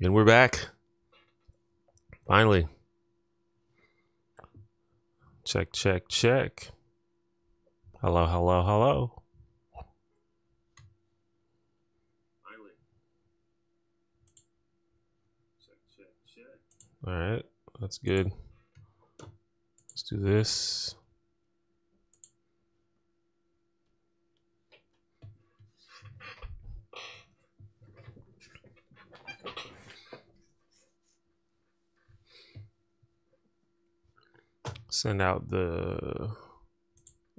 And we're back. Finally. Check, check, check. Hello, hello, hello. Finally. Check, check, check. All right, that's good. Let's do this. Send out the...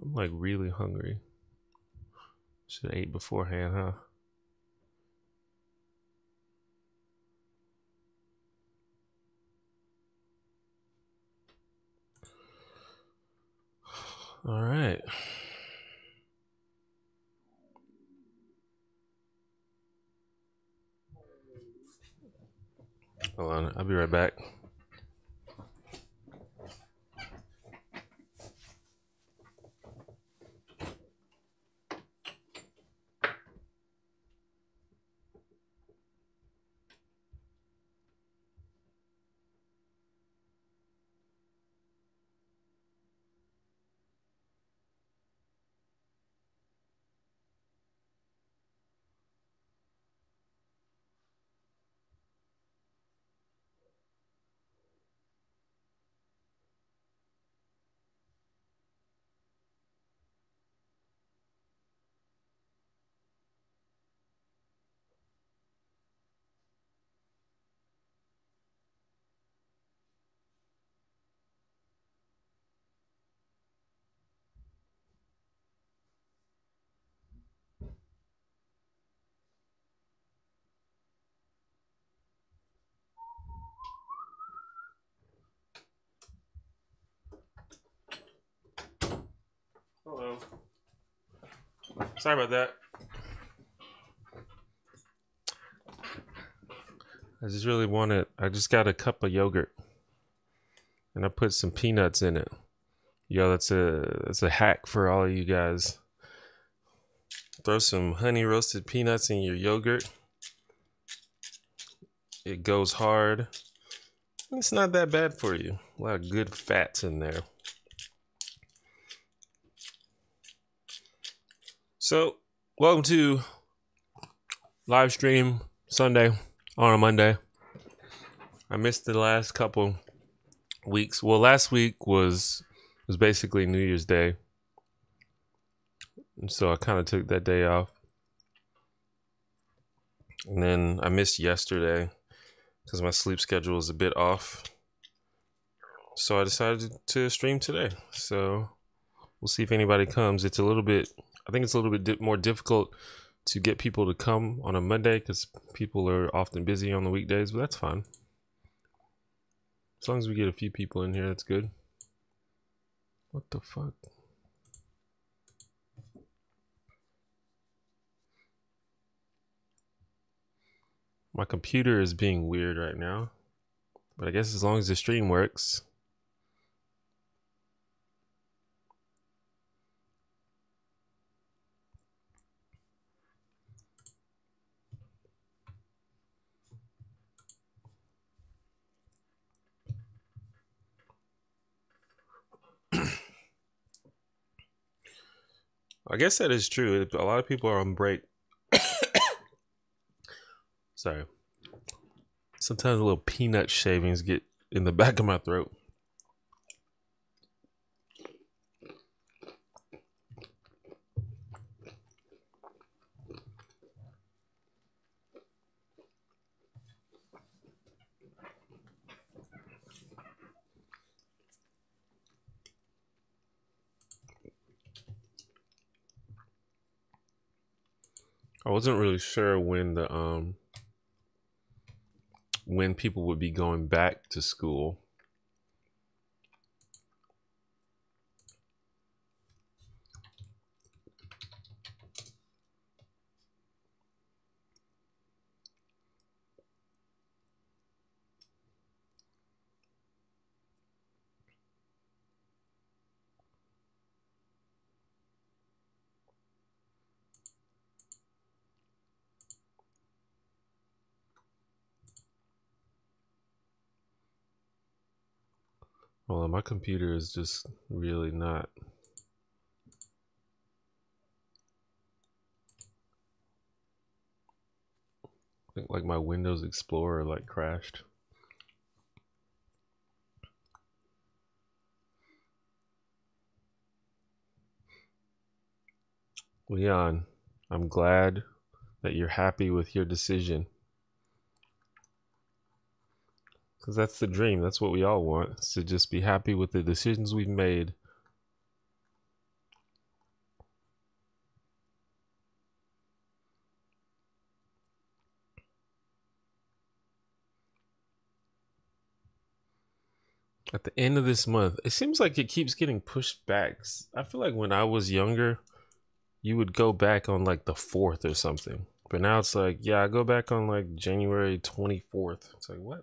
I'm like really hungry. Should have ate beforehand, huh? All right. Hold on, I'll be right back. Hello. Sorry about that. I just got a cup of yogurt and I put some peanuts in it. Yo, that's a hack for all of you guys. Throw some honey roasted peanuts in your yogurt. It goes hard. It's not that bad for you. A lot of good fats in there. So, welcome to Livestream Sunday on a Monday. I missed the last couple weeks. Well, last week was basically New Year's Day. And so I kind of took that day off. And then I missed yesterday because my sleep schedule is a bit off. So I decided to stream today. So we'll see if anybody comes. I think it's a little bit more difficult to get people to come on a Monday because people are often busy on the weekdays, but that's fine. As long as we get a few people in here, that's good. What the fuck? My computer is being weird right now, but I guess as long as the stream works. I guess that is true. A lot of people are on break. Sorry. Sometimes little peanut shavings get in the back of my throat. I wasn't really sure when when people would be going back to school. Hold on, my computer is just really not. I think like my Windows Explorer like crashed. Leon, I'm glad that you're happy with your decision. Because that's the dream. That's what we all want, is to just be happy with the decisions we've made. At the end of this month, it seems like it keeps getting pushed back. I feel like when I was younger, you would go back on like the 4th or something. But now it's like, yeah, I go back on like January 24th. It's like, what?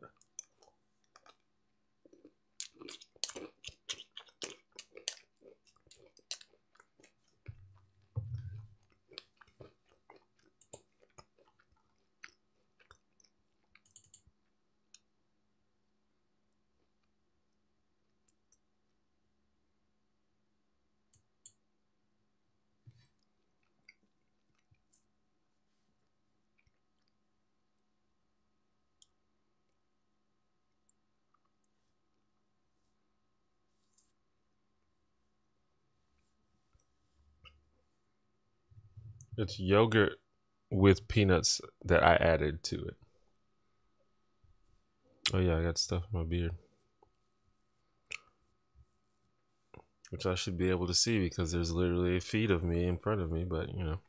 It's yogurt with peanuts that I added to it. Oh yeah, I got stuff in my beard, which I should be able to see because there's literally a feed of me in front of me, but you know.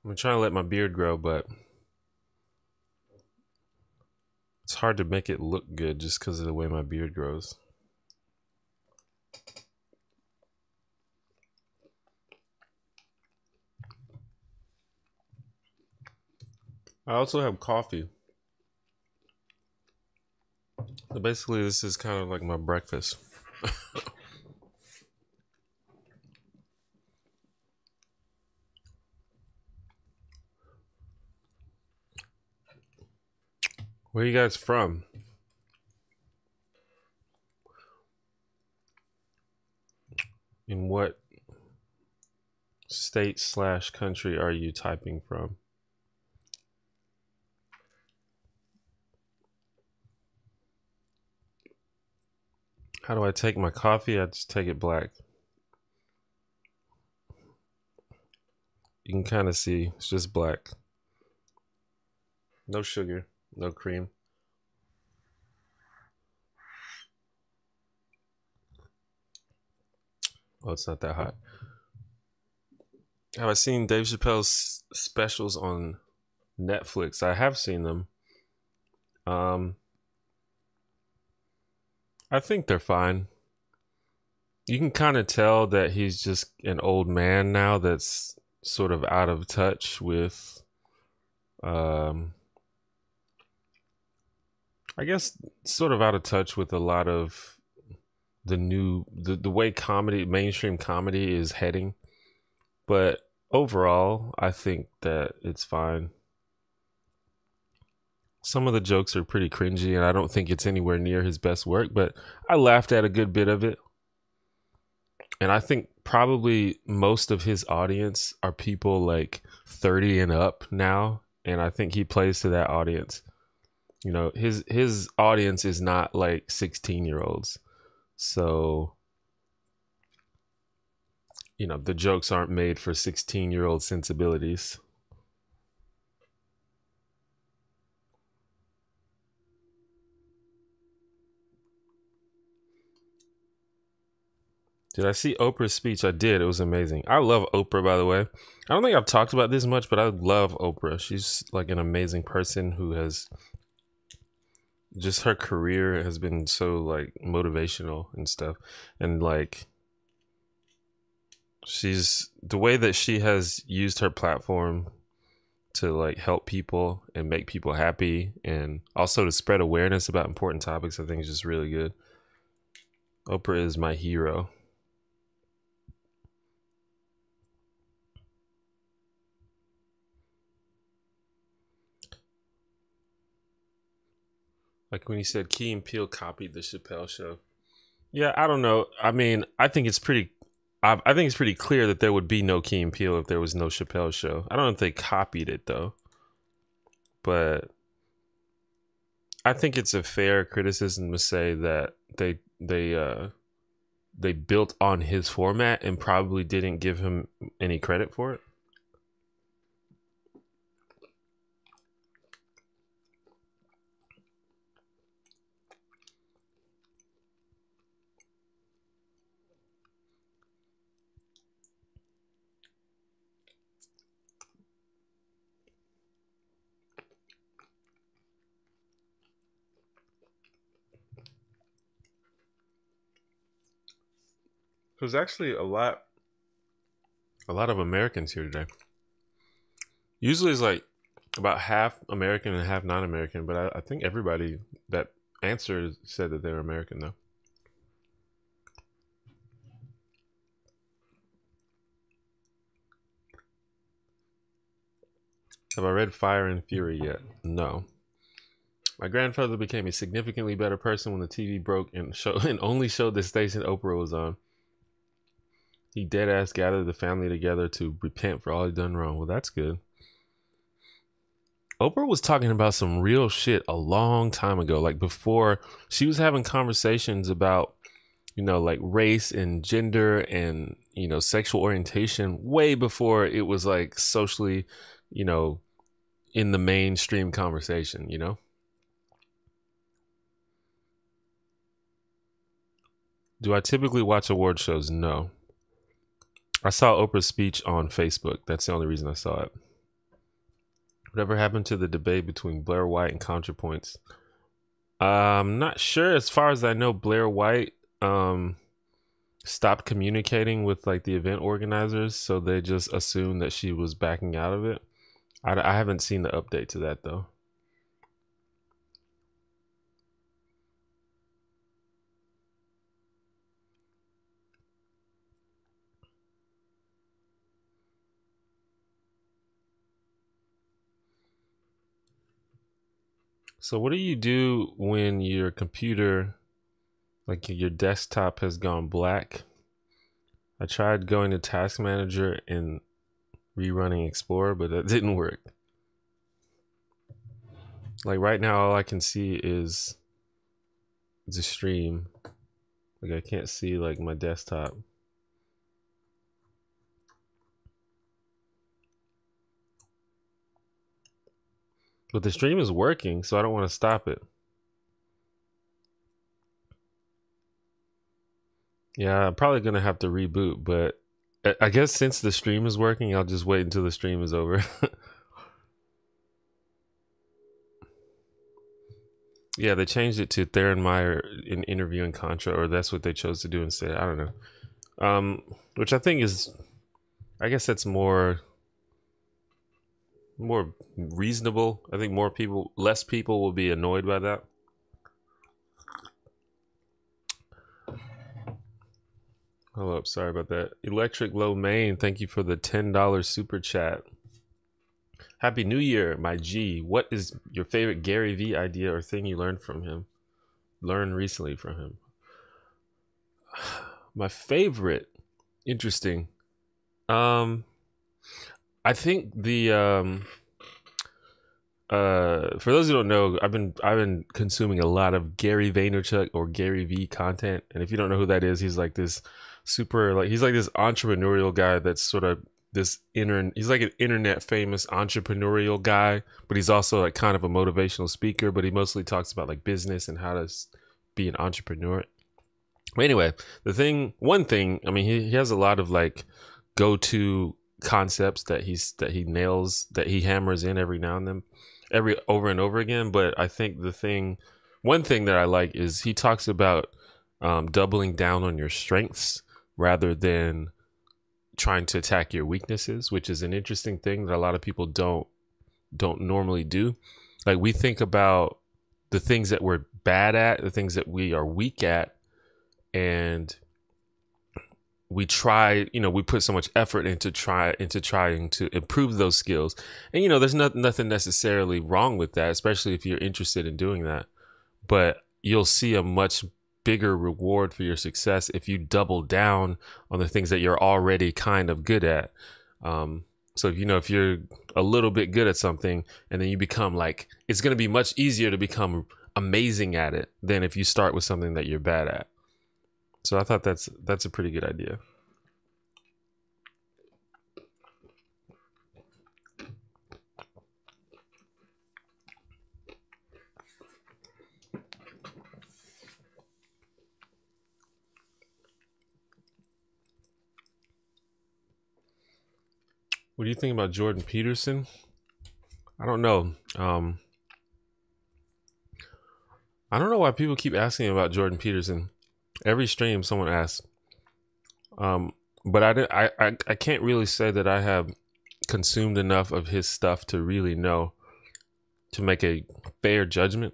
I'm trying to let my beard grow, but it's hard to make it look good just because of the way my beard grows. I also have coffee. So basically, this is kind of like my breakfast. Where are you guys from? In what state/country are you typing from? How do I take my coffee? I just take it black. You can kind of see it's just black. No sugar, no cream. Oh, it's not that hot. Have I seen Dave Chappelle's specials on Netflix? I have seen them. I think they're fine. You can kind of tell that he's just an old man now that's sort of out of touch with I guess sort of out of touch with a lot of the way comedy, mainstream comedy is heading. But overall, I think that it's fine. Some of the jokes are pretty cringy, and I don't think it's anywhere near his best work, but I laughed at a good bit of it. And I think probably most of his audience are people like 30 and up now, and I think he plays to that audience. You know, his audience is not like 16-year-olds. So, you know, the jokes aren't made for 16-year-old sensibilities. Did I see Oprah's speech? I did. It was amazing. I love Oprah, by the way. I don't think I've talked about this much, but I love Oprah. She's like an amazing person who has just, her career has been so like motivational and stuff. And like, she's, the way that she has used her platform to like help people and make people happy and also to spread awareness about important topics, I think is just really good. Oprah is my hero. Like when he said Key and Peele copied the Chappelle Show. Yeah, I don't know. I mean, I think it's pretty clear that there would be no Key and Peele if there was no Chappelle Show. I don't know if they copied it though, but I think it's a fair criticism to say that they built on his format and probably didn't give him any credit for it. There's actually a lot of Americans here today. Usually it's like about half American and half non-American, but I think everybody that answered said that they were American though. Have I read Fire and Fury yet? No. My grandfather became a significantly better person when the TV broke and only showed the station Oprah was on. He dead ass gathered the family together to repent for all he done wrong. Well, that's good. Oprah was talking about some real shit a long time ago. Like before, she was having conversations about, like race and gender and, sexual orientation way before it was like socially, in the mainstream conversation, Do I typically watch award shows? No. I saw Oprah's speech on Facebook. That's the only reason I saw it. Whatever happened to the debate between Blair White and ContraPoints? I'm not sure. As far as I know, Blair White stopped communicating with like the event organizers, so they just assumed that she was backing out of it. I haven't seen the update to that though. So what do you do when your computer, like your desktop, has gone black? I tried going to Task Manager and rerunning Explorer, but that didn't work. Like right now, all I can see is the stream. Like I can't see like my desktop. But the stream is working, so I don't want to stop it. Yeah, I'm probably going to have to reboot, but I guess since the stream is working, I'll just wait until the stream is over. Yeah, they changed it to Theron Meyer in interviewing Contra, or that's what they chose to do instead. I don't know. Which I think is, I guess that's more reasonable. I think less people will be annoyed by that. Hold up, sorry about that. Electric Low Main, thank you for the $10 super chat. Happy New Year, my G. What is your favorite Gary V idea or thing you learned recently from him? My favorite, interesting. I think the for those who don't know, I've been consuming a lot of Gary Vaynerchuk or Gary V content, and if you don't know who that is, he's like this he's like this entrepreneurial guy that's sort of he's like an internet famous entrepreneurial guy, but he's also like kind of a motivational speaker, but he mostly talks about like business and how to be an entrepreneur. But anyway, one thing, I mean, he has a lot of like go-to concepts that he nails, that he hammers in every now and then, over and over again. But I think one thing that I like is he talks about doubling down on your strengths rather than trying to attack your weaknesses, which is an interesting thing that a lot of people don't normally do. Like we think about the things that we're bad at, the things that we are weak at, and we try, we put so much effort into trying to improve those skills. And there's nothing necessarily wrong with that, especially if you're interested in doing that. but you'll see a much bigger reward for your success if you double down on the things that you're already kind of good at. So if you're a little bit good at something and then you become like, it's going to be much easier to become amazing at it than if you start with something that you're bad at. So I thought that's a pretty good idea. What do you think about Jordan Peterson? I don't know. I don't know why people keep asking about Jordan Peterson. Every stream someone asks. But I can't really say that I have consumed enough of his stuff to really know, to make a fair judgment.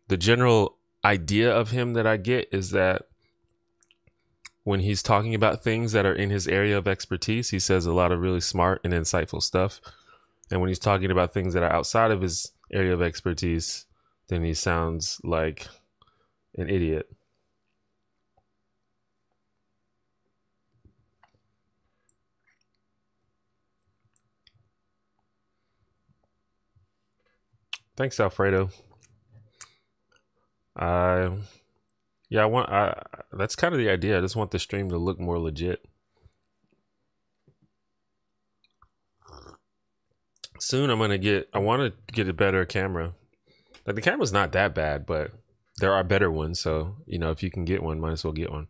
The general idea of him that I get is that when he's talking about things that are in his area of expertise, he says a lot of really smart and insightful stuff. And when he's talking about things that are outside of his area of expertise, then he sounds like an idiot. Thanks, Alfredo. That's kind of the idea. I just want the stream to look more legit. Soon I want to get a better camera. Like, the camera's not that bad, but there are better ones. So, if you can get one, might as well get one.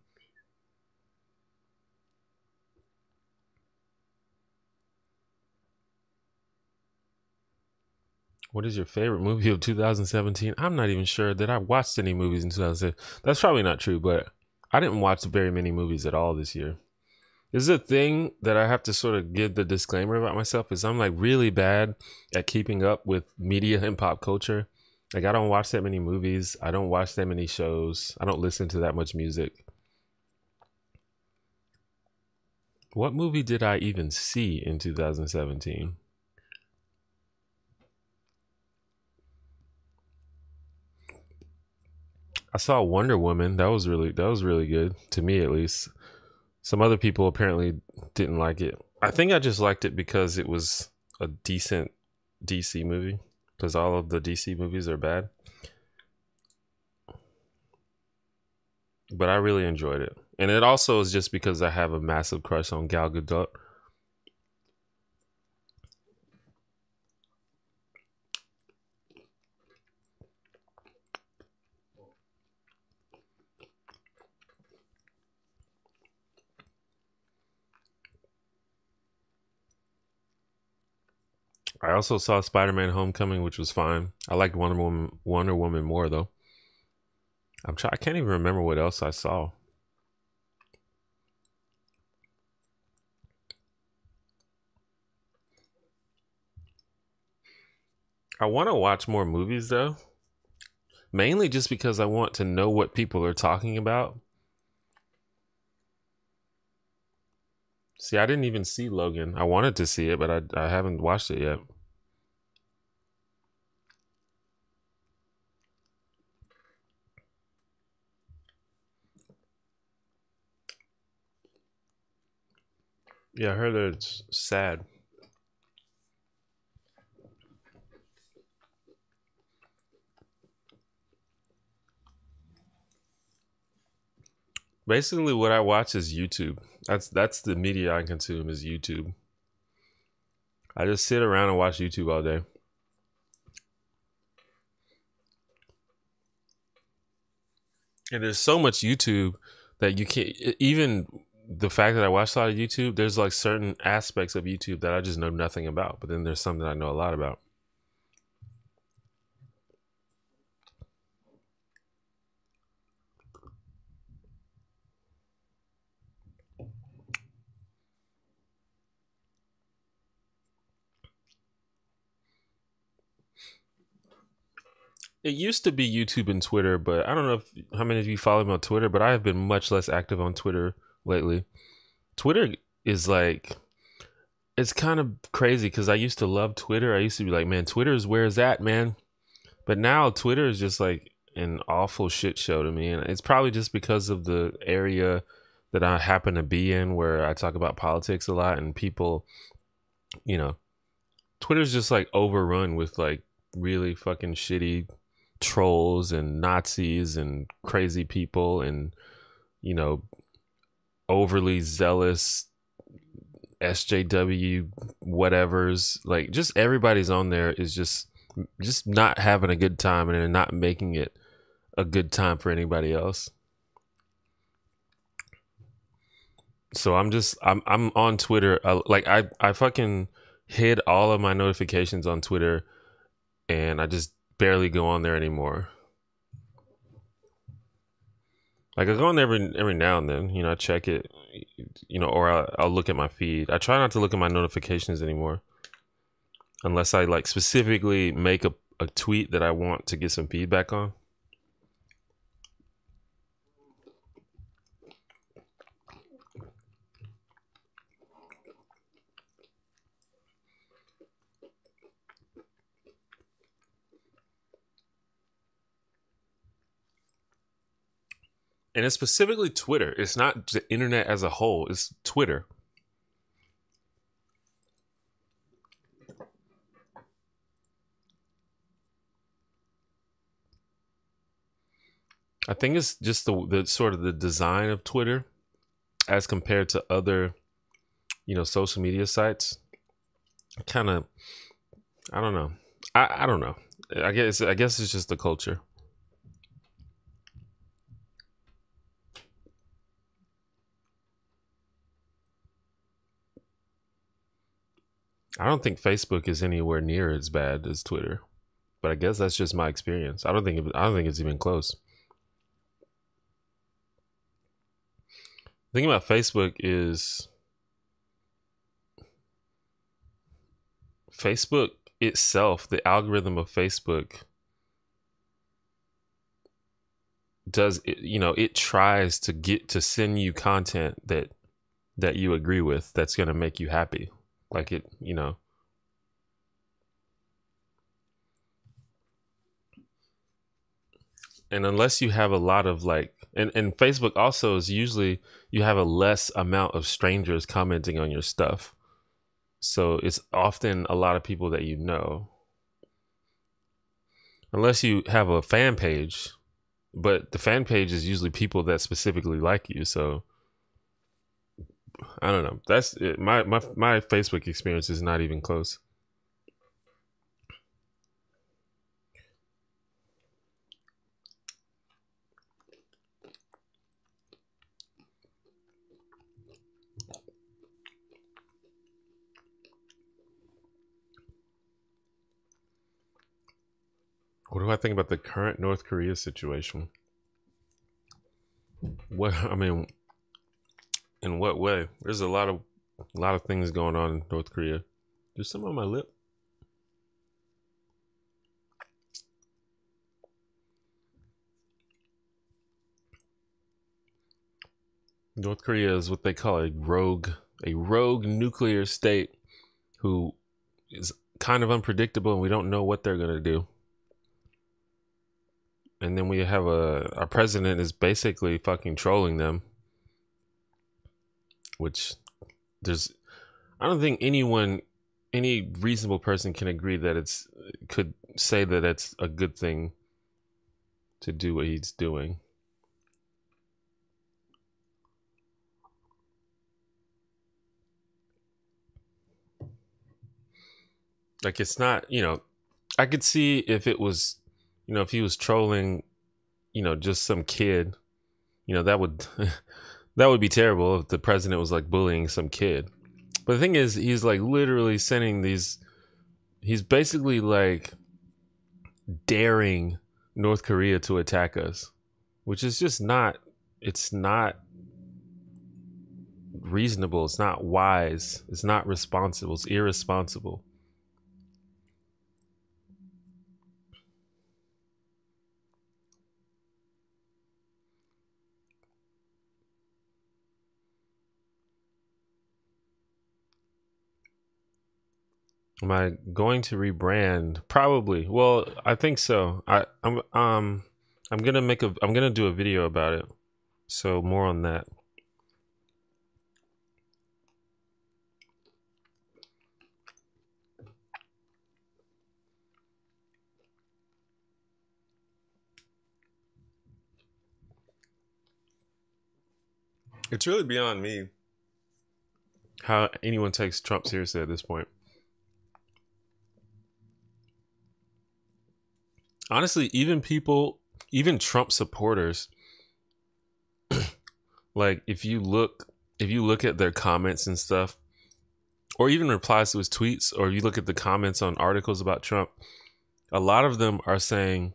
What is your favorite movie of 2017? I'm not even sure that I watched any movies in 2017. That's probably not true, but I didn't watch very many movies at all this year. This is a thing that I have to sort of give the disclaimer about myself, is I'm like really bad at keeping up with media and pop culture. Like, I don't watch that many movies. I don't watch that many shows. I don't listen to that much music. What movie did I even see in 2017? I saw Wonder Woman. That was really good, to me at least. Some other people apparently didn't like it. I think I just liked it because it was a decent DC movie, because all of the DC movies are bad. But I really enjoyed it. And it also is just because I have a massive crush on Gal Gadot. I also saw Spider-Man Homecoming, which was fine. I liked Wonder Woman more, though. I can't even remember what else I saw. I want to watch more movies, though. Mainly just because I want to know what people are talking about. See, I didn't even see Logan. I wanted to see it, but I haven't watched it yet. Yeah, I heard that it's sad. Basically, what I watch is YouTube. That's the media I consume, is YouTube. I just sit around and watch YouTube all day. And there's so much YouTube that you can't, even the fact that I watch a lot of YouTube, there's like certain aspects of YouTube that I just know nothing about. But then there's some that I know a lot about. It used to be YouTube and Twitter, but I don't know how many of you follow me on Twitter, but I have been much less active on Twitter lately. Twitter is like, it's kind of crazy because I used to love Twitter. I used to be like, man, Twitter is where it's at, man. But now Twitter is just like, an awful shit show to me, and it's probably just because of the area that I happen to be in, where I talk about politics a lot, and people, you know, Twitter's just like overrun with like really fucking shitty trolls and Nazis and crazy people and, you know, overly zealous SJW whatevers. Like, just everybody's on there is just not having a good time, and they're not making it a good time for anybody else. So I'm on Twitter. Like, I fucking hid all of my notifications on Twitter, and I just barely go on there anymore. Like, I go on there every now and then, you know, I check it, you know, or I'll look at my feed. I try not to look at my notifications anymore, unless I like specifically make a tweet that I want to get some feedback on. And it's specifically Twitter. It's not the internet as a whole. It's Twitter. I think it's just the sort of the design of Twitter as compared to other, you know, social media sites. Kind of, I don't know. I don't know. I guess it's just the culture. I don't think Facebook is anywhere near as bad as Twitter, but I guess that's just my experience. I don't think it's even close. The thing about Facebook is Facebook itself, the algorithm of Facebook does it, you know, it tries to get to send you content that you agree with, that's going to make you happy. Like, it, you know, and unless you have a lot of like, and Facebook also is usually, you have a less amount of strangers commenting on your stuff, so it's often a lot of people that you know, unless you have a fan page, but the fan page is usually people that specifically like you. So I don't know, that's it. My Facebook experience is not even close. What do I think about the current North Korea situation? What, I mean, in what way? There's a lot of things going on in North Korea. There's some on my lip. North Korea is what they call a rogue nuclear state who is kind of unpredictable, and we don't know what they're going to do. And then we have our president is basically fucking trolling them, which I don't think any reasonable person can agree that could say that it's a good thing to do what he's doing. Like, it's not, you know, I could see if it was, you know, if he was trolling, you know, just some kid, you know, that would that would be terrible if the president was like bullying some kid. But the thing is, he's like literally sending these, he's basically like daring North Korea to attack us, which is just not, it's not reasonable, it's not wise, it's not responsible, it's irresponsible. Am I going to rebrand? Probably. Well, I think so. I'm gonna do a video about it. So more on that. It's really beyond me how anyone takes Trump seriously at this point. Honestly, even Trump supporters, like if you look at their comments and stuff, or even replies to his tweets, or you look at the comments on articles about Trump, a lot of them are saying,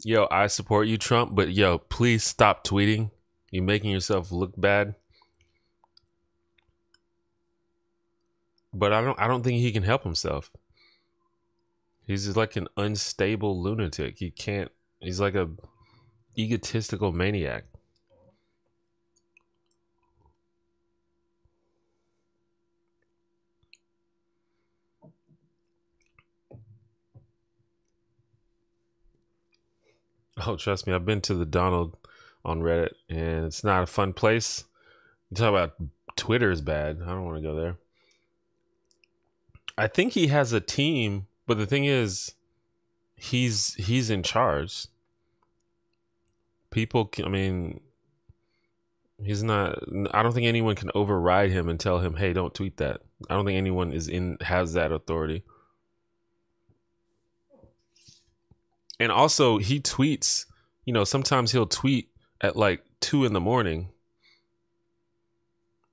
yo, I support you, Trump, but yo, please stop tweeting. You're making yourself look bad. But I don't think he can help himself. He's just like an unstable lunatic. He's like a egotistical maniac. Oh, trust me, I've been to the Donald on Reddit, and it's not a fun place. You talk about Twitter is bad. I don't want to go there. I think he has a team, but the thing is, he's in charge. I mean, he's not. I don't think anyone can override him and tell him, "Hey, don't tweet that." I don't think anyone has that authority. And also, he tweets. You know, sometimes he'll tweet at like 2 a.m.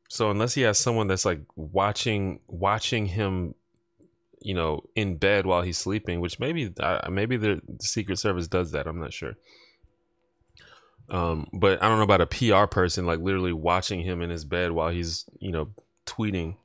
So unless he has someone that's like watching him, you know, in bed while he's sleeping, which maybe the Secret Service does that. I'm not sure. But I don't know about a PR person like literally watching him in his bed while he's, you know, tweeting.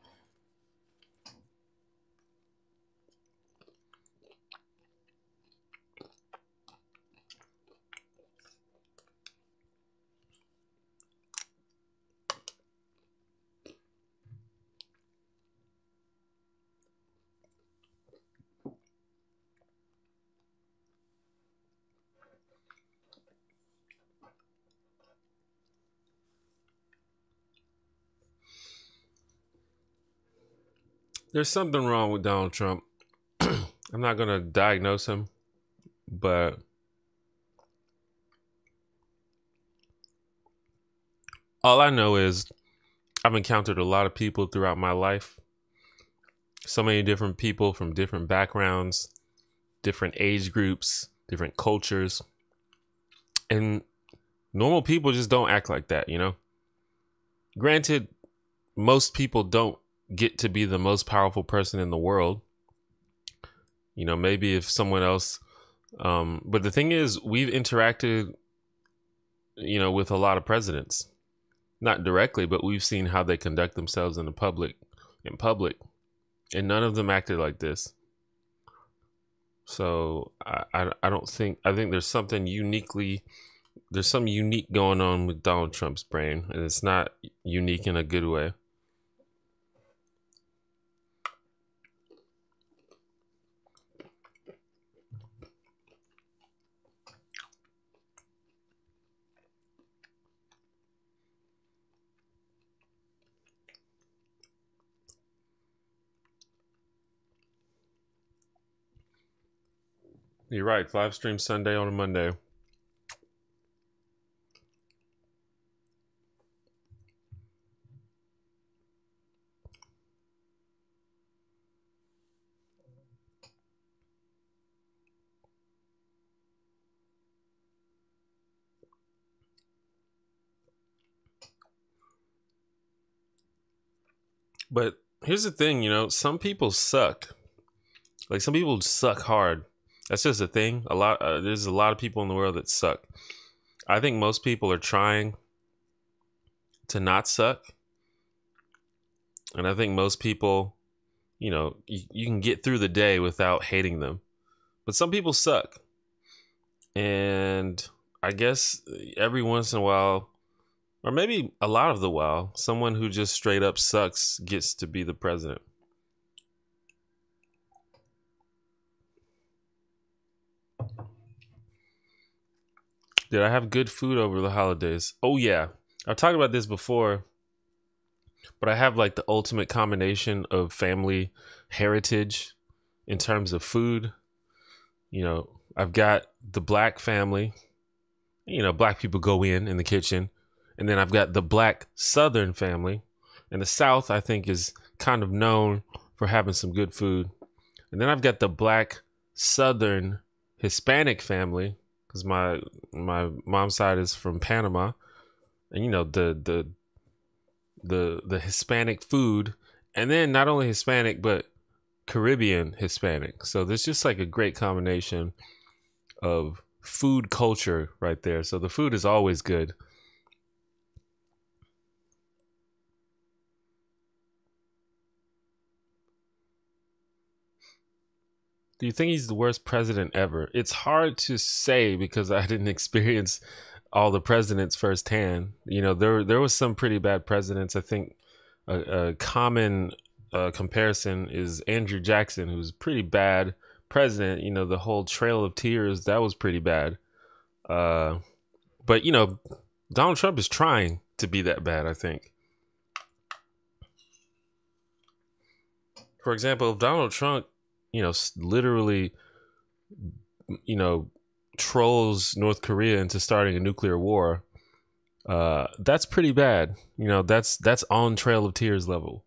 There's something wrong with Donald Trump. I'm not going to diagnose him, but all I know is I've encountered a lot of people throughout my life. So many different people from different backgrounds, different age groups, different cultures. And normal people just don't act like that, you know? Granted, most people don't get to be the most powerful person in the world. You know, maybe if someone else, but the thing is, we've interacted, you know, with a lot of presidents, not directly, but we've seen how they conduct themselves in public, and none of them acted like this. So I don't think, I think there's something there's something unique going on with Donald Trump's brain, and it's not unique in a good way. You're right. Live stream Sunday on a Monday. But here's the thing, you know, some people suck. Like some people suck hard. That's just a thing. There's a lot of people in the world that suck. I think most people are trying to not suck. And I think most people, you know, you can get through the day without hating them. But some people suck. And I guess every once in a while, or maybe a lot of the while, someone who just straight up sucks gets to be the president. Did I have good food over the holidays? Oh yeah. I've talked about this before, but I have like the ultimate combination of family heritage in terms of food. You know, I've got the black family. You know, black people go in the kitchen. And then I've got the black Southern family. And the South, I think, is kind of known for having some good food. And then I've got the black Southern Hispanic family, because my mom's side is from Panama. And you know, the Hispanic food, and then not only Hispanic but Caribbean Hispanic. So there's just like a great combination of food culture right there. So the food is always good. Do you think he's the worst president ever? It's hard to say because I didn't experience all the presidents firsthand. You know, there was some pretty bad presidents. I think a common comparison is Andrew Jackson, who's pretty bad president. You know, the whole Trail of Tears, that was pretty bad. But you know, Donald Trump is trying to be that bad, I think. For example, if Donald Trump, you know, literally, you know, trolls North Korea into starting a nuclear war, that's pretty bad. You know, that's on Trail of Tears level.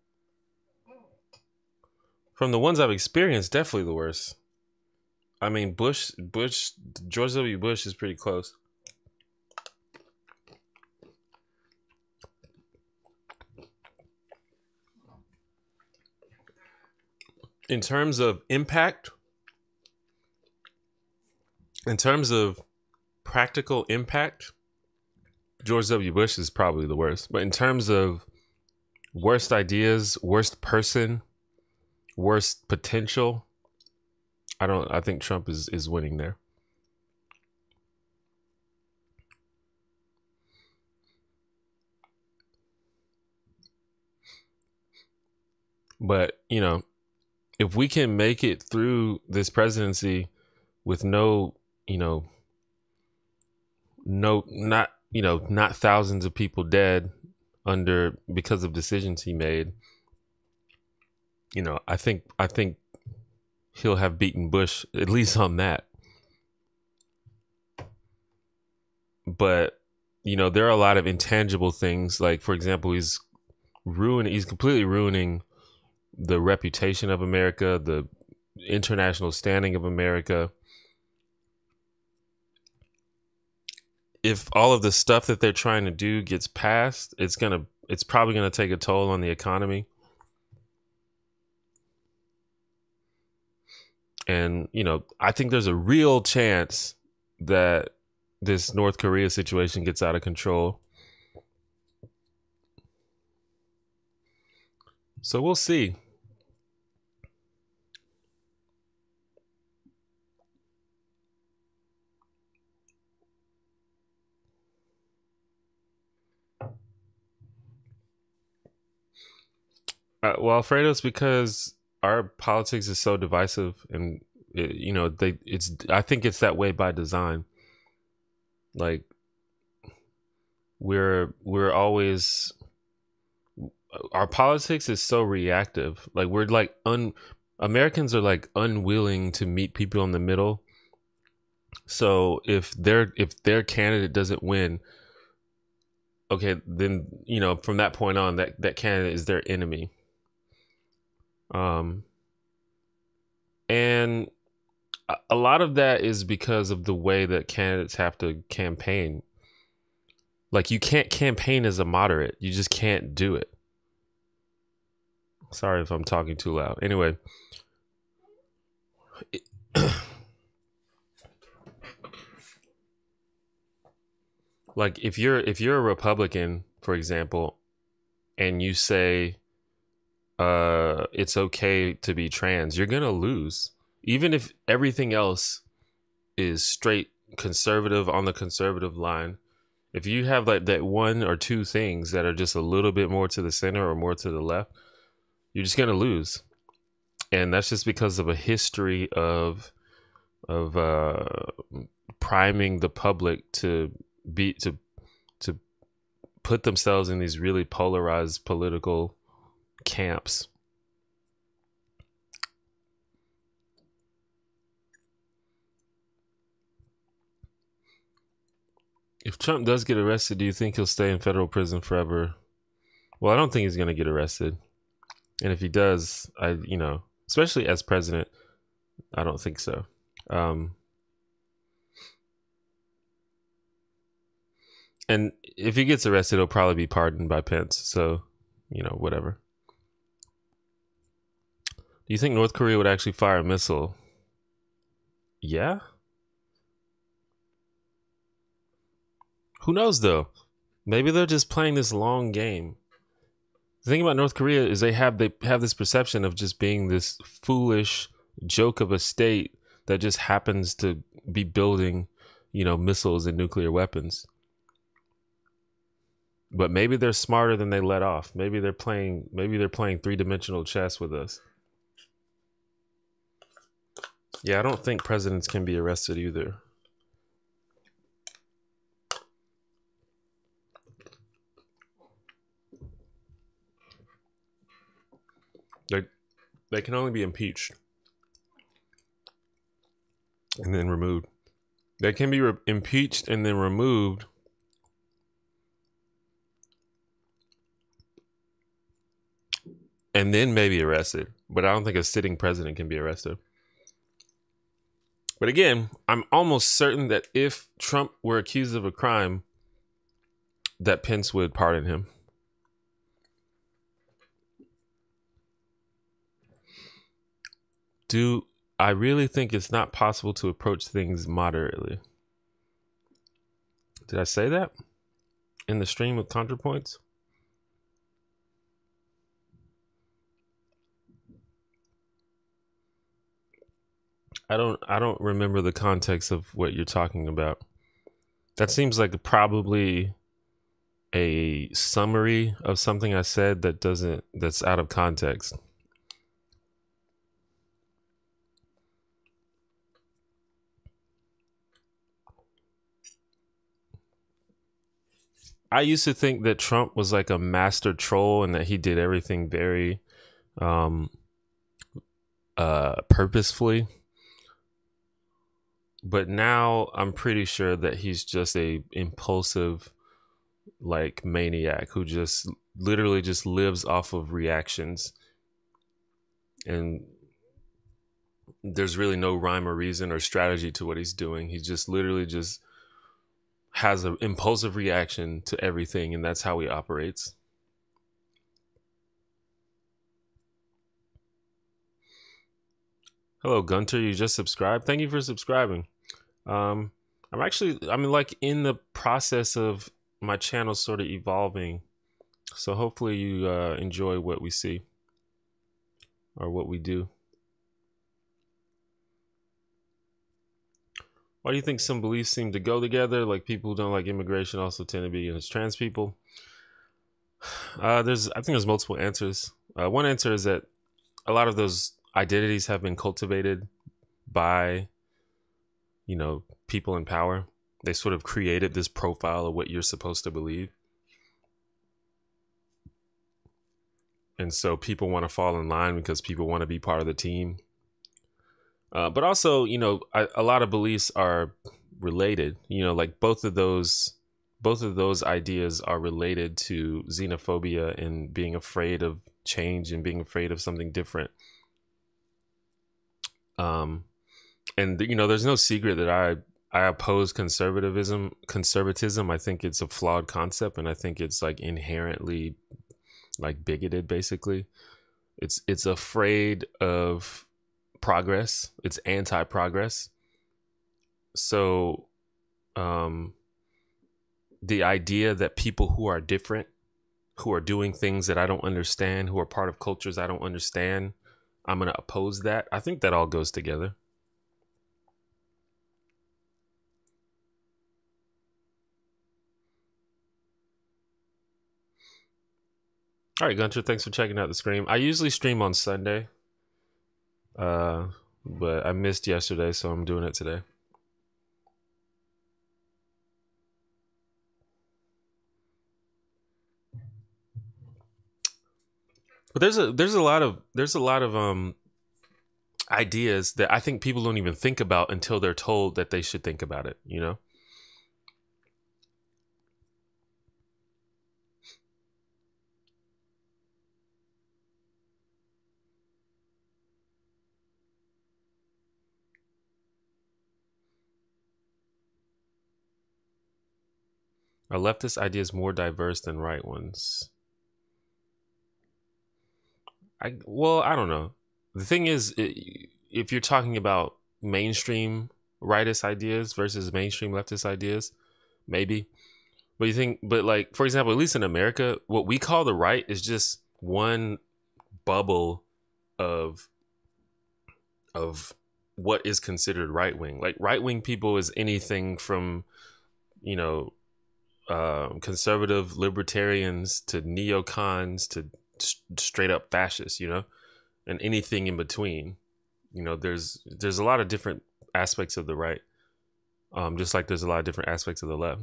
From the ones I've experienced, definitely the worst. I mean, George W. Bush is pretty close. In terms of impact, in terms of practical impact, George W. Bush is probably the worst. But in terms of worst ideas, worst person, worst potential, I think Trump is winning there. But, you know, if we can make it through this presidency with no, you know, not thousands of people dead because of decisions he made, you know, I think he'll have beaten Bush at least on that. But, you know, there are a lot of intangible things. Like, for example, he's completely ruining the reputation of America, the international standing of America. If all of the stuff that they're trying to do gets passed, it's probably gonna take a toll on the economy. And, you know, I think there's a real chance that this North Korea situation gets out of control. So we'll see. Well, Alfredo, it's because our politics is so divisive, and you know, I think it's that way by design. Like, we're always, our politics is so reactive. Like, we're like Americans are like unwilling to meet people in the middle. So if their candidate doesn't win, okay, then, you know, from that point on, that candidate is their enemy. And a lot of that is because of the way that candidates have to campaign. Like, you can't campaign as a moderate. You just can't do it. Sorry if I'm talking too loud. Anyway, like, if you're a Republican, for example, and you say it's okay to be trans, you're gonna lose. Even if everything else is straight conservative, on the conservative line, if you have like that one or two things that are just a little bit more to the center or more to the left, you're just gonna lose. And that's just because of a history of priming the public to be to put themselves in these really polarized political camps. If Trump does get arrested, do you think he'll stay in federal prison forever? Well, I don't think he's going to get arrested. And if he does, especially as president, I don't think so. And if he gets arrested, he'll probably be pardoned by Pence. So, whatever. Do you think North Korea would actually fire a missile? Yeah. Who knows, though? Maybe they're just playing this long game. The thing about North Korea is they have this perception of just being this foolish joke of a state that just happens to be building, missiles and nuclear weapons. But maybe they're smarter than they let off. Maybe they're playing three-dimensional chess with us. Yeah, I don't think presidents can be arrested either. They can only be impeached and then removed. They can be impeached and then removed and then maybe arrested. But I don't think a sitting president can be arrested. But again, I'm almost certain that if Trump were accused of a crime, that Pence would pardon him. Do I really think it's not possible to approach things moderately? Did I say that in the stream with ContraPoints? I don't remember the context of what you're talking about. That seems like probably a summary of something I said that's out of context. I used to think that Trump was like a master troll and that he did everything very purposefully. But now I'm pretty sure that he's just a impulsive like maniac who just literally just lives off of reactions. And there's really no rhyme or reason or strategy to what he's doing. He just literally just has an impulsive reaction to everything, and that's how he operates. Hello, Gunter. You just subscribed. Thank you for subscribing. I'm like in the process of my channel sort of evolving. So hopefully you enjoy what we see or what we do. Why do you think some beliefs seem to go together? Like people who don't like immigration also tend to be against trans people. I think there's multiple answers. One answer is that a lot of those identities have been cultivated by, people in power. They sort of created this profile of what you're supposed to believe. And so people want to fall in line because people want to be part of the team. But also, a lot of beliefs are related, like both of those ideas are related to xenophobia and being afraid of change and being afraid of something different. And there's no secret that I oppose conservatism. I think it's a flawed concept, and I think it's like inherently like bigoted. Basically, it's afraid of progress. It's anti-progress. So, the idea that people who are different, who are doing things that I don't understand, who are part of cultures I don't understand, I'm going to oppose that. I think that all goes together. All right, Gunter, thanks for checking out the stream. I usually stream on Sunday, but I missed yesterday, so I'm doing it today. But there's a lot of ideas that I think people don't even think about until they're told that they should think about it, you know? Are leftist ideas more diverse than right ones? I don't know. The thing is, if you're talking about mainstream rightist ideas versus mainstream leftist ideas, maybe. But you think, but like, for example, at least in America, what we call the right is just one bubble of of what is considered right wing. Like right wing people is anything from, you know, conservative libertarians to neocons to straight up fascists, you know, and anything in between. You know, there's a lot of different aspects of the right, just like there's a lot of different aspects of the left.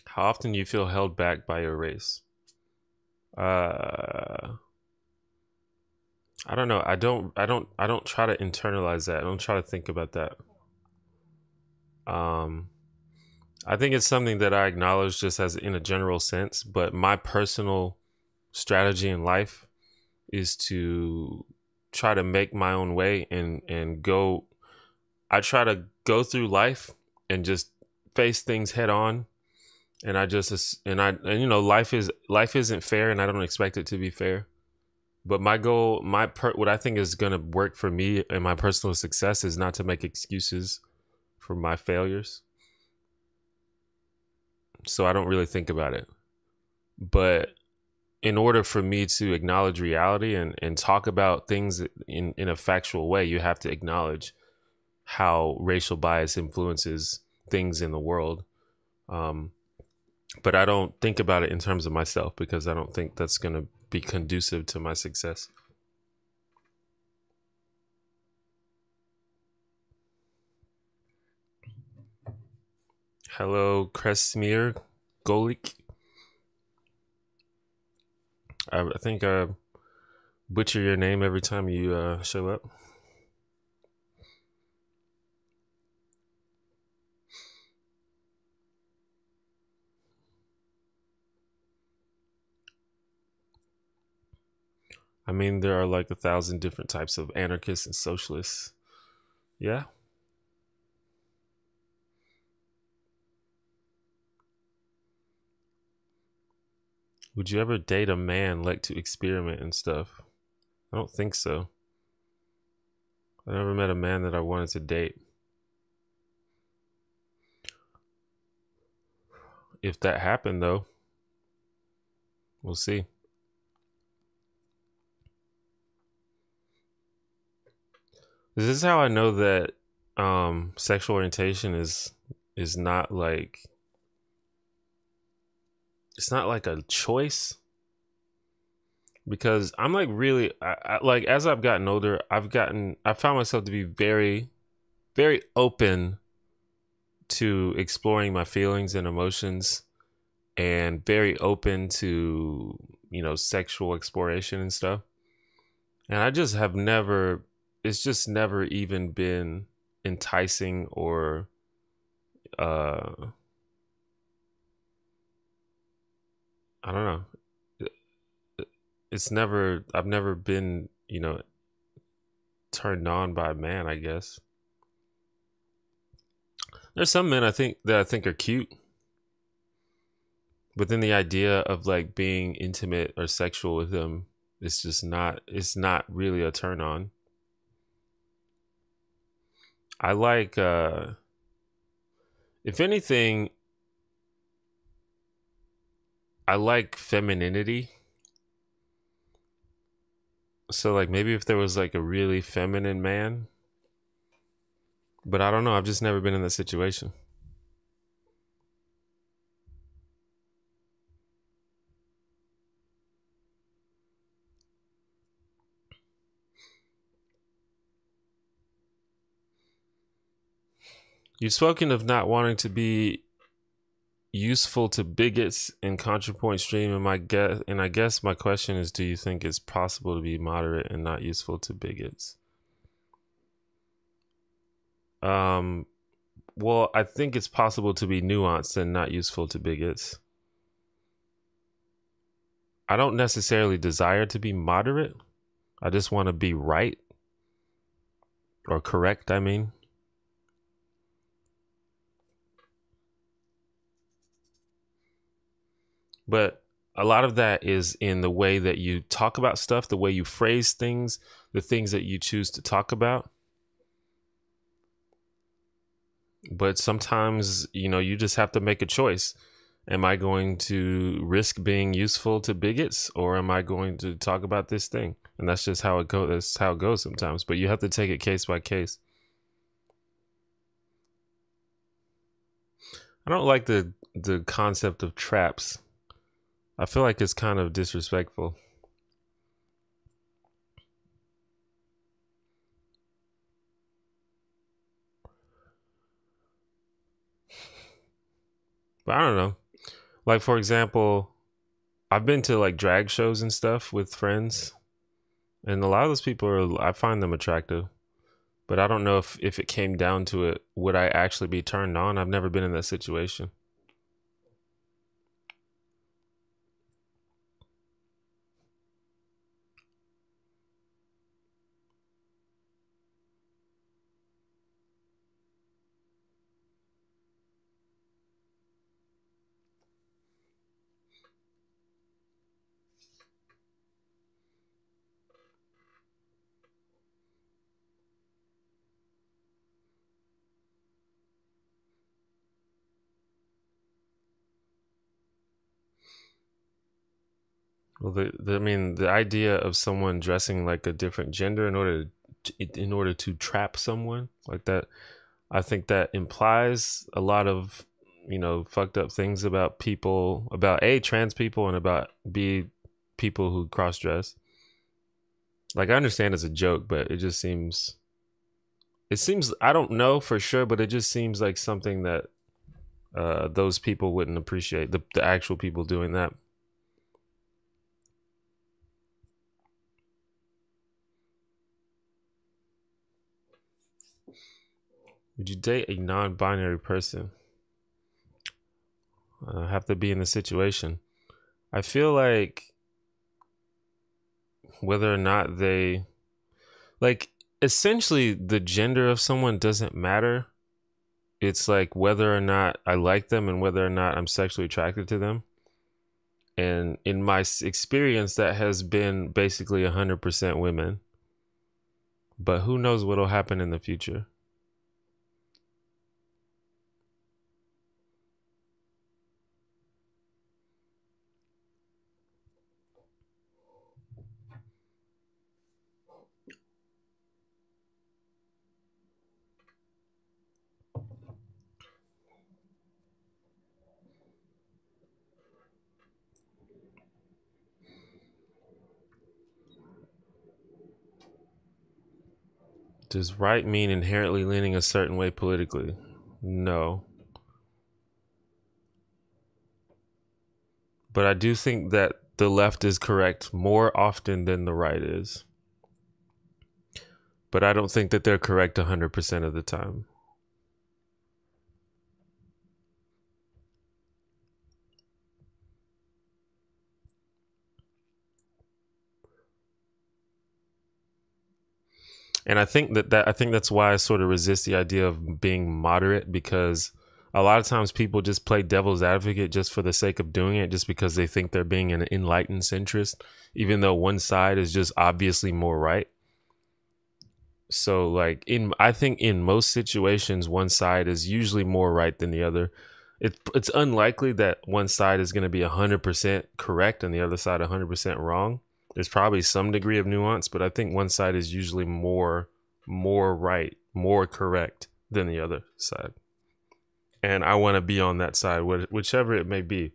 How often do you feel held back by your race? Uh, I don't know. I don't try to internalize that. I don't try to think about that. Um, I think it's something that I acknowledge just as in a general sense, but my personal strategy in life is to try to make my own way and go. I try to go through life and just face things head on, and you know, life isn't fair, and I don't expect it to be fair. But my goal, what I think is going to work for me and my personal success is not to make excuses for my failures. So I don't really think about it. But in order for me to acknowledge reality and talk about things in a factual way, you have to acknowledge how racial bias influences things in the world. Um, but I don't think about it in terms of myself because I don't think that's going to be conducive to my success. Hello, Kresmir Golik. I think I butcher your name every time you show up. I mean, there are like 1,000 different types of anarchists and socialists. Yeah. Would you ever date a man like to experiment and stuff? I don't think so. I never met a man that I wanted to date. If that happened, though, we'll see. This is how I know that sexual orientation is not like it's not like a choice because I'm like really like as I've gotten older, I found myself to be very very open to exploring my feelings and emotions and very open to, you know, sexual exploration and stuff. And I just have never it's just never even been enticing or uh I don't know. It's never I've never been, you know, turned on by a man, I guess. There's some men I think are cute, but then the idea of like being intimate or sexual with them it's just not it's not really a turn on. I like if anything, I like femininity. So like maybe if there was like a really feminine man, but I don't know, I've just never been in that situation. You've spoken of not wanting to be useful to bigots in ContraPoint stream, and I guess my question is, do you think it's possible to be moderate and not useful to bigots? Well, I think it's possible to be nuanced and not useful to bigots. I don't necessarily desire to be moderate. I just want to be right or correct, I mean. But a lot of that is in the way that you talk about stuff, the way you phrase things, the things that you choose to talk about. But sometimes, you just have to make a choice. Am I going to risk being useful to bigots, or am I going to talk about this thing? And that's just how it goes. That's how it goes sometimes. But you have to take it case by case. I don't like the concept of traps. I feel like it's kind of disrespectful. But I don't know. Like, for example, I've been to like drag shows and stuff with friends, and a lot of those people I find them attractive. But I don't know if it came down to it, would I actually be turned on? I've never been in that situation. Well, the idea of someone dressing like a different gender in order to trap someone like that, I think that implies a lot of fucked up things about people, about A, trans people, and about B, people who cross dress. Like, I understand it's a joke, but it seems, I don't know for sure, but it just seems like something that those people wouldn't appreciate, the actual people doing that. Would you date a non-binary person? Have to be in the situation. I feel like whether or not they, like, essentially the gender of someone doesn't matter. It's like whether or not I like them and whether or not I'm sexually attracted to them. And in my experience, that has been basically 100% women. But who knows what'll happen in the future? Does right mean inherently leaning a certain way politically? No. But I do think that the left is correct more often than the right is. But I don't think that they're correct 100% of the time. And I think I think that's why I sort of resist the idea of being moderate, because a lot of times people just play devil's advocate just for the sake of doing it, just because they think they're being an enlightened centrist, even though one side is just obviously more right. So like I think in most situations one side is usually more right than the other. It's unlikely that one side is going to be 100% correct and the other side 100% wrong. There's probably some degree of nuance, but I think one side is usually more right, more correct than the other side. And I want to be on that side, whichever it may be.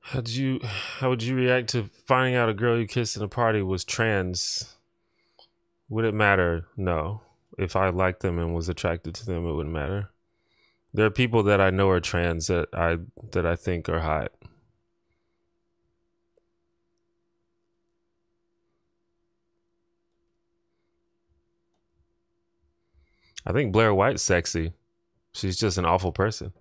How would you react to finding out a girl you kissed in a party was trans? Would it matter? No. If I liked them and was attracted to them, it wouldn't matter. There are people that I know are trans that I think are hot. I think Blair White's sexy. She's just an awful person.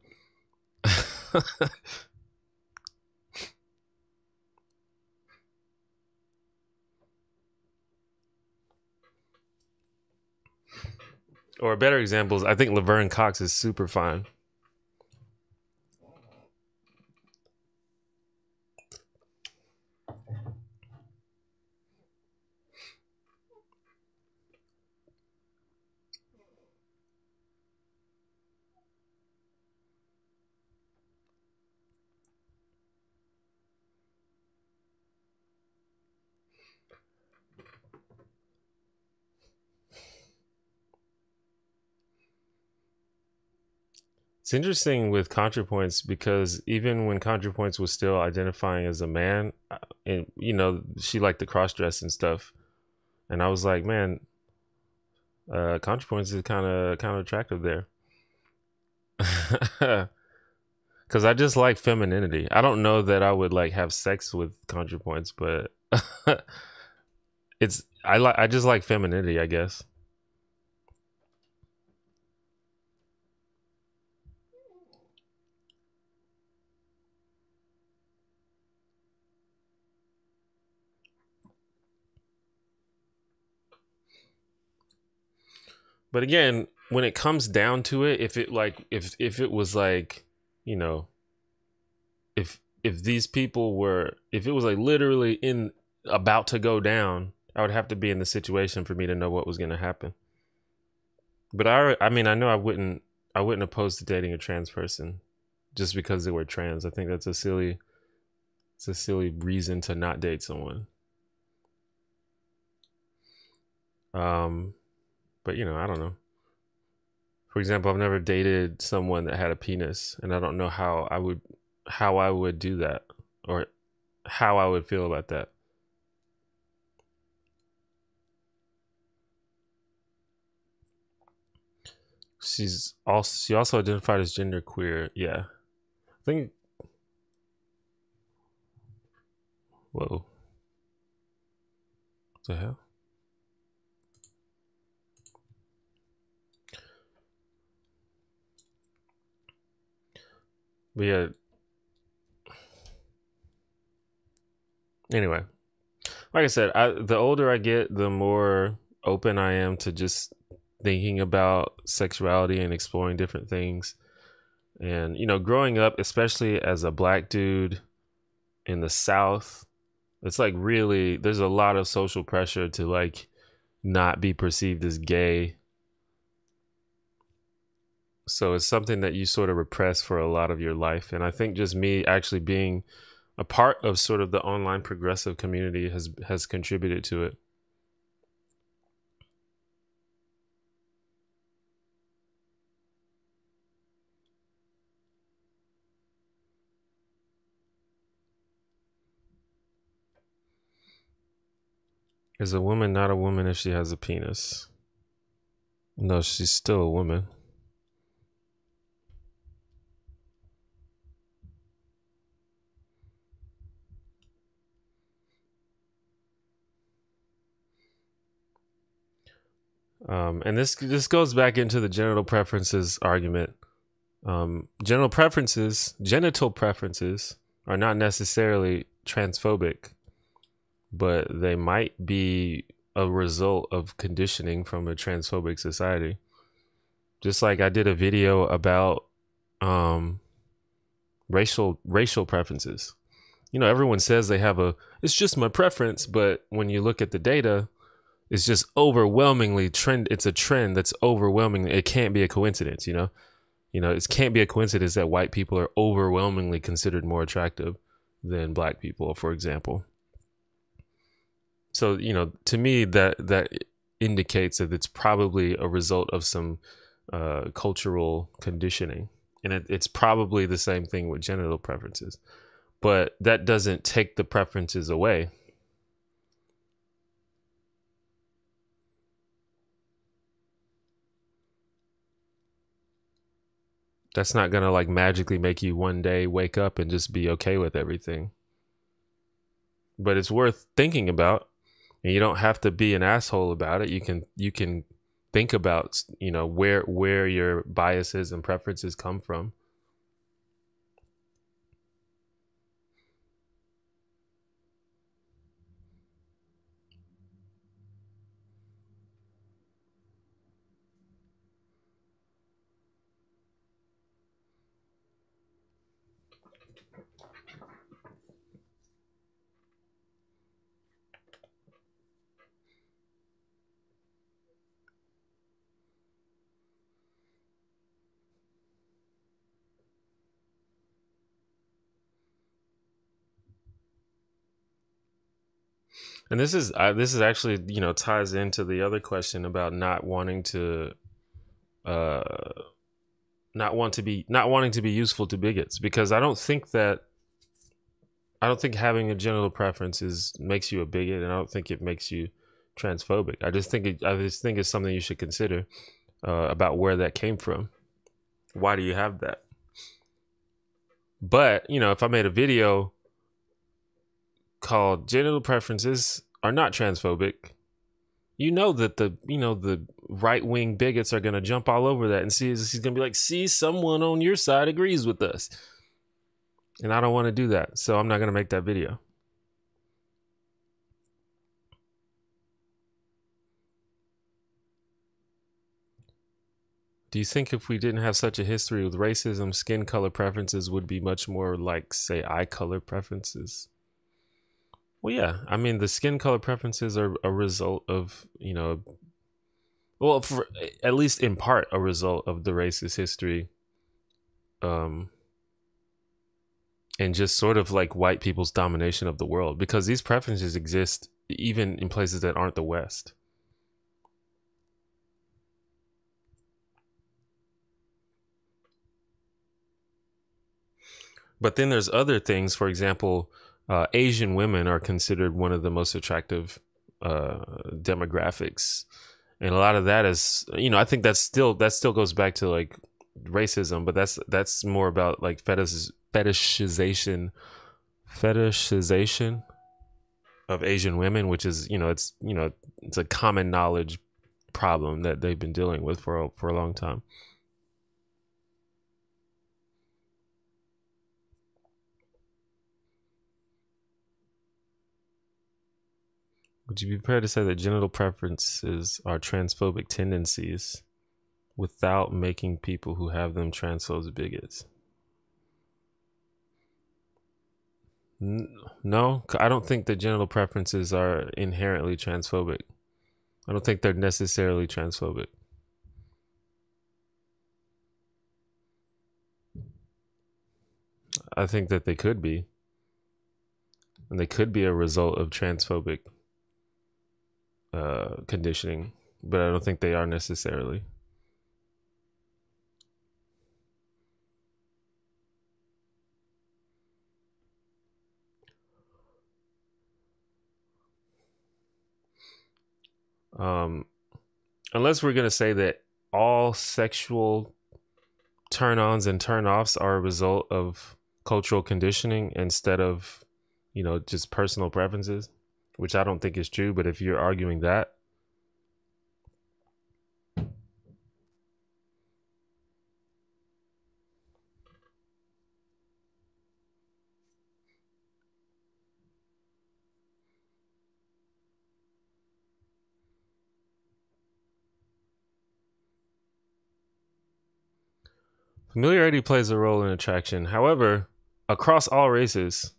Or a better example is I think Laverne Cox is super fine. It's interesting with ContraPoints because even when ContraPoints was still identifying as a man, and you know, she liked the cross dress and stuff, and I was like, man, ContraPoints is kind of attractive there, because I just like femininity. I don't know that I would like have sex with ContraPoints, but I just like femininity, I guess. But again, when it comes down to it, if it was like, you know, if these people were, if it was like literally in about to go down, I would have to be in the situation for me to know what was going to happen. But I mean, I know I wouldn't oppose to dating a trans person just because they were trans. I think that's a silly reason to not date someone. But you know, I don't know. For example, I've never dated someone that had a penis, and I don't know how I would do that, or how I would feel about that. She also identified as genderqueer. Yeah, I think. Whoa. What the hell? But yeah. Anyway, like I said, the older I get, the more open I am to just thinking about sexuality and exploring different things. And you know, growing up, especially as a black dude in the South, it's like really there's a lot of social pressure to like not be perceived as gay. So it's something that you sort of repress for a lot of your life. And I think just me actually being a part of sort of the online progressive community has contributed to it. Is a woman not a woman if she has a penis? No, she's still a woman. And this goes back into the genital preferences argument. Genital preferences are not necessarily transphobic, but they might be a result of conditioning from a transphobic society. Just like I did a video about racial preferences. You know, everyone says they have it's just my preference, but when you look at the data, it's just overwhelmingly trend. It's a trend that's overwhelming. It can't be a coincidence, you know? It can't be a coincidence that white people are overwhelmingly considered more attractive than black people, for example. So, you know, to me, that indicates that it's probably a result of some cultural conditioning. And it's probably the same thing with genital preferences. but that doesn't take the preferences away. That's not gonna like magically make you one day wake up and just be okay with everything. But it's worth thinking about, and you don't have to be an asshole about it. You can think about, you know, where your biases and preferences come from. And this is actually, you know, ties into the other question about not wanting to not wanting to be useful to bigots, because I don't think having a genital preference makes you a bigot, and I don't think it makes you transphobic. I just think it's something you should consider about where that came from. Why do you have that? But, you know, if I made a video called "Genital Preferences Are Not Transphobic," you know that the right-wing bigots are going to jump all over that, and he's going to be like, see, someone on your side agrees with us. And I don't want to do that, so I'm not going to make that video. Do you think if we didn't have such a history with racism, skin color preferences would be much more like, say, eye color preferences? Well, yeah. I mean, the skin color preferences are a result of, you know, well, for at least in part, a result of the racist history, and just sort of like white people's domination of the world, because these preferences exist even in places that aren't the West. But then there's other things. For example, Asian women are considered one of the most attractive demographics, and a lot of that is, you know, I think that still goes back to like racism, but that's more about like fetishization of Asian women, which is, you know, it's a common knowledge problem that they've been dealing with for a long time. Would you be prepared to say that genital preferences are transphobic tendencies without making people who have them transphobic bigots? No, I don't think that genital preferences are inherently transphobic. I don't think they're necessarily transphobic. I think that they could be. And they could be a result of transphobic conditioning, but I don't think they are necessarily. Unless we're going to say that all sexual turn-ons and turn-offs are a result of cultural conditioning instead of, you know, just personal preferences, which I don't think is true. But if you're arguing that, familiarity plays a role in attraction. However, across all races,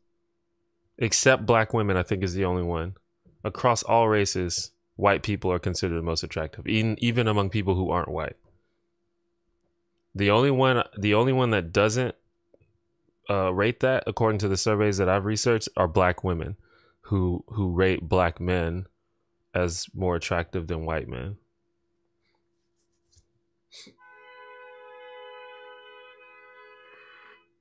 except black women, I think is the only one. Across all races, white people are considered the most attractive, even among people who aren't white. The only one that doesn't rate that, according to the surveys that I've researched, are black women, who rate black men as more attractive than white men.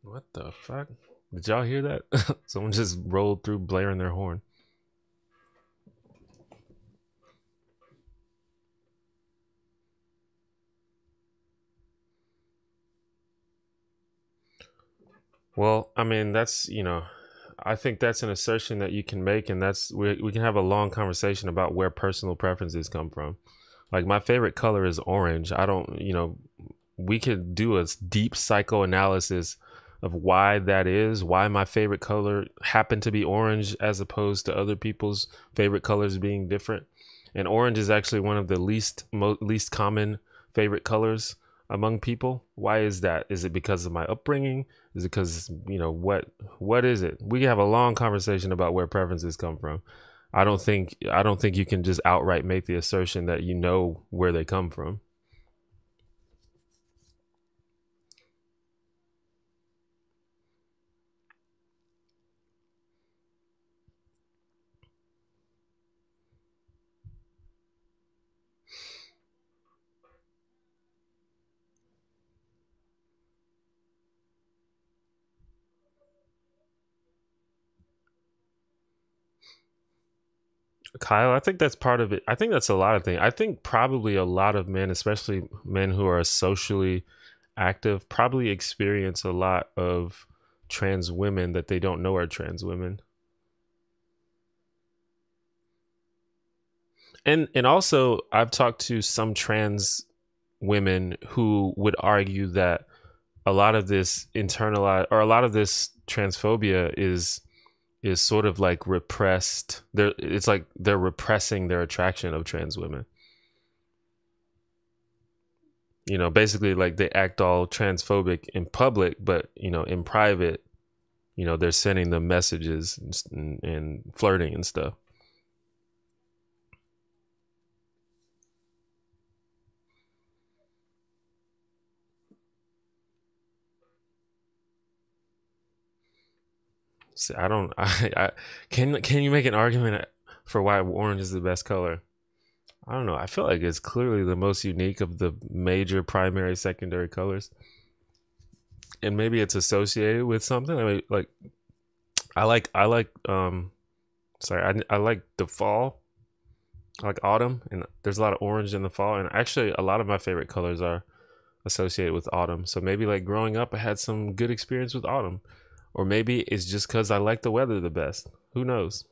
What the fuck? Did y'all hear that? Someone just rolled through blaring their horn. Well, I mean, that's, I think that's an assertion that you can make, and we can have a long conversation about where personal preferences come from. Like, my favorite color is orange. I don't, we could do a deep psychoanalysis of why that is, why my favorite color happened to be orange as opposed to other people's favorite colors being different. And orange is actually one of the least common favorite colors among people. Why is that? Is it because of my upbringing? Is it because, what is it? We have a long conversation about where preferences come from. I don't think you can just outright make the assertion that you know where they come from. Kyle, I think that's part of it. I think that's a lot of things. I think probably a lot of men, especially men who are socially active, probably experience a lot of trans women that they don't know are trans women. And also, I've talked to some trans women who would argue that a lot of this internalized, or a lot of this transphobia is sort of like repressed. It's like they're repressing their attraction of trans women. Basically, like, they act all transphobic in public, but in private, they're sending them messages and flirting and stuff. See, I don't. I can you make an argument for why orange is the best color? I don't know. I feel like it's clearly the most unique of the major primary, secondary colors, and maybe it's associated with something. I mean, like, I like sorry, I like the fall. I like autumn, and there's a lot of orange in the fall, and actually a lot of my favorite colors are associated with autumn. So maybe, like, growing up, I had some good experience with autumn. Or maybe it's just because I like the weather the best. Who knows?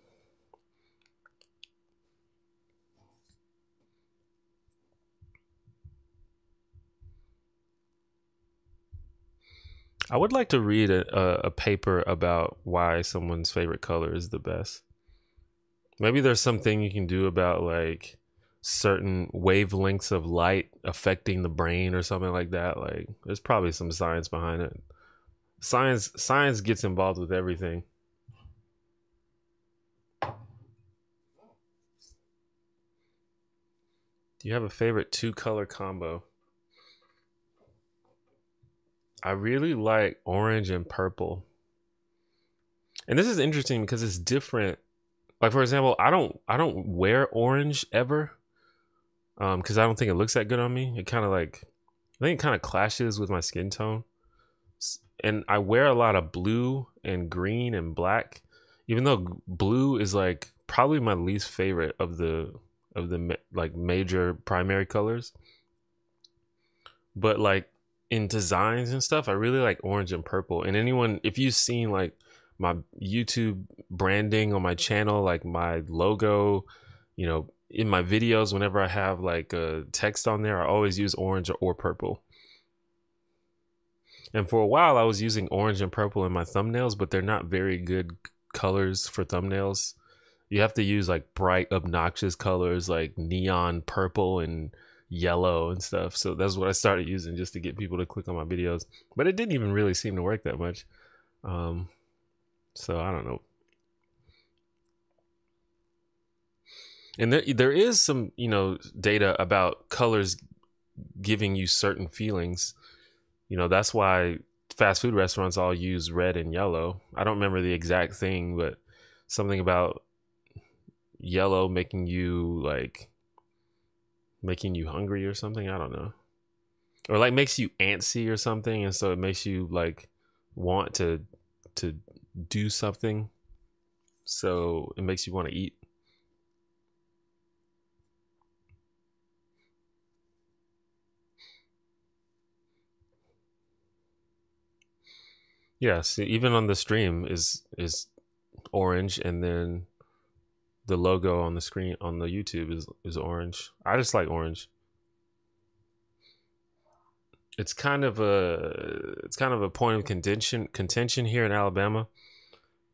I would like to read a paper about why someone's favorite color is the best. Maybe there's something you can do about, like, certain wavelengths of light affecting the brain or something like that. Like, there's probably some science behind it. Science gets involved with everything. Do you have a favorite two color combo? I really like orange and purple. And this is interesting because it's different. Like, for example, I don't wear orange ever. Because I don't think it looks that good on me. It kind of, like, I think it kind of clashes with my skin tone. And I wear a lot of blue and green and black, even though blue is, like, probably my least favorite of the like, major primary colors. But, like, in designs and stuff, I really like orange and purple. And anyone, if you've seen, like, my YouTube branding on my channel, like my logo, in my videos, whenever I have, like, a text on there, I always use orange or purple. And for a while, I was using orange and purple in my thumbnails, but they're not very good colors for thumbnails. You have to use, like, bright, obnoxious colors like neon purple and yellow and stuff. So that's what I started using just to get people to click on my videos. But it didn't even really seem to work that much. So I don't know. And there is some, data about colors giving you certain feelings. That's why fast food restaurants all use red and yellow. I don't remember the exact thing, but something about yellow making you hungry or something. I don't know. Or, like, makes you antsy or something, and so it makes you, like, want to do something, so it makes you want to eat. Yeah, see, even on the stream is orange, and then the logo on the screen on the YouTube is orange. I just like orange. It's kind of a point of contention here in Alabama,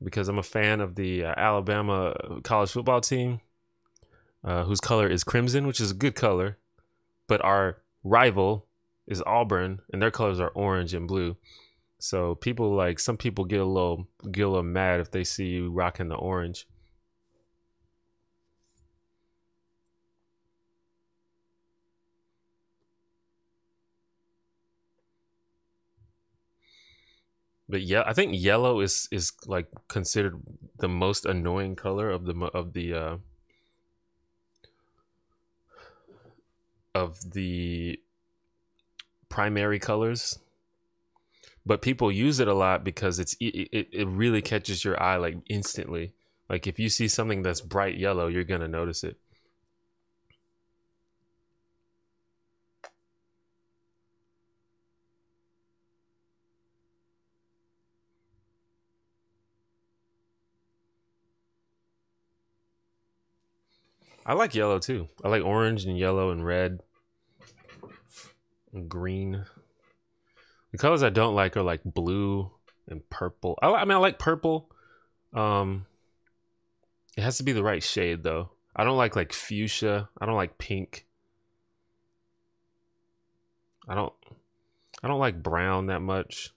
because I'm a fan of the Alabama college football team, whose color is crimson, which is a good color, but our rival is Auburn, and their colors are orange and blue. So some people get a little mad if they see you rocking the orange. But yeah, I think yellow is like considered the most annoying color of the primary colors. But people use it a lot because it really catches your eye like instantly. Like if you see something that's bright yellow, you're gonna notice it. I like yellow too. I like orange and yellow and red and green. The colors I don't like are like blue and purple. I mean, I like purple. It has to be the right shade though. I don't like fuchsia. I don't like pink. I don't like brown that much.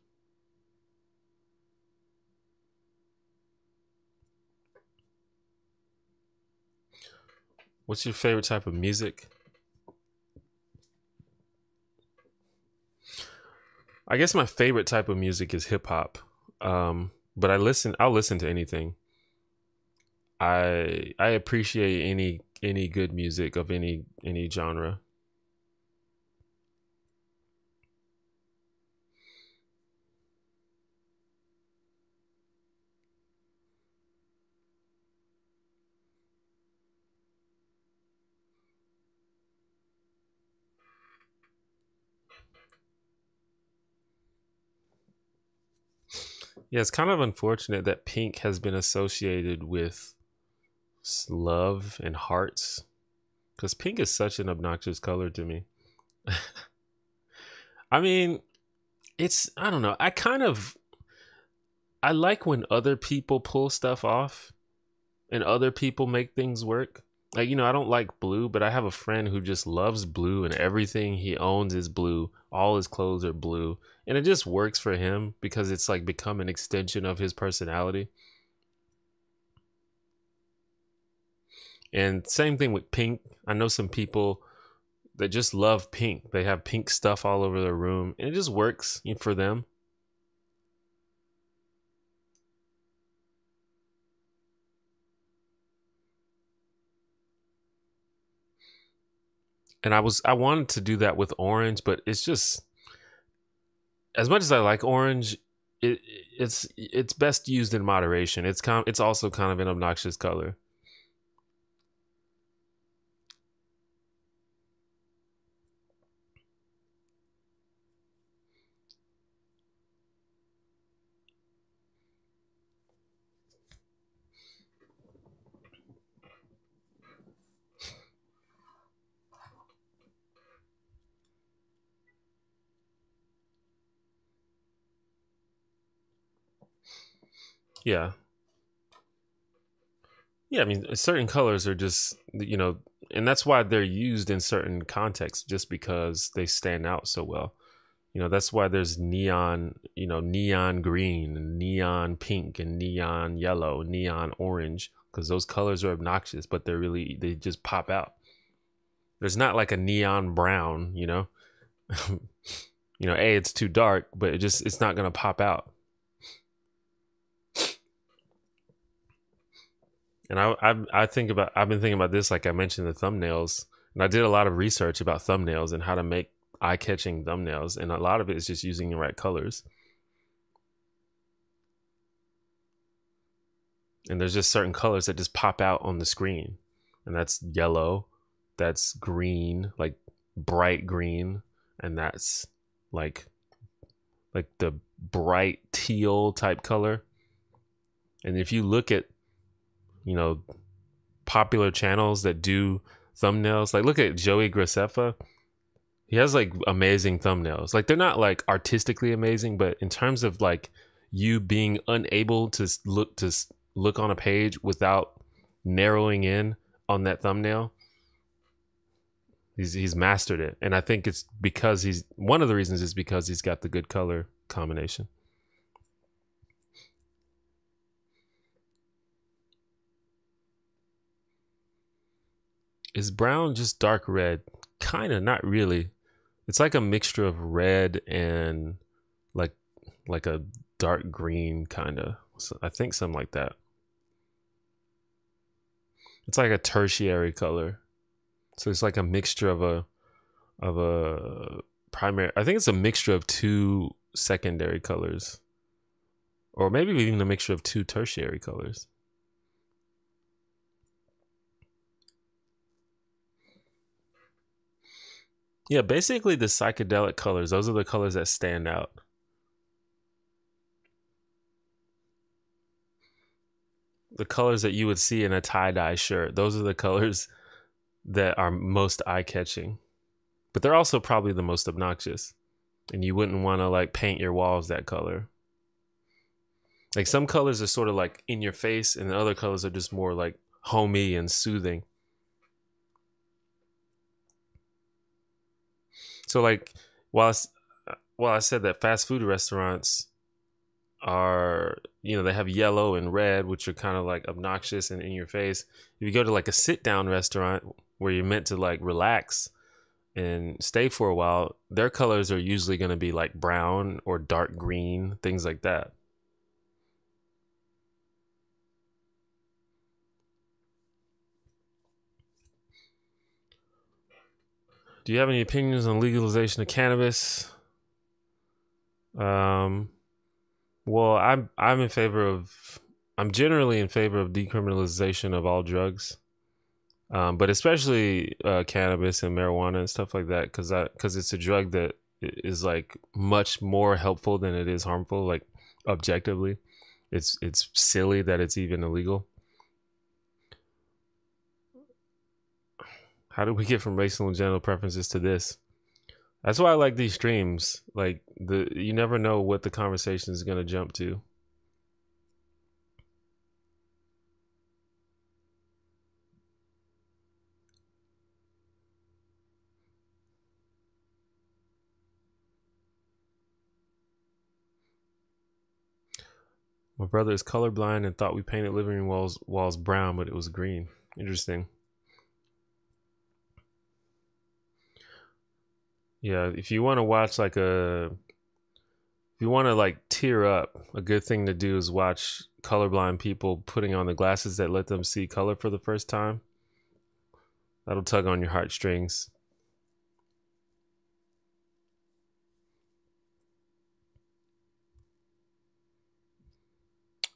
What's your favorite type of music? I guess my favorite type of music is hip hop. But I'll listen to anything. I appreciate any good music of any genre. Yeah, it's kind of unfortunate that pink has been associated with love and hearts, because pink is such an obnoxious color to me. I mean, I don't know. I like when other people pull stuff off and other people make things work. Like, I don't like blue, but I have a friend who just loves blue, and everything he owns is blue. All his clothes are blue. And it just works for him because it's like become an extension of his personality. And same thing with pink. I know some people that just love pink. They have pink stuff all over their room, and it just works for them. And I wanted to do that with orange, but it's just, as much as I like orange, it's best used in moderation. It's also kind of an obnoxious color. Yeah. Yeah, I mean, certain colors are just, and that's why they're used in certain contexts, just because they stand out so well. That's why there's neon, neon green, and neon pink, and neon yellow, neon orange, because those colors are obnoxious, but they just pop out. There's not like a neon brown, it's too dark, but it's not going to pop out. And I've been thinking about this, like I mentioned, the thumbnails, and I did a lot of research about thumbnails and how to make eye-catching thumbnails, and a lot of it is just using the right colors. And there's just certain colors that just pop out on the screen. And that's yellow, that's green, like bright green, and that's like the bright teal type color. And if you look at, you know, popular channels that do thumbnails, like look at Joey Graceffa. He has like amazing thumbnails. Like they're not like artistically amazing, but in terms of like you being unable to look on a page without narrowing in on that thumbnail, he's mastered it. And I think it's because one of the reasons is because he's got the good color combination. Is brown just dark red? Kind of, not really. It's like a mixture of red and like a dark green kind of. So I think something like that. It's like a tertiary color. So it's like a mixture of a primary. I think it's a mixture of two secondary colors, or maybe even a mixture of two tertiary colors. Yeah, basically the psychedelic colors, those are the colors that stand out. The colors that you would see in a tie-dye shirt, those are the colors that are most eye-catching. But they're also probably the most obnoxious. And you wouldn't want to like paint your walls that color. Like some colors are sort of like in your face, and the other colors are just more like homey and soothing. So like while I said that fast food restaurants are, you know, they have yellow and red, which are kind of like obnoxious and in your face. If you go to like a sit down restaurant where you're meant to like relax and stay for a while, their colors are usually going to be like brown or dark green, things like that. Do you have any opinions on legalization of cannabis? Well, I'm generally in favor of decriminalization of all drugs, but especially cannabis and marijuana and stuff like that, because it's a drug that is like much more helpful than it is harmful. Like objectively, it's silly that it's even illegal. How do we get from racial and genital preferences to this? That's why I like these streams. Like you never know what the conversation is going to jump to. My brother is colorblind and thought we painted living room walls brown, but it was green. Interesting. Yeah, if you want to watch if you want to like tear up, a good thing to do is watch colorblind people putting on the glasses that let them see color for the first time. That'll tug on your heartstrings.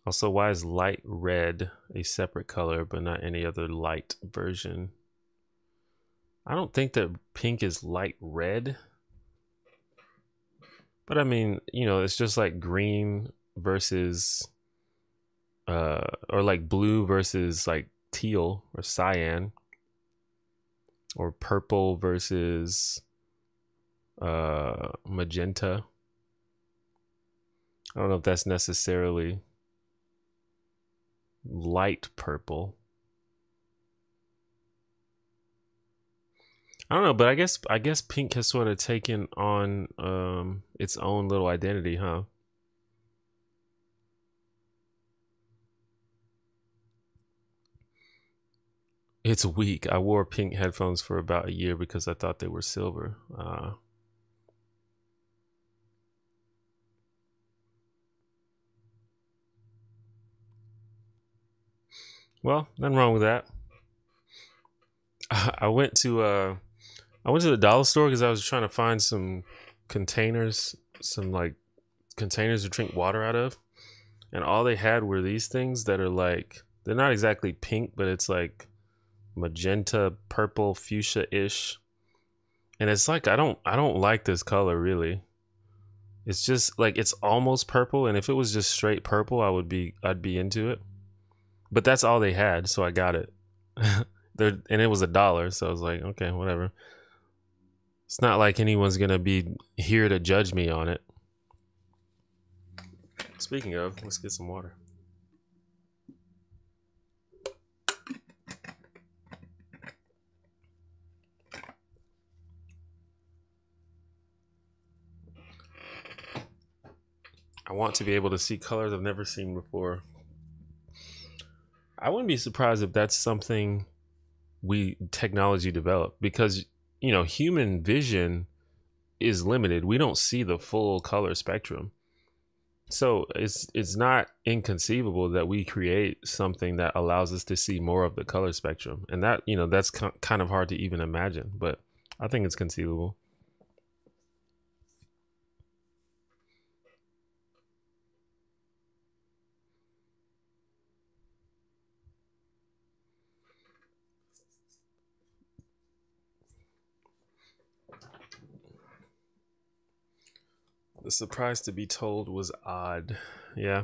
Also, why is light red a separate color but not any other light version? I don't think that pink is light red. But I mean, you know, it's just like green versus or like blue versus like teal or cyan, or purple versus magenta. I don't know if that's necessarily light purple. I don't know, but I guess pink has sort of taken on its own little identity, huh? It's weak. I wore pink headphones for about a year because I thought they were silver. Well, nothing wrong with that. I went to the dollar store because I was trying to find some containers, some like containers to drink water out of. and all they had were these things that are like, they're not exactly pink, but it's like magenta, purple, fuchsia-ish. And it's like I don't like this color really. It's just like it's almost purple, and if it was just straight purple, I'd be into it. But that's all they had, so I got it. And it was $1, so I was like, okay, whatever. It's not like anyone's gonna be here to judge me on it. Speaking of, let's get some water. I want to be able to see colors I've never seen before. I wouldn't be surprised if that's something technology developed, because you know, human vision is limited. We don't see the full color spectrum. So it's not inconceivable that we create something that allows us to see more of the color spectrum. And that, you know, that's kind of hard to even imagine, but I think it's conceivable. The surprise to be told was odd. Yeah.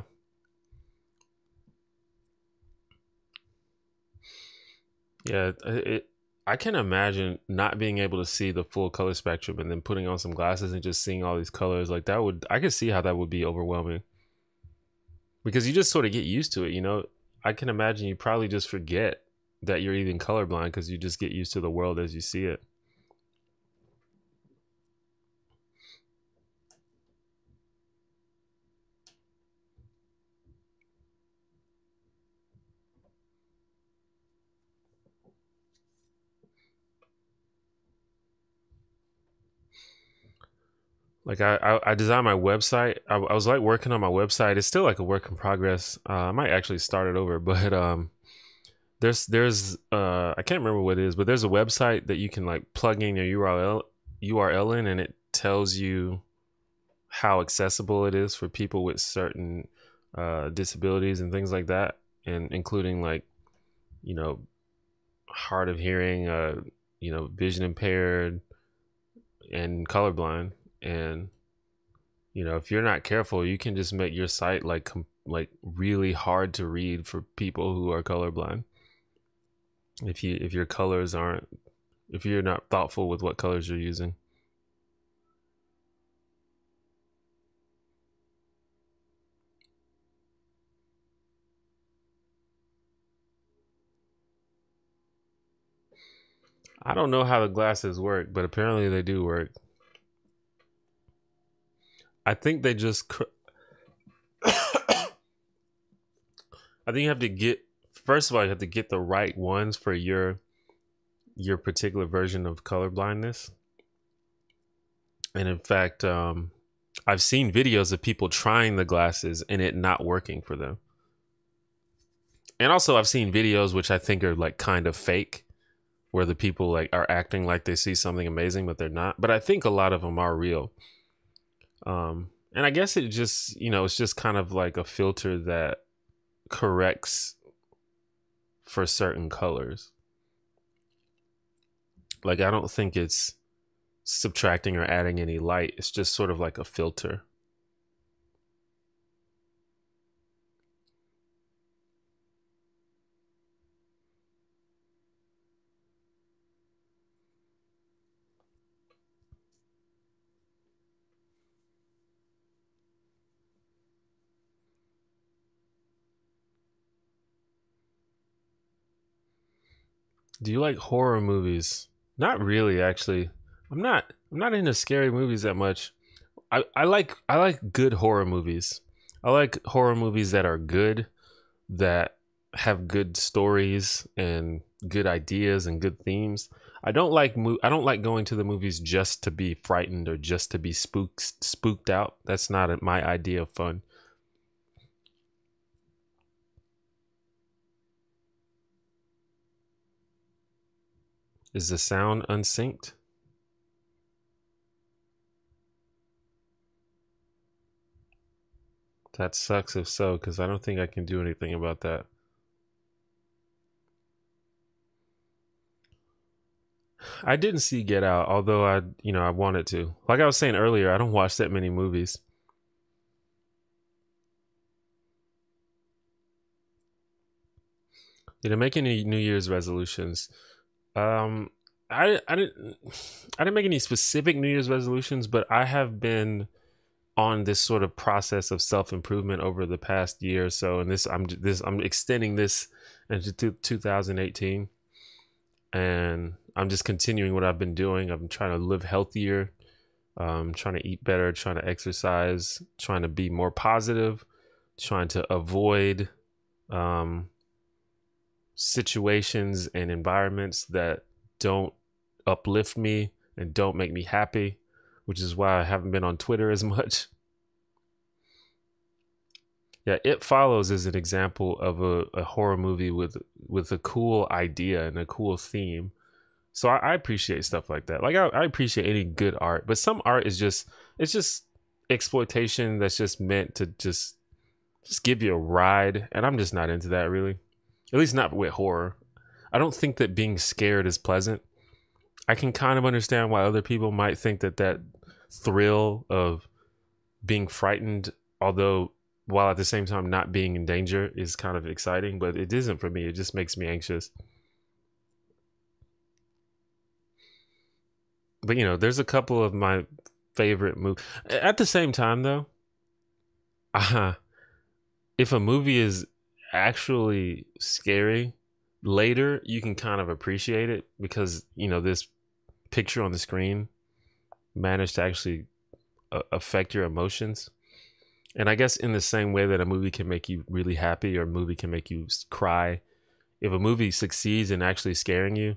Yeah, I can imagine not being able to see the full color spectrum and then putting on some glasses and just seeing all these colors. Like that would, I could see how that would be overwhelming. Because you just sort of get used to it, you know. I can imagine you probably just forget that you're even colorblind because you just get used to the world as you see it. Like I designed my website. I was like working on my website. It's still like a work in progress. I might actually start it over, but there's I can't remember what it is, but there's a website that you can like plug in your URL in, and it tells you how accessible it is for people with certain disabilities and things like that, and including like, you know, hard of hearing, you know, vision impaired, and colorblind. And you know, if you're not careful, you can just make your site like really hard to read for people who are colorblind. If your colors aren't, if you're not thoughtful with what colors you're using. I don't know how the glasses work, but apparently they do work. I think they just I think you have to get, first of all, you have to get the right ones for your particular version of color blindness. And in fact, I've seen videos of people trying the glasses and it not working for them. And also I've seen videos which I think are like kind of fake, where the people like are acting like they see something amazing, but they're not. But I think a lot of them are real. And I guess it just, you know, it's just kind of like a filter that corrects for certain colors. Like, I don't think it's subtracting or adding any light. It's just sort of like a filter. Do you like horror movies? Not really, actually. I'm not into scary movies that much. I like good horror movies. I like horror movies that are good, that have good stories and good ideas and good themes. I don't like going to the movies just to be frightened or just to be spooked out. That's not my idea of fun. Is the sound unsynced? That sucks if so, because I don't think I can do anything about that. I didn't see Get Out, although I wanted to. Like I was saying earlier, I don't watch that many movies. Did I make any New Year's resolutions? Um, I didn't make any specific New Year's resolutions, but I have been on this sort of process of self improvement over the past year or so, and I'm extending this into 2018, and I'm just continuing what I've been doing. I'm trying to live healthier, trying to eat better, trying to exercise, trying to be more positive, trying to avoid um, situations and environments that don't uplift me and don't make me happy, which is why I haven't been on Twitter as much. Yeah, It Follows is an example of a horror movie with a cool idea and a cool theme. So I appreciate stuff like that. Like I appreciate any good art, but some art is just exploitation that's just meant to just give you a ride, and I'm just not into that really. At least not with horror. I don't think that being scared is pleasant. I can kind of understand why other people might think that thrill of being frightened, although while at the same time not being in danger, is kind of exciting, but it isn't for me. It just makes me anxious. But there's a couple of my favorite movies. At the same time, though, if a movie is actually scary, later you can kind of appreciate it because this picture on the screen managed to actually affect your emotions. And I guess in the same way that a movie can make you really happy or a movie can make you cry, if a movie succeeds in actually scaring you,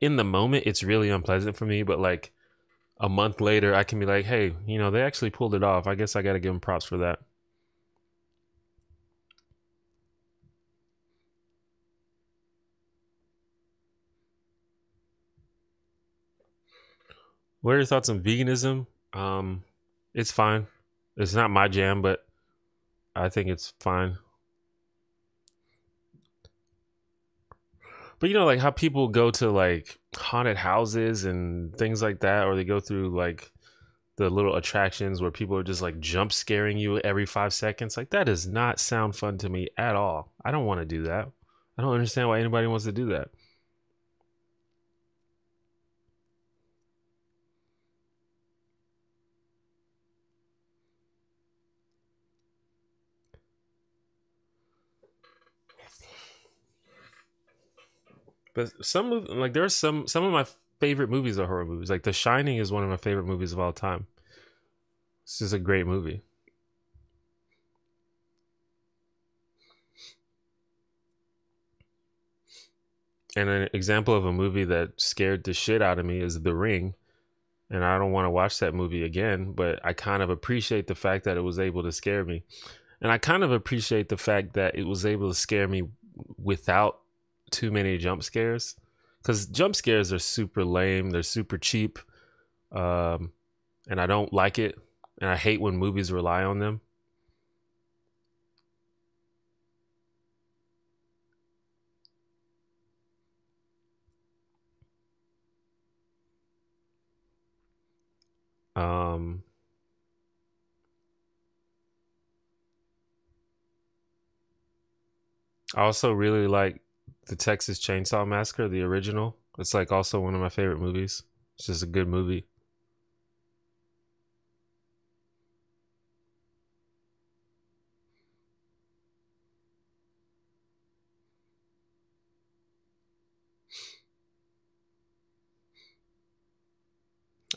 in the moment it's really unpleasant for me, but like a month later I can be like, hey, they actually pulled it off. I guess I got to give them props for that. What are your thoughts on veganism? It's fine. It's not my jam, but I think it's fine. But like how people go to like haunted houses and things like that, or they go through like the little attractions where people are just like jump scaring you every 5 seconds. Like that does not sound fun to me at all. I don't want to do that. I don't understand why anybody wants to do that. But like there's some of my favorite movies are horror movies. Like The Shining is one of my favorite movies of all time. This is a great movie. And an example of a movie that scared the shit out of me is The Ring. And I don't want to watch that movie again, but I kind of appreciate the fact that it was able to scare me. And I kind of appreciate the fact that it was able to scare me without too many jump scares. Because jump scares are super lame, they're super cheap. And I don't like it. And I hate when movies rely on them. Um, I also really like the Texas Chainsaw Massacre, the original. It's like also one of my favorite movies. It's just a good movie.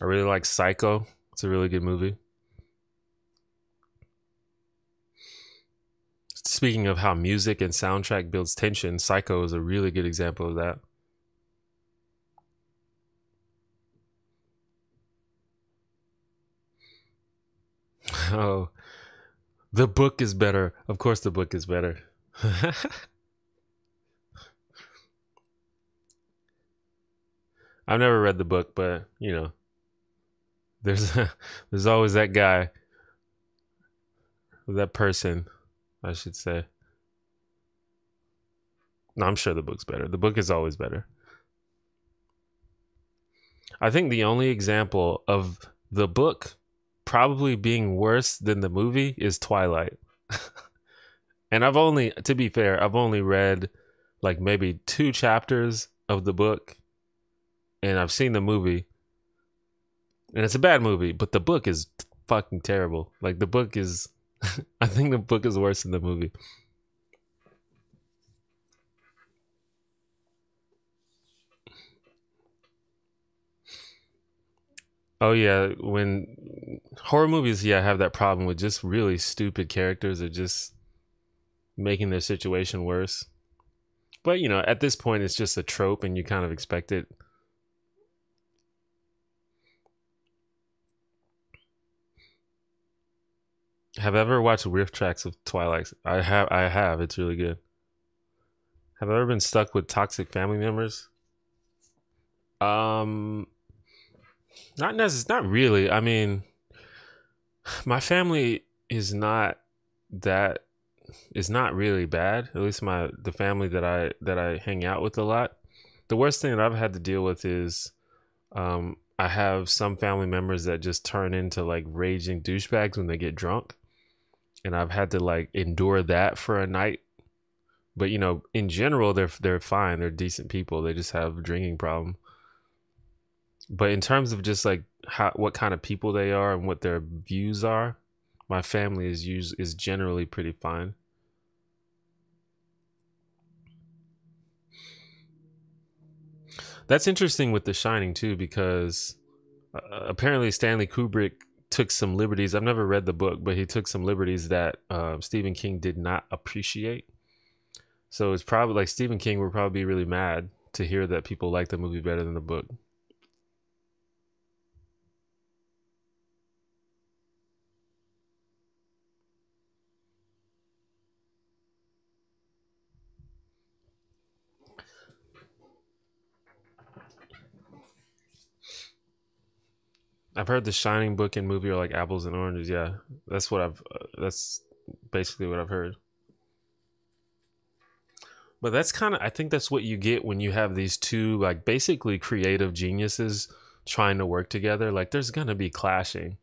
I really like Psycho. It's a really good movie. Speaking of how music and soundtrack builds tension, Psycho is a really good example of that. Oh, the book is better. Of course, the book is better. I've never read the book, but there's there's always that guy. That person, I should say. No, I'm sure the book's better. The book is always better. I think the only example of the book probably being worse than the movie is Twilight. And to be fair, I've only read like maybe 2 chapters of the book, and I've seen the movie, and it's a bad movie, but the book is fucking terrible. Like the book is, I think the book is worse than the movie. Oh yeah, when horror movies, yeah, have that problem with just really stupid characters or just making their situation worse. But you know, at this point, it's just a trope, and you kind of expect it. Have I ever watched riff tracks of Twilight? I have. I have. It's really good. Have I ever been stuck with toxic family members? Um, not really. I mean, my family that is not really bad. At least the family that I hang out with a lot. The worst thing that I've had to deal with is I have some family members that just turn into like raging douchebags when they get drunk, and I've had to like endure that for a night. But you know, in general, they're fine. They're decent people. They just have a drinking problem. But in terms of just like what kind of people they are and what their views are, my family is generally pretty fine. That's interesting with The Shining too, because apparently Stanley Kubrick took some liberties. I've never read the book, but he took some liberties that Stephen King did not appreciate. So it's probably like Stephen King would probably be really mad to hear that people like the movie better than the book. I've heard The Shining book and movie are like apples and oranges. Yeah, that's basically what I've heard. But that's kind of, I think that's what you get when you have these two like basically creative geniuses trying to work together. Like there's gonna be clashing.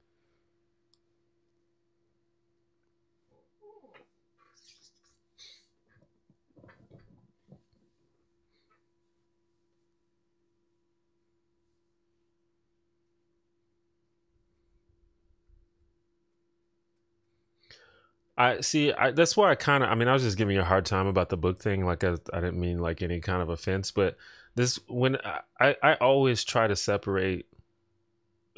I see. That's why I kind of. I mean, I was just giving you a hard time about the book thing. Like, I didn't mean like any kind of offense, but this when I always try to separate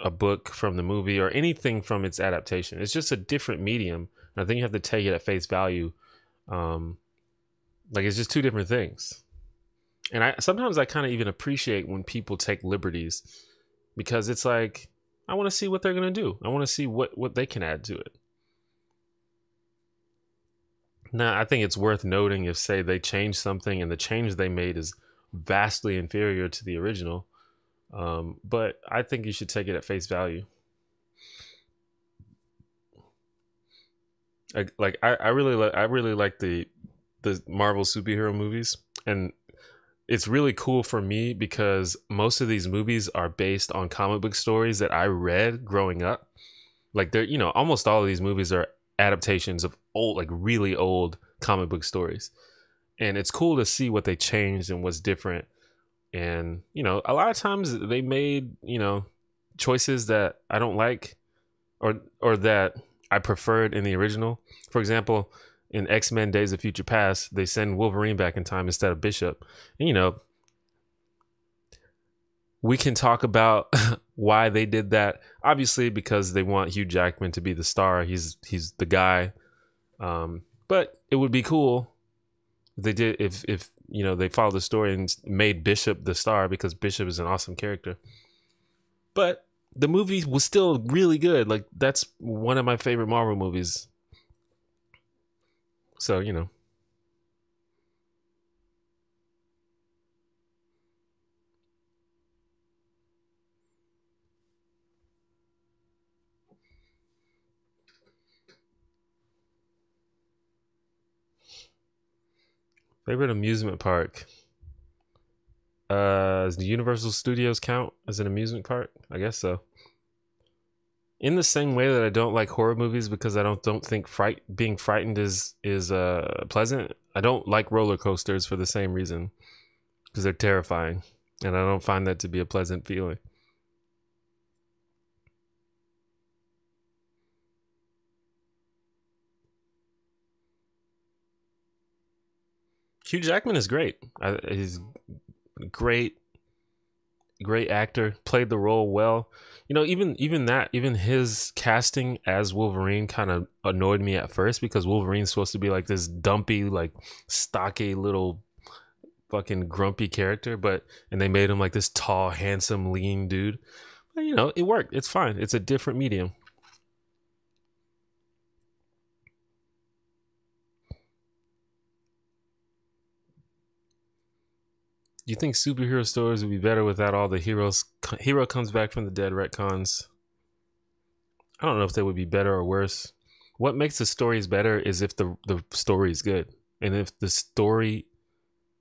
a book from the movie or anything from its adaptation. It's just a different medium, and I think you have to take it at face value. Um, like it's just two different things. And I sometimes I kind of even appreciate when people take liberties because it's like I want to see what they're gonna do. I want to see what they can add to it. Now, I think it's worth noting if, say, they change something and the change they made is vastly inferior to the original. But I think you should take it at face value. I really like the Marvel superhero movies, and it's really cool for me because most of these movies are based on comic book stories that I read growing up. Like they're, you know, almost all of these movies are adaptations of old, like really old comic book stories. And it's cool to see what they changed and what's different. And, you know, a lot of times they made, you know, choices that I don't like or that I preferred in the original. For example, in X-Men Days of Future Past, they send Wolverine back in time instead of Bishop. And, you know, we can talk about why they did that. Obviously, because they want Hugh Jackman to be the star. He's the guy. But it would be cool if they did if you know they followed the story and made Bishop the star because Bishop is an awesome character. But the movie was still really good. Like that's one of my favorite Marvel movies. So you know. Favorite amusement park. Does the Universal Studios count as an amusement park? I guess so. In the same way that I don't like horror movies because I don't think being frightened is pleasant. I don't like roller coasters for the same reason, because they're terrifying, and I don't find that to be a pleasant feeling. Hugh Jackman is great. He's great actor, played the role well. You know, even his casting as Wolverine kind of annoyed me at first, because Wolverine's supposed to be like this dumpy, like stocky little fucking grumpy character, and they made him like this tall, handsome, lean dude. But, you know, it worked. It's fine. It's a different medium. You think superhero stories would be better without all the hero comes back from the dead retcons? I don't know if they would be better or worse. What makes the stories better is if the story is good. And if the story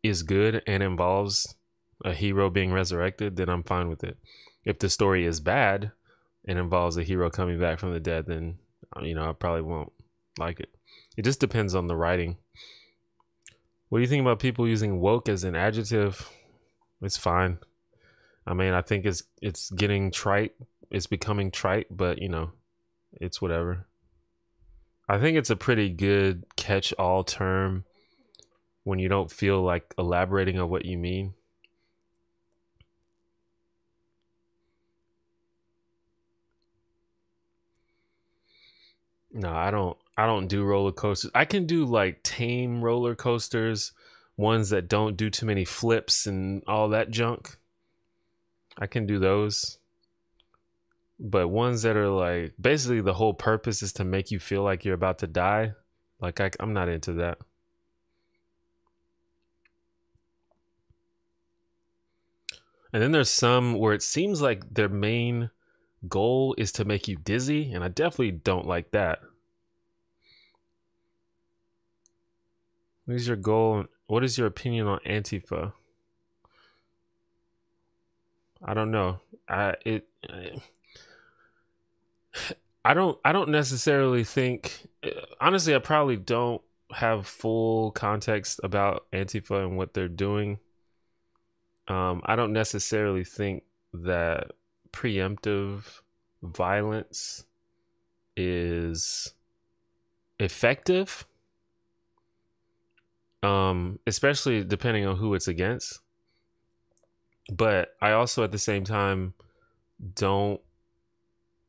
is good and involves a hero being resurrected, then I'm fine with it. If the story is bad and involves a hero coming back from the dead, then, you know, I probably won't like it. It just depends on the writing. What do you think about people using woke as an adjective? It's fine. I mean, I think it's getting trite. It's becoming trite, but, you know, it's whatever. I think it's a pretty good catch-all term when you don't feel like elaborating on what you mean. No, I don't do roller coasters. I can do like tame roller coasters, ones that don't do too many flips and all that junk. I can do those. But ones that are like, basically the whole purpose is to make you feel like you're about to die, like I'm not into that. And then there's some where it seems like their main goal is to make you dizzy, and I definitely don't like that. What is your goal? What is your opinion on Antifa? I don't know. I don't necessarily think, honestly, I probably don't have full context about Antifa and what they're doing. I don't necessarily think that preemptive violence is effective, especially depending on who it's against. But I also, at the same time, don't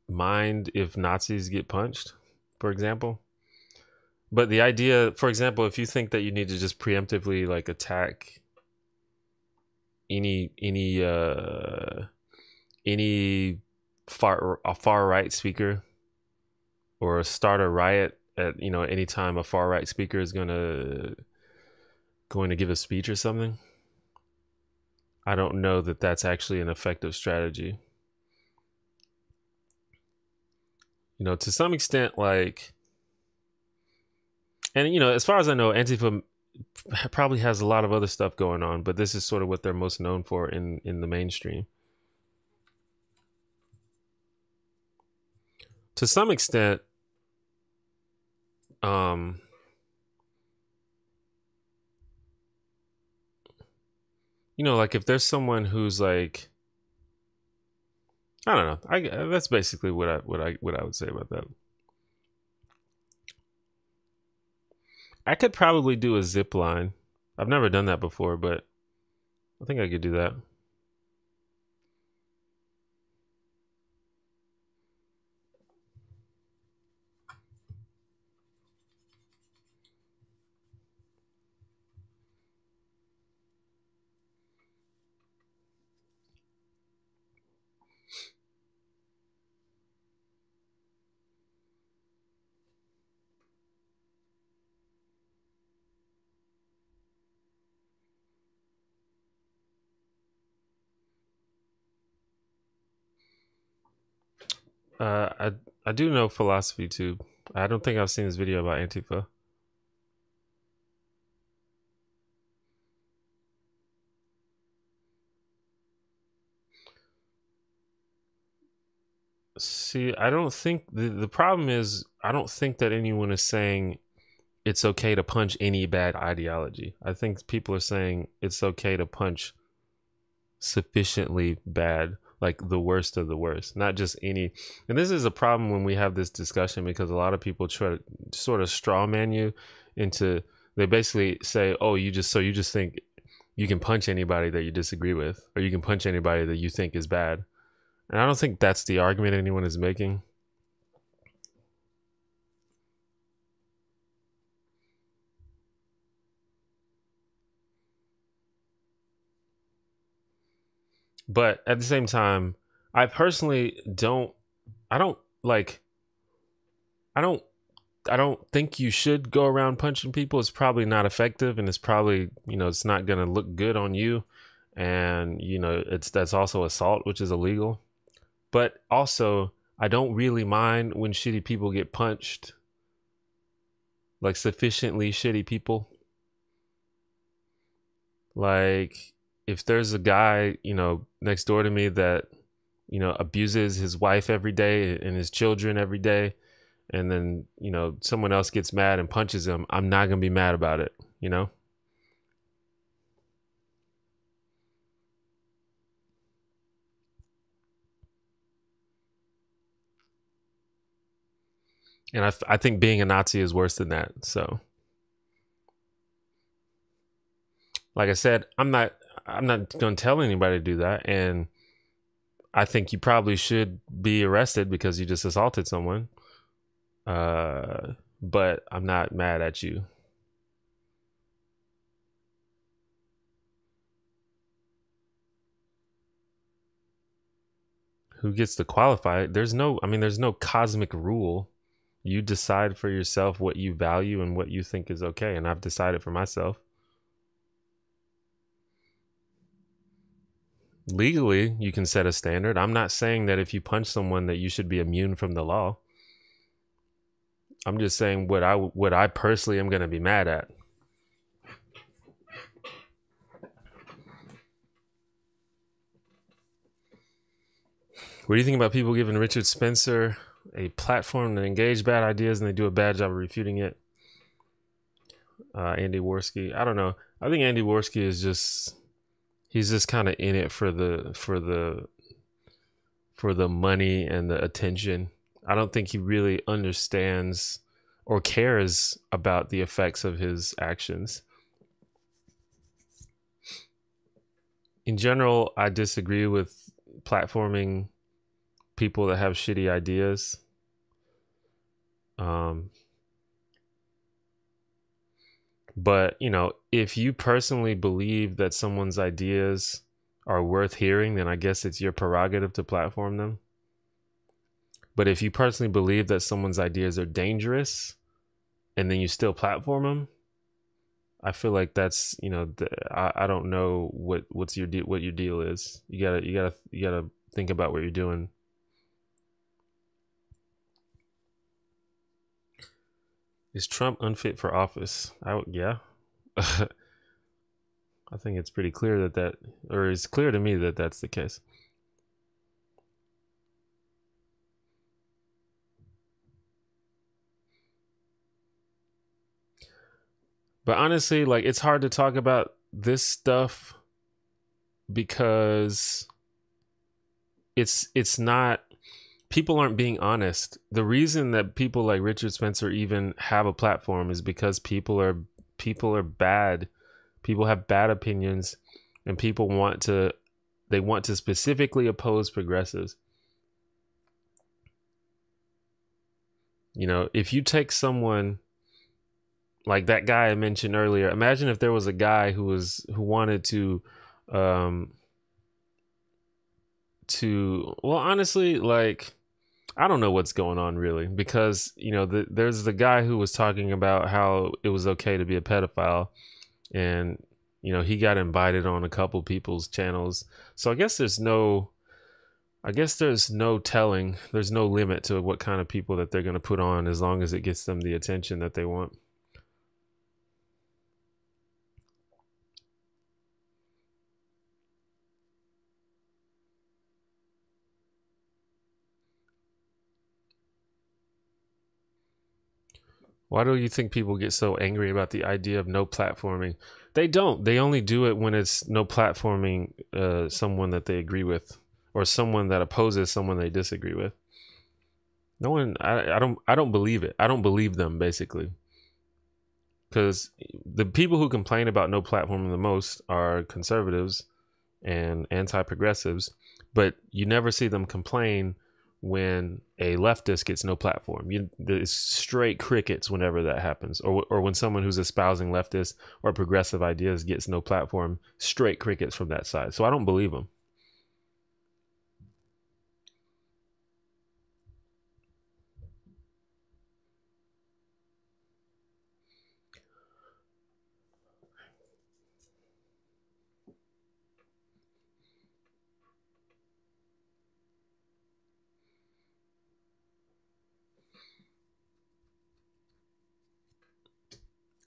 mind if Nazis get punched, for example. But the idea, for example, if you think that you need to just preemptively like attack any far right speaker, or start a riot at, you know, any time a far right speaker is going to give a speech or something, I don't know that that's actually an effective strategy. You know, to some extent, like, and, you know, as far as I know, Antifa probably has a lot of other stuff going on, but this is sort of what they're most known for in the mainstream. To some extent, you know, like if there's someone who's like, I don't know, that's basically what I would say about that. I could probably do a zip line. I've never done that before, but I think I could do that. I do know Philosophy Tube. I don't think I've seen this video about Antifa. See, I don't think the problem is I don't think that anyone is saying it's okay to punch any bad ideology. I think people are saying it's okay to punch sufficiently bad, like the worst of the worst, not just any. And this is a problem when we have this discussion because a lot of people try to sort of straw man you into. They basically say, "Oh, you just think you can punch anybody that you disagree with, or you can punch anybody that you think is bad." And I don't think that's the argument anyone is making. But at the same time, I personally don't I don't like I don't I don't think you should go around punching people. It's probably not effective and it's probably, it's not going to look good on you. And, that's also assault, which is illegal. But also, I don't really mind when shitty people get punched. Like sufficiently shitty people. Like if there's a guy, next door to me that, abuses his wife every day and his children every day, and then, someone else gets mad and punches him, I'm not going to be mad about it, And I think being a Nazi is worse than that. So, like I said, I'm not going to tell anybody to do that. And I think you probably should be arrested because you just assaulted someone. But I'm not mad at you. Who gets to qualify? There's no cosmic rule. You decide for yourself what you value and what you think is okay. And I've decided for myself. Legally, you can set a standard. I'm not saying that if you punch someone that you should be immune from the law. I'm just saying what I personally am going to be mad at. What do you think about people giving Richard Spencer a platform to engage bad ideas and they do a bad job of refuting it? Andy Worski. I don't know. I think Andy Worski is he's just kind of in it for the money and the attention. I don't think he really understands or cares about the effects of his actions. In general, I disagree with platforming people that have shitty ideas. But, if you personally believe that someone's ideas are worth hearing, then I guess it's your prerogative to platform them. But if you personally believe that someone's ideas are dangerous and then you still platform them, I feel like that's, I don't know what your deal is. You gotta think about what you're doing. Is Trump unfit for office? Yeah. I think it's pretty clear or it's clear to me that that's the case. But honestly, like it's hard to talk about this stuff because it's not, people aren't being honest. The reason that people like Richard Spencer even have a platform is because people are bad. People have bad opinions and people want to specifically oppose progressives. If you take someone like that guy I mentioned earlier, imagine if there was a guy who wanted to well, honestly, like I don't know what's going on really, because there's the guy who was talking about how it was okay to be a pedophile, and he got invited on a couple people's channels. So I guess there's no telling, there's no limit to what kind of people that they're going to put on, as long as it gets them the attention that they want. Why do you think people get so angry about the idea of no platforming? They don't. They only do it when it's no platforming someone that they agree with, or someone that opposes someone they disagree with. No one. I don't believe it. I don't believe them, basically. Because the people who complain about no platforming the most are conservatives and anti-progressives, but you never see them complain when a leftist gets no platform. It's straight crickets whenever that happens, or when someone who's espousing leftist or progressive ideas gets no platform, straight crickets from that side. So I don't believe them.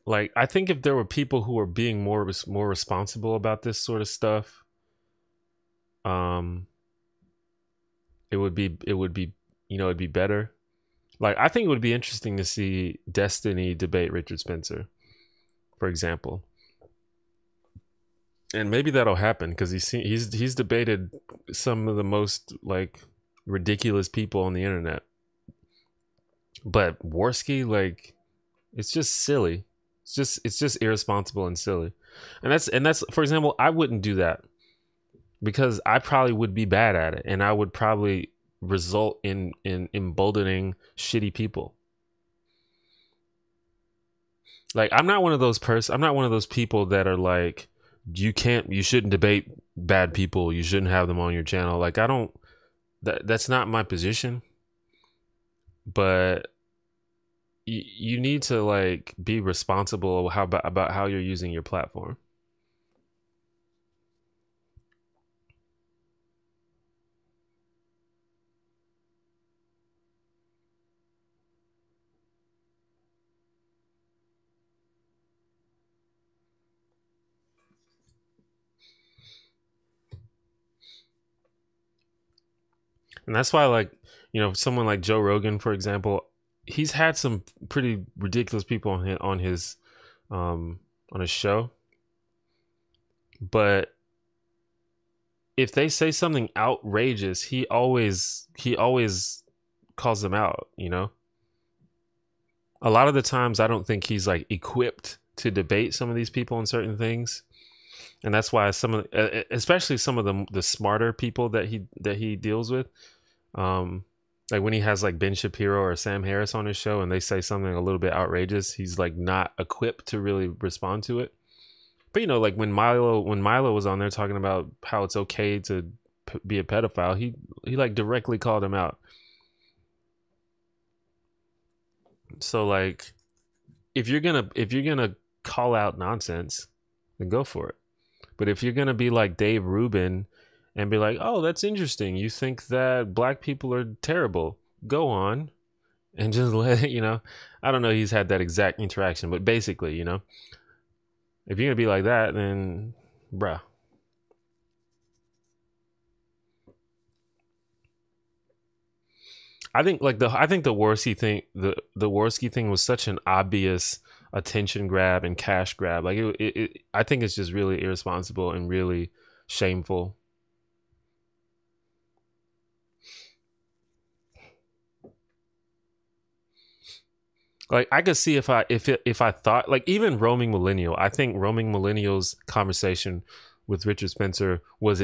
Like, I think if there were people who were being more responsible about this sort of stuff, um, it would be it'd be better. Like, I think it would be interesting to see Destiny debate Richard Spencer, for example, and maybe that'll happen because he's debated some of the most like ridiculous people on the internet. But Worski, like, it's just silly. It's just irresponsible and silly, and that's for example, I wouldn't do that because I probably would be bad at it, and I would probably result in emboldening shitty people. Like, I'm not one of those people that are like, you shouldn't debate bad people, you shouldn't have them on your channel. Like, I don't, that's not my position. But you need to like be responsible about how you're using your platform. And that's why, like, someone like Joe Rogan, for example, he's had some pretty ridiculous people um on his show. But if they say something outrageous, he always calls them out, A lot of the times I don't think he's like equipped to debate some of these people on certain things. And that's why especially some of the smarter people that he deals with, like when he has like Ben Shapiro or Sam Harris on his show and they say something a little bit outrageous, he's like not equipped to really respond to it. But like when Milo was on there talking about how it's okay to be a pedophile, he like directly called him out. So like, if you're gonna call out nonsense, then go for it. But if you're gonna be like Dave Rubin and be like, "Oh, that's interesting. You think that black people are terrible. Go on." And just let I don't know he's had that exact interaction, but basically, if you're gonna be like that, then bruh. I think the Worski thing was such an obvious attention grab and cash grab. Like I think it's just really irresponsible and really shameful. Like, I could see if I thought, like, even Roaming Millennial. I think Roaming Millennial's conversation with Richard Spencer was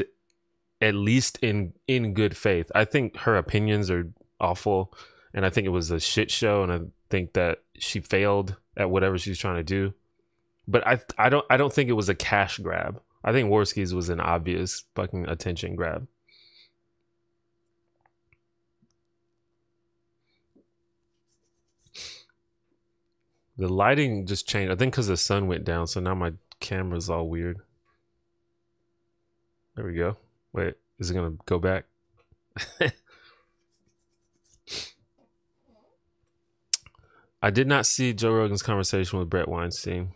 at least in good faith. I think her opinions are awful, and I think it was a shit show, and I think that she failed at whatever she's trying to do. But I don't think it was a cash grab. I think Worski's was an obvious fucking attention grab. The lighting just changed. I think because the sun went down, so now my camera's all weird. There we go. Wait, is it gonna go back? I did not see Joe Rogan's conversation with Brett Weinstein.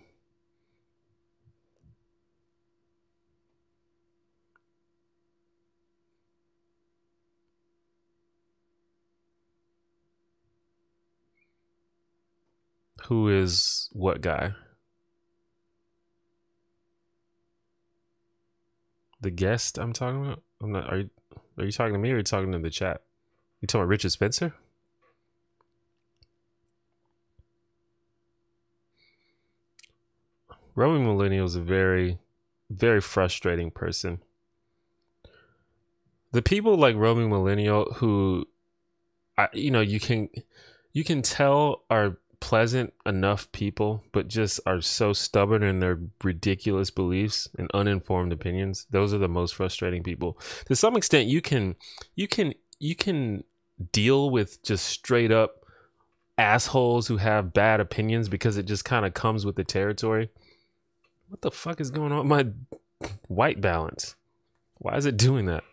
Who is what guy? The guest I'm talking about? I'm not. Are you talking to me or are you talking to the chat? You talking about Richard Spencer? Roaming Millennial is a very, very frustrating person. The people like Roaming Millennial who, you can tell are pleasant enough people, but just are so stubborn in their ridiculous beliefs and uninformed opinions. Those are the most frustrating people. To some extent, you can deal with just straight up assholes who have bad opinions because it just kind of comes with the territory. What the fuck is going on with my white balance? Why is it doing that?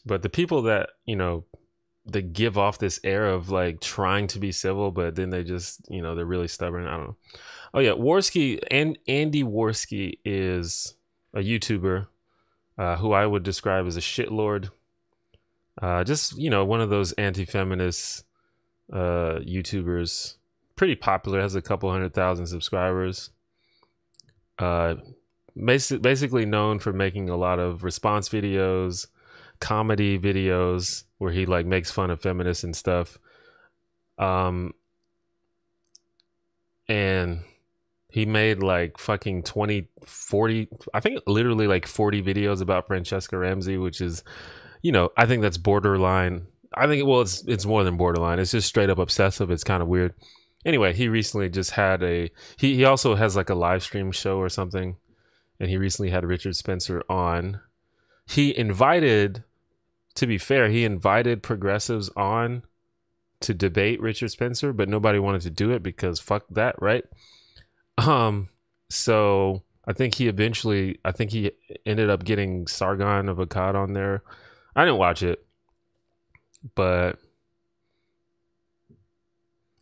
But the people that, that give off this air of like trying to be civil, but then they just, they're really stubborn. I don't know. Oh yeah, Worski and Andy Worski is a YouTuber who I would describe as a shitlord. Just, one of those anti-feminist YouTubers. Pretty popular, has a couple 100,000 subscribers. Basically known for making a lot of response videos, comedy videos where he like makes fun of feminists and stuff. And he made like fucking 40, I think literally like 40 videos about Francesca Ramsey, which is, I think that's borderline. I think, well, it's more than borderline. It's just straight up obsessive. It's kind of weird. Anyway, he recently just had he also has like a live stream show or something. And he recently had Richard Spencer on. He invited, to be fair, he invited progressives on to debate Richard Spencer, but nobody wanted to do it because fuck that, right? So I think he ended up getting Sargon of Akkad on there. I didn't watch it, but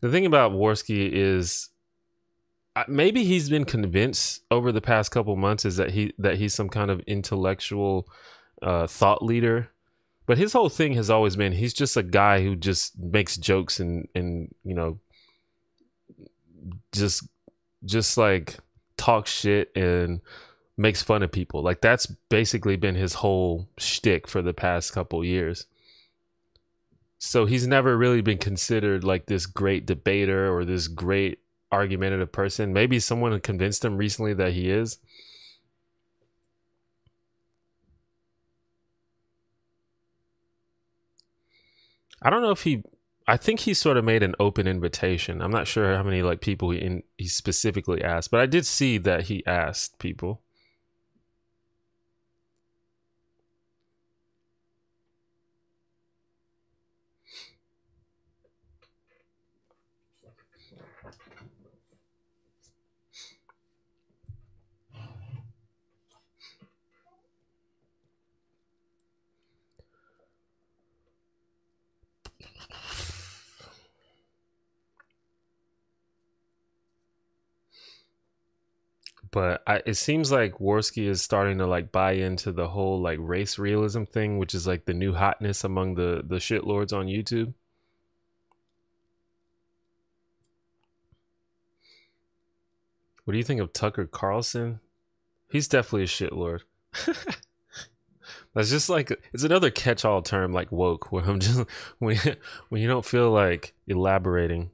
the thing about Worski is maybe he's been convinced over the past couple months is that he's some kind of intellectual thought leader, but his whole thing has always been he's just a guy who just makes jokes and just like talk shit and makes fun of people. Like that's basically been his whole shtick for the past couple years. So he's never really been considered like this great debater or this great argumentative person. Maybe someone convinced him recently that he is. I don't know if I think he sort of made an open invitation. I'm not sure how many like people he specifically asked, but I did see that he asked people. But it seems like Worski is starting to like buy into the whole like race realism thing, which is like the new hotness among the shitlords on YouTube. What do you think of Tucker Carlson? He's definitely a shitlord. That's just like, it's another catch-all term like woke, where I'm just when you don't feel like elaborating.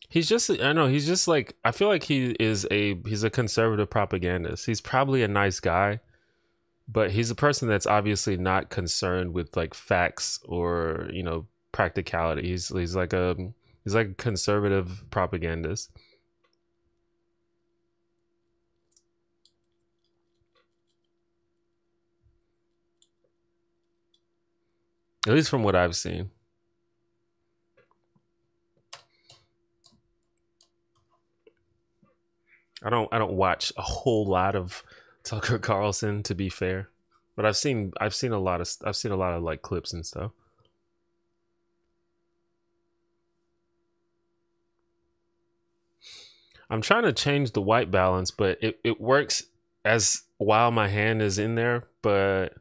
He's just, I know, he's just like, I feel like he's a conservative propagandist. He's probably a nice guy, but he's a person that's obviously not concerned with like facts or, practicality. He's like a conservative propagandist. At least from what I've seen. I don't watch a whole lot of Tucker Carlson, to be fair, but I've seen a lot of like clips and stuff. I'm trying to change the white balance, but it works as while my hand is in there, but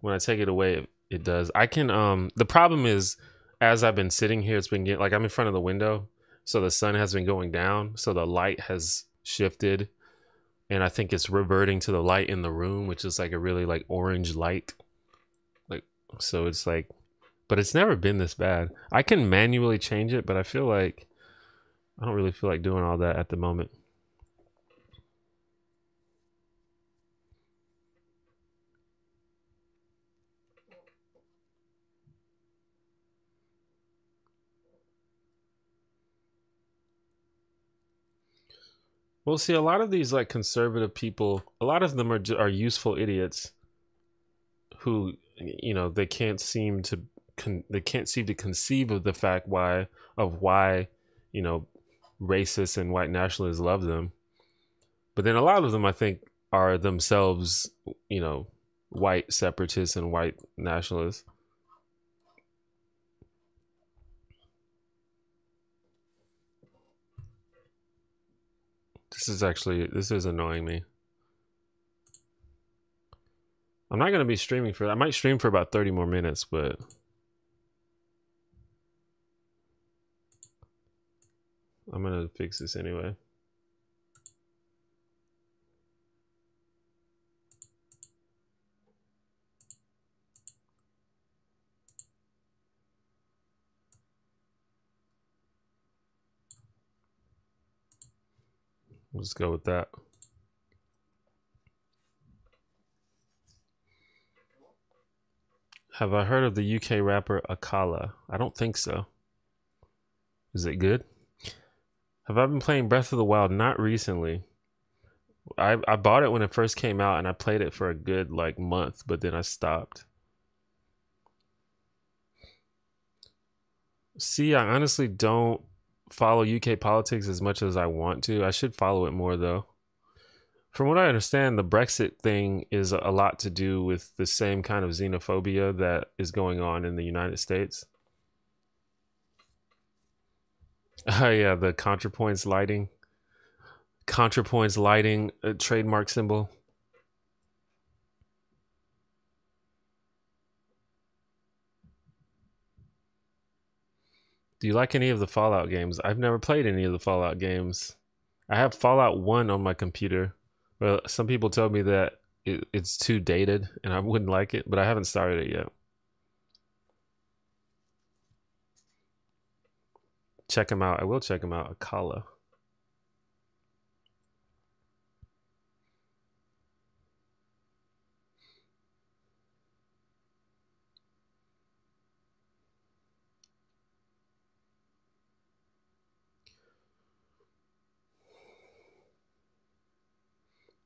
when I take it away, it does. I can the problem is as I've been sitting here, it's been getting like I'm in front of the window, so the sun has been going down, so the light has shifted, and I think it's reverting to the light in the room, which is like a really like orange light. Like so it's like but it's never been this bad. I can manually change it, but I feel like I don't really feel like doing all that at the moment. Well, see, a lot of these like conservative people, a lot of them are useful idiots who, you know, they can't seem to conceive of the fact why, you know, racists and white nationalists love them. But then a lot of them, I think, are themselves, you know, white separatists and white nationalists. This is annoying me. I'm not going to be streaming I might stream for about 30 more minutes, but I'm going to fix this anyway. Let's go with that. Have I heard of the UK rapper Akala? I don't think so. Is it good? Have I been playing Breath of the Wild? Not recently. I bought it when it first came out and I played it for a good like month, but then I stopped. See, I honestly don't follow UK politics as much as I want to. I should follow it more though. From what I understand, the Brexit thing is a lot to do with the same kind of xenophobia that is going on in the United States. Oh yeah, the ContraPoints lighting. ContraPoints lighting trademark symbol. Do you like any of the Fallout games? I've never played any of the Fallout games. I have Fallout 1 on my computer. Well, some people tell me that it's too dated and I wouldn't like it, but I haven't started it yet. Check them out. I will check them out. Akala.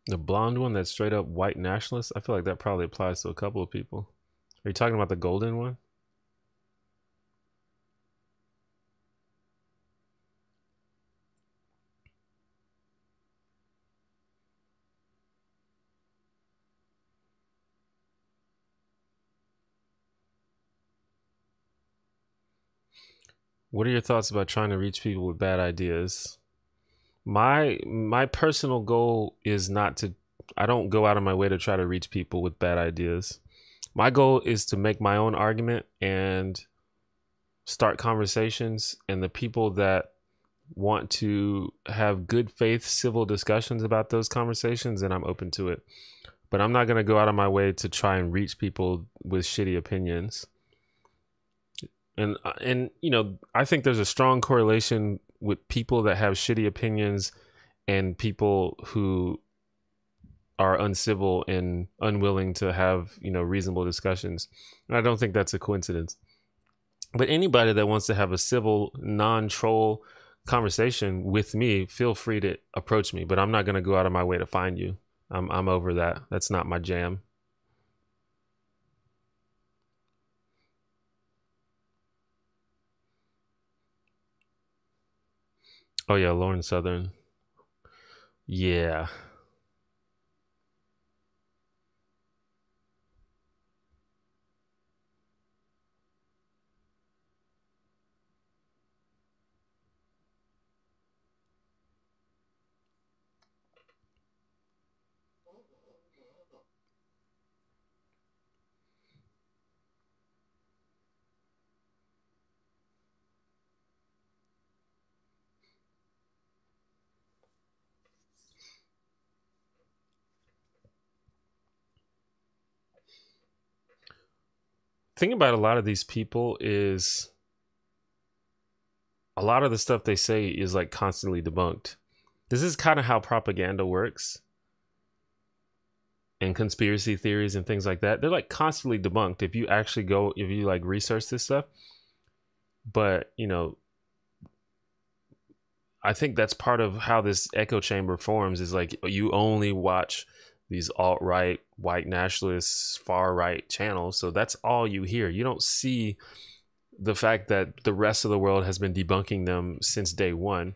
The blonde one that's straight up white nationalist? I feel like that probably applies to a couple of people. Are you talking about the golden one? What are your thoughts about trying to reach people with bad ideas? My personal goal is not to I don't go out of my way to try to reach people with bad ideas. My goal is to make my own argument and start conversations, and the people that want to have good faith civil discussions about those conversations, and I'm open to it. But I'm not going to go out of my way to try and reach people with shitty opinions. And you know, I think there's a strong correlation with people that have shitty opinions and people who are uncivil and unwilling to have, you know, reasonable discussions. And I don't think that's a coincidence. But anybody that wants to have a civil, non-troll conversation with me, feel free to approach me, but I'm not going to go out of my way to find you. I'm over that. That's not my jam. Oh yeah, Lauren Southern. Yeah. thing about a lot of these people is a lot of the stuff they say is like constantly debunked. This is kind of how propaganda works, and conspiracy theories and things like that. They're like constantly debunked if you actually go, if you like research this stuff. But, you know, I think that's part of how this echo chamber forms, is like you only watch these alt-right, white nationalists, far-right channels. So that's all you hear. You don't see the fact that the rest of the world has been debunking them since day one.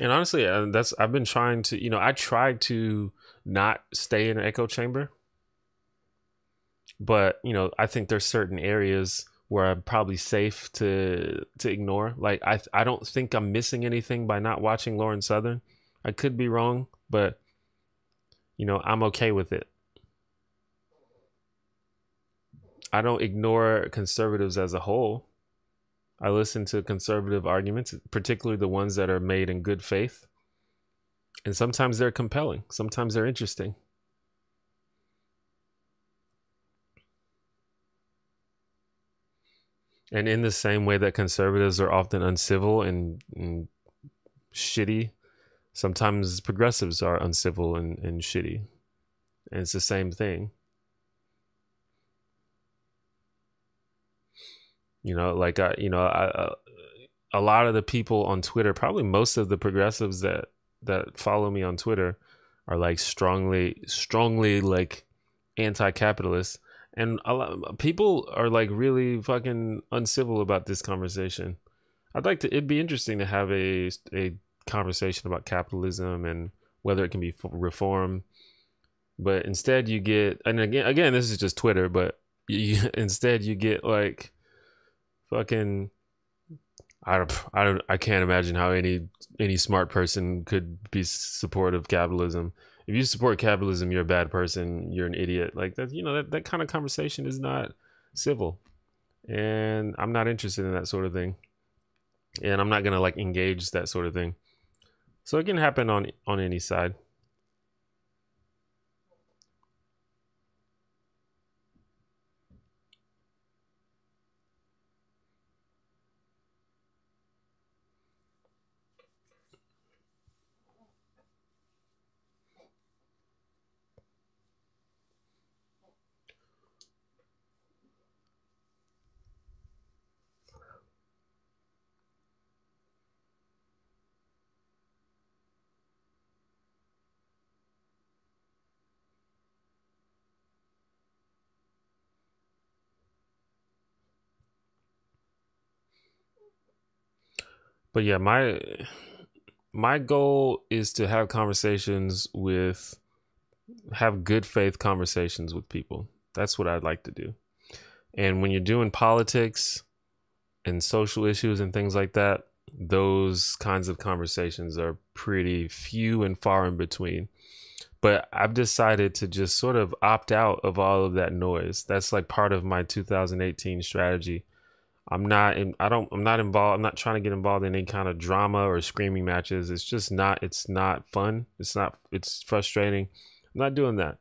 And honestly, I've been trying to, you know, I tried to not stay in an echo chamber, but you know, I think there's certain areas where I'm probably safe to ignore. Like I don't think I'm missing anything by not watching Lauren Southern. I could be wrong, but you know, I'm okay with it. I don't ignore conservatives as a whole. I listen to conservative arguments, particularly the ones that are made in good faith. And sometimes they're compelling, sometimes they're interesting. And in the same way that conservatives are often uncivil and shitty, sometimes progressives are uncivil and shitty. And it's the same thing. You know, like a lot of the people on Twitter, probably most of the progressives that follow me on Twitter, are like strongly like anti-capitalist, and a lot of people are like really fucking uncivil about this conversation. It'd be interesting to have a conversation about capitalism and whether it can be reformed. But instead you get, and again this is just Twitter, but instead you get like fucking, I can't imagine how any smart person could be supportive of capitalism. If you support capitalism, you're a bad person, you're an idiot. Like that, you know, that kind of conversation is not civil. And I'm not interested in that sort of thing. And I'm not gonna like engage that sort of thing. So it can happen on any side. But yeah, my goal is to have good faith conversations with people. That's what I'd like to do. And when you're doing politics and social issues and things like that, those kinds of conversations are pretty few and far in between. But I've decided to just sort of opt out of all of that noise. That's like part of my 2018 strategy. I'm not involved. I'm not trying to get involved in any kind of drama or screaming matches. It's not fun. It's frustrating. I'm not doing that.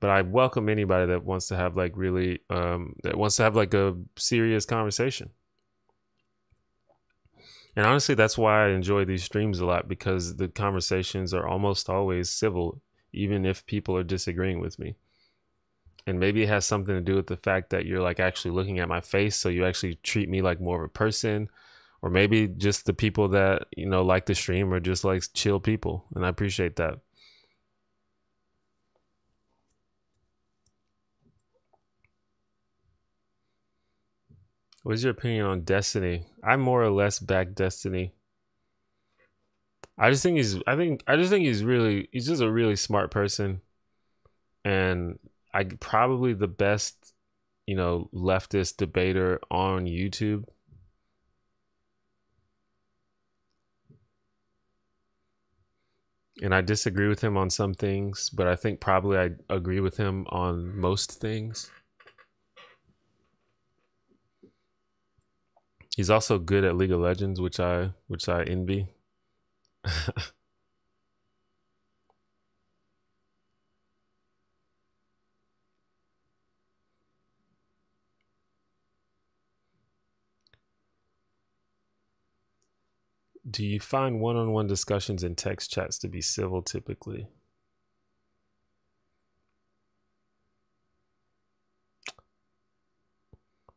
But I welcome anybody that wants to have like a serious conversation. And honestly, that's why I enjoy these streams a lot, because the conversations are almost always civil, even if people are disagreeing with me. And maybe it has something to do with the fact that you're like actually looking at my face, so you actually treat me like more of a person. Or maybe just the people that, you know, like the stream are just like chill people, and I appreciate that. What's your opinion on Destiny? I more or less back Destiny. I just think he's just a really smart person, and probably the best, you know, leftist debater on YouTube. And I disagree with him on some things, but I think probably I agree with him on most things. He's also good at League of Legends, which I envy. Do you find one-on-one discussions in text chats to be civil typically?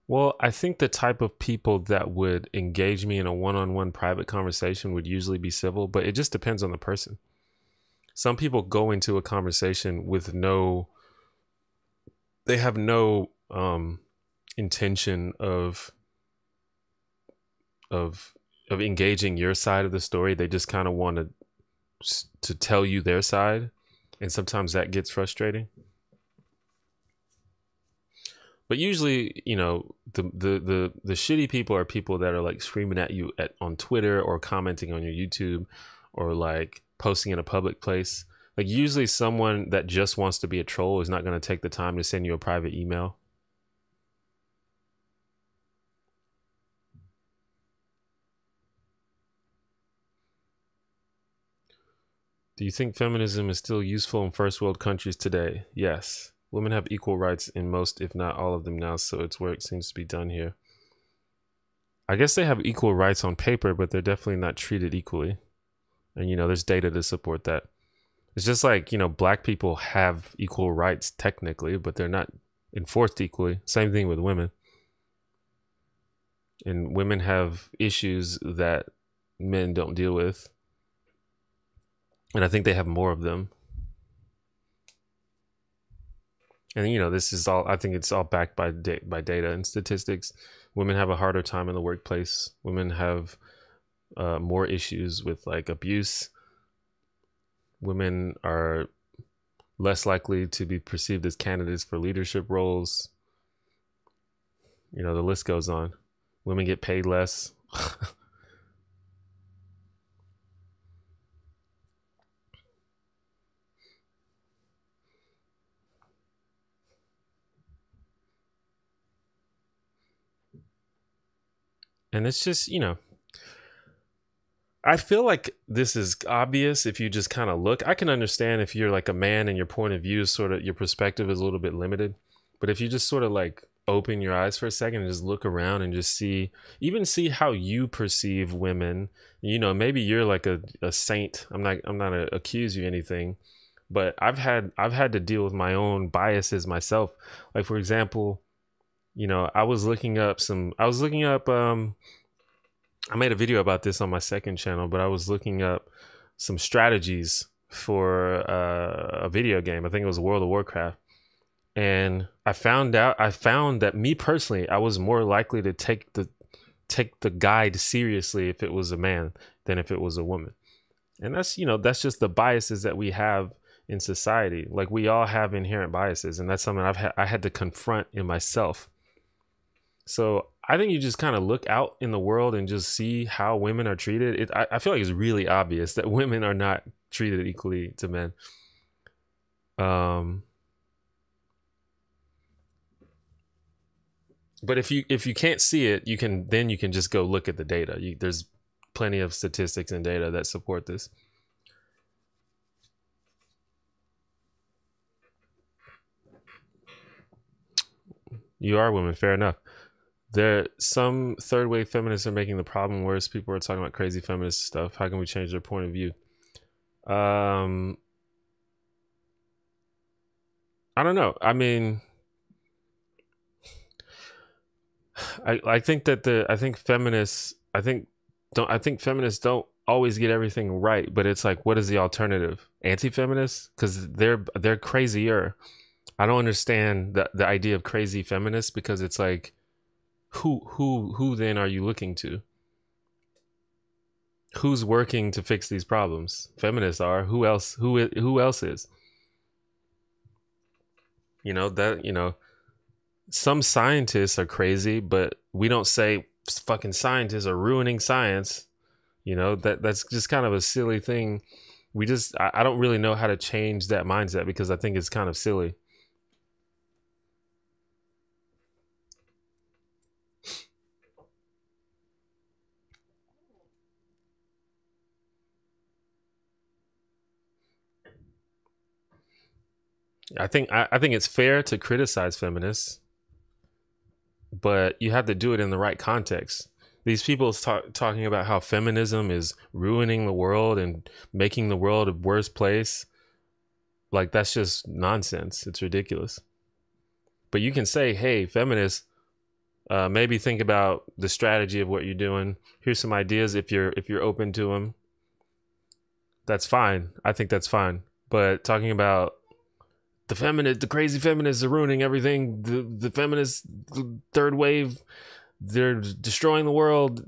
Well, I think the type of people that would engage me in a one-on-one private conversation would usually be civil, but it just depends on the person. Some people go into a conversation with they have no intention of engaging your side of the story. They just kind of want to tell you their side, and sometimes that gets frustrating. But usually, you know, the shitty people are people that are like screaming at you on Twitter or commenting on your YouTube or like posting in a public place. Like usually someone that just wants to be a troll is not going to take the time to send you a private email. Do you think feminism is still useful in first world countries today? Yes. Women have equal rights in most, if not all of them now, so its work seems to be done here. I guess they have equal rights on paper, but they're definitely not treated equally. And, you know, there's data to support that. It's just like, you know, black people have equal rights technically, but they're not enforced equally. Same thing with women. And women have issues that men don't deal with. And I think they have more of them. And, you know, this is all, I think it's all backed by data and statistics. Women have a harder time in the workplace. Women have more issues with like abuse. Women are less likely to be perceived as candidates for leadership roles. You know, the list goes on. Women get paid less. And it's just, you know, I feel like this is obvious if you just kind of look. I can understand if you're like a man and your point of view is sort of, your perspective is a little bit limited. But if you just sort of like open your eyes for a second and just look around and just see how you perceive women, you know, maybe you're like a saint. I'm not gonna accuse you of anything, but I've had to deal with my own biases myself. Like, for example, you know, I made a video about this on my second channel, but I was looking up some strategies for a video game. I think it was World of Warcraft. And I found that me personally, I was more likely to take the guide seriously if it was a man than if it was a woman. And that's, you know, that's just the biases that we have in society. Like, we all have inherent biases, and that's something I had to confront in myself. So I think you just kind of look out in the world and just see how women are treated. I feel like it's really obvious that women are not treated equally to men. But if you can't see it, you can just go look at the data. There's plenty of statistics and data that support this. You are women, fair enough. Some third wave feminists are making the problem worse. People are talking about crazy feminist stuff. How can we change their point of view? I don't know. I mean, I think feminists don't always get everything right, but it's like, what is the alternative? Anti-feminists? Because they're crazier. I don't understand the idea of crazy feminists, because it's like, who then are you looking to? Who's working to fix these problems? Feminists are. Who else is? You know, some scientists are crazy, but we don't say fucking scientists are ruining science. You know, that's just kind of a silly thing. I don't really know how to change that mindset, because I think it's kind of silly. I think it's fair to criticize feminists, but you have to do it in the right context. These people talking about how feminism is ruining the world and making the world a worse place. Like, that's just nonsense. It's ridiculous. But you can say, hey, feminists, maybe think about the strategy of what you're doing. Here's some ideas if you're open to them. That's fine. I think that's fine. But talking about the crazy feminists are ruining everything. The feminist third wave, they're destroying the world.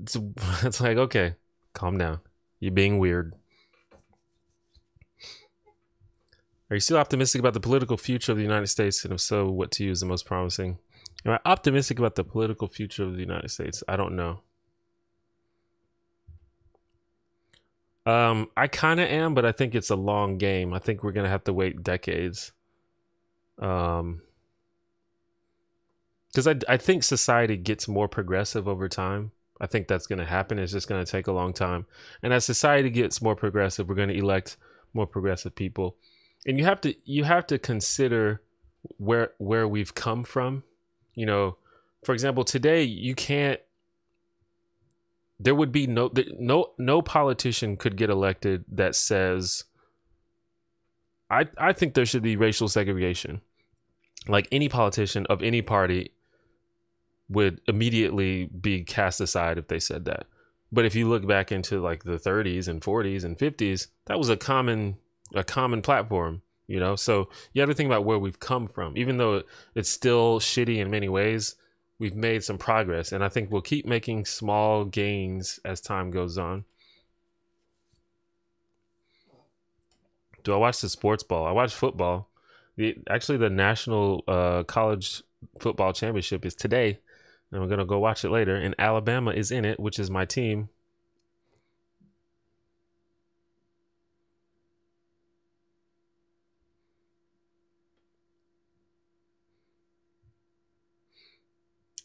It's like, okay, calm down. You're being weird. Are you still optimistic about the political future of the United States? And if so, what to you is the most promising? Am I optimistic about the political future of the United States? I don't know. I kind of am, but I think it's a long game. I think we're going to have to wait decades. Because I think society gets more progressive over time. I think that's going to happen. It's just going to take a long time. And as society gets more progressive, we're going to elect more progressive people. And you have to consider where we've come from. You know, for example, today there would be no politician could get elected that says, I think there should be racial segregation. Like, any politician of any party would immediately be cast aside if they said that. But if you look back into like the 30s and 40s and 50s, that was a common platform, you know? So you have to think about where we've come from. Even though it's still shitty in many ways, we've made some progress. And I think we'll keep making small gains as time goes on. Do I watch the sports ball? I watch football. Actually, the National College Football Championship is today. And we're going to go watch it later. And Alabama is in it, which is my team.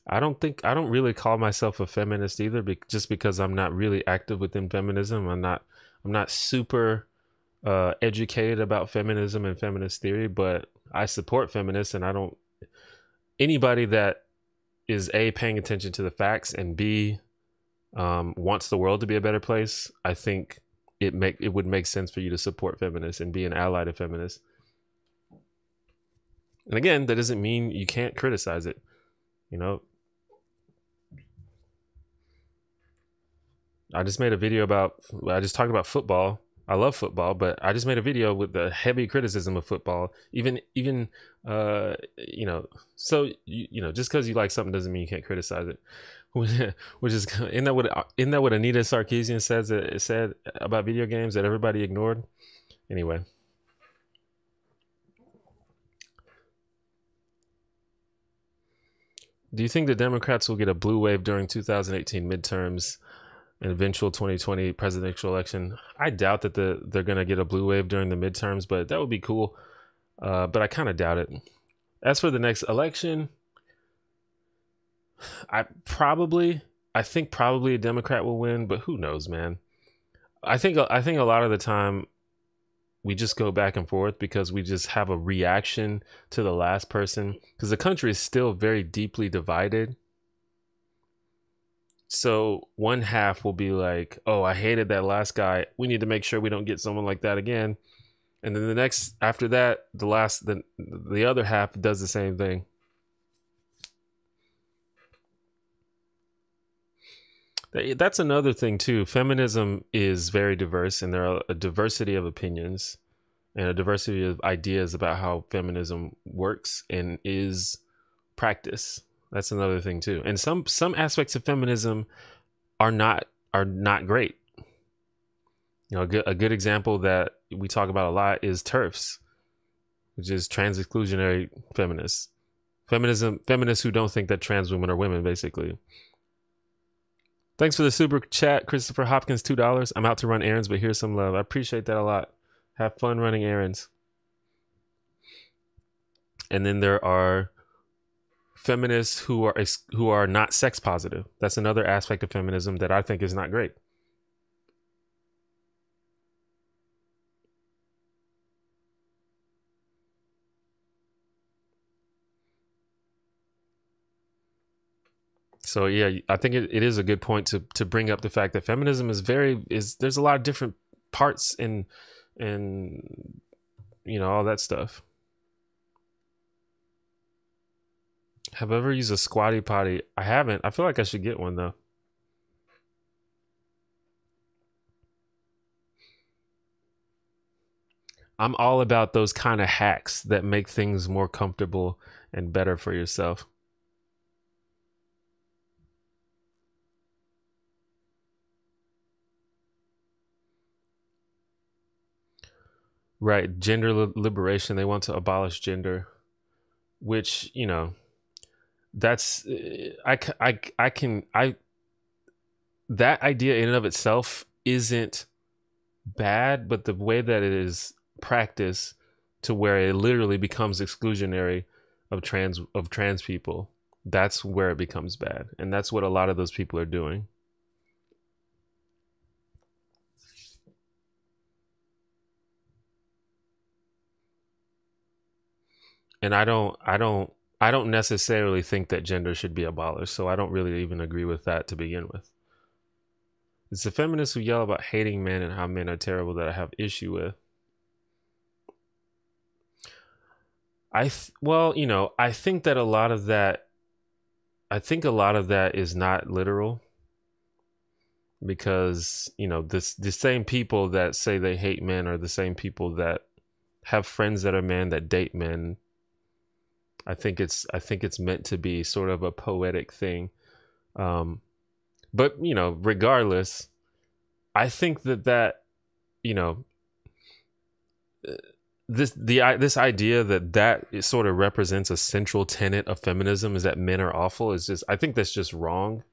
I don't really call myself a feminist either, just because I'm not really active within feminism. I'm not super educated about feminism and feminist theory, but I support feminists, and anybody that is A, paying attention to the facts, and B, wants the world to be a better place. I think it would make sense for you to support feminists and be an ally to feminists. And again, that doesn't mean you can't criticize it, you know. I just talked about football. I love football, but I just made a video with the heavy criticism of football. Even you know, so you know, just because you like something doesn't mean you can't criticize it. Which is, isn't that what Anita Sarkeesian said about video games that everybody ignored? Anyway. Do you think the Democrats will get a blue wave during 2018 midterms and eventual 2020 presidential election? I doubt that they're going to get a blue wave during the midterms, but that would be cool. But I kind of doubt it. As for the next election, I think probably a Democrat will win, but who knows, man? I think a lot of the time we just go back and forth because we just have a reaction to the last person, because the country is still very deeply divided. So one half will be like, oh, I hated that last guy. We need to make sure we don't get someone like that again. And then after that, the other half does the same thing. That's another thing too. Feminism is very diverse, and there are a diversity of opinions and a diversity of ideas about how feminism works and is practiced. That's another thing too. And some aspects of feminism are not great. You know, a good example that we talk about a lot is TERFs, which is trans exclusionary feminists. Feminists who don't think that trans women are women, basically. Thanks for the super chat, Christopher Hopkins, $2. I'm out to run errands, but here's some love. I appreciate that a lot. Have fun running errands. And then there are feminists who are not sex positive. That's another aspect of feminism that I think is not great. So yeah, I think it is a good point to bring up the fact that feminism is there's a lot of different parts and all that stuff. Have I ever used a squatty potty? I haven't. I feel like I should get one though. I'm all about those kind of hacks that make things more comfortable and better for yourself. Right, gender liberation. They want to abolish gender, which that's I can I that idea in and of itself isn't bad, but the way that it is practiced to where it literally becomes exclusionary of trans people, that's where it becomes bad, and that's what a lot of those people are doing. And I don't necessarily think that gender should be abolished, so I don't really even agree with that to begin with. It's the feminists who yell about hating men and how men are terrible that I have issue with. Well, I think that a lot of that is not literal, because the same people that say they hate men are the same people that have friends that are men that date men. I think it's meant to be sort of a poetic thing. But regardless, I think that this idea that it sort of represents a central tenet of feminism is that men are awful is just, I think that's just wrong.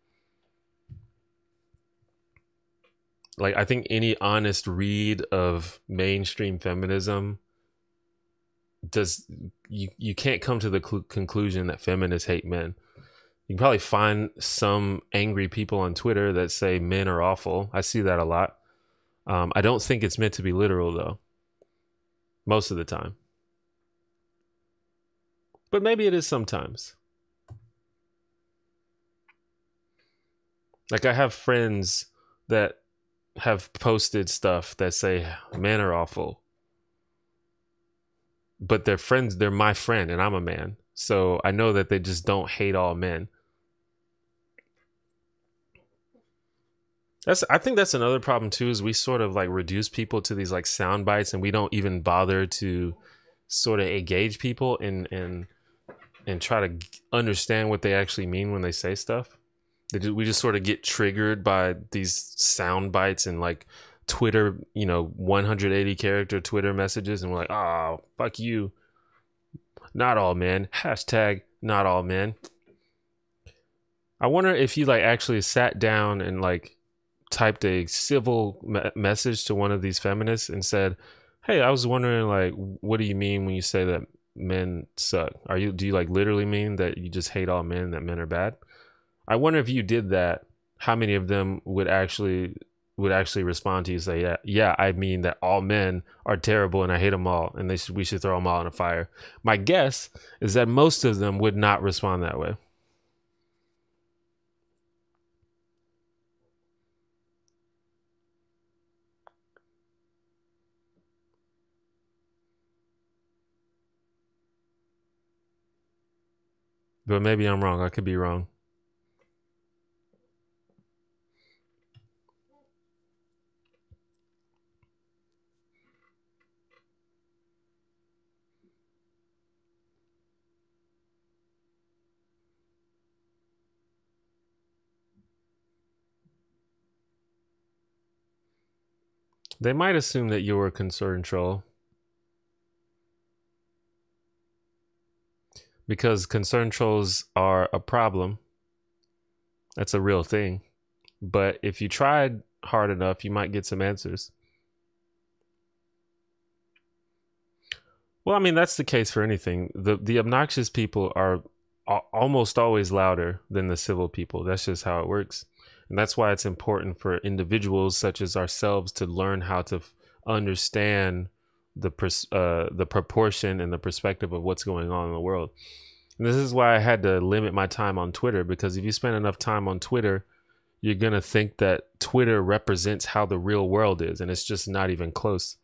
Like, I think any honest read of mainstream feminism does you can't come to the conclusion that feminists hate men. You can probably find some angry people on Twitter that say men are awful. I see that a lot. I don't think it's meant to be literal though, most of the time. But maybe it is sometimes. Like, I have friends that have posted stuff that say men are awful, but they're my friend and I'm a man, so I know that they just don't hate all men. I think that's another problem too, is we sort of like reduce people to these like sound bites, and we don't even bother to sort of engage people and try to understand what they actually mean when they say stuff. We just sort of get triggered by these sound bites and like Twitter, 180 character Twitter messages, and we're like, oh, fuck you. Not all men. Hashtag not all men. I wonder if you like actually sat down and like typed a civil message to one of these feminists and said, hey, I was wondering, like, what do you mean when you say that men suck? Do you like literally mean that you just hate all men, that men are bad? I wonder if you did that, how many of them would actually respond to you and say, yeah, I mean that all men are terrible and I hate them all, and we should throw them all in a fire. My guess is that most of them would not respond that way. But maybe I'm wrong. I could be wrong. They might assume that you're a concerned troll, because concerned trolls are a problem. That's a real thing. But if you tried hard enough, you might get some answers. Well, I mean, that's the case for anything. The obnoxious people are almost always louder than the civil people. That's just how it works. And that's why it's important for individuals such as ourselves to learn how to understand the proportion and the perspective of what's going on in the world. And this is why I had to limit my time on Twitter, because if you spend enough time on Twitter, you're going to think that Twitter represents how the real world is, and it's just not even close.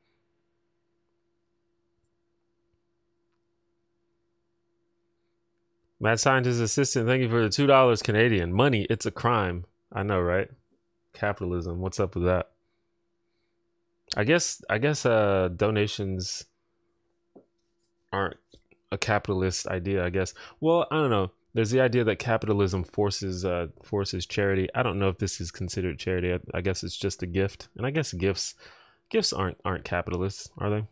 Mad Scientist Assistant, thank you for the $2 Canadian. Money, it's a crime. I know, right? Capitalism, what's up with that? I guess donations aren't a capitalist idea, I guess. Well, I don't know. There's the idea that capitalism forces charity. I don't know if this is considered charity. I guess it's just a gift. And I guess gifts aren't capitalists, are they?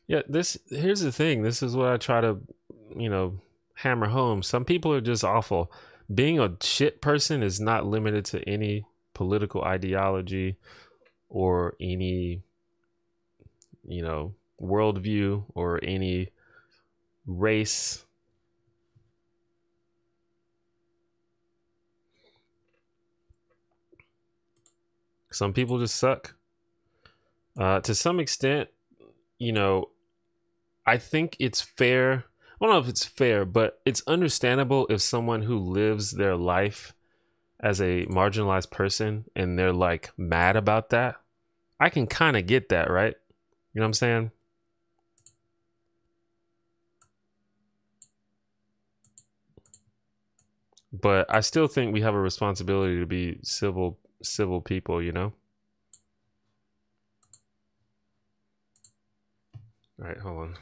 Yeah, here's the thing. This is what I try to, hammer home. Some people are just awful. Being a shit person is not limited to any political ideology or any, worldview or any race. Some people just suck. To some extent, I think it's fair. I don't know if it's fair, but it's understandable if someone who lives their life as a marginalized person and they're like mad about that. I can kind of get that, right? You know what I'm saying? But I still think we have a responsibility to be civil people, All right, hold on.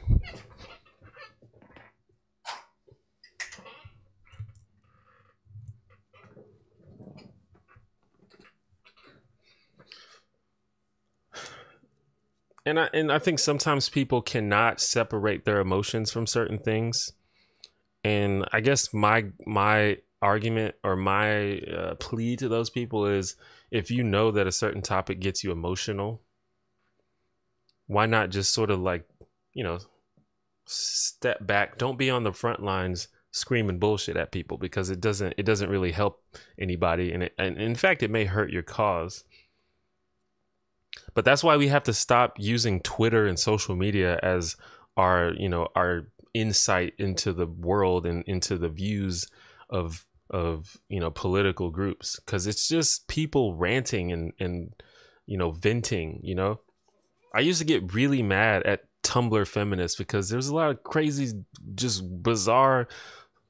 And I think sometimes people cannot separate their emotions from certain things. And I guess my argument or my plea to those people is, if you know that a certain topic gets you emotional, why not just sort of like, step back? Don't be on the front lines screaming bullshit at people, because it doesn't really help anybody, and in fact it may hurt your cause. But that's why we have to stop using Twitter and social media as our insight into the world and into the views of political groups, because it's just people ranting and venting. I used to get really mad at Tumblr feminists because there's a lot of crazy, just bizarre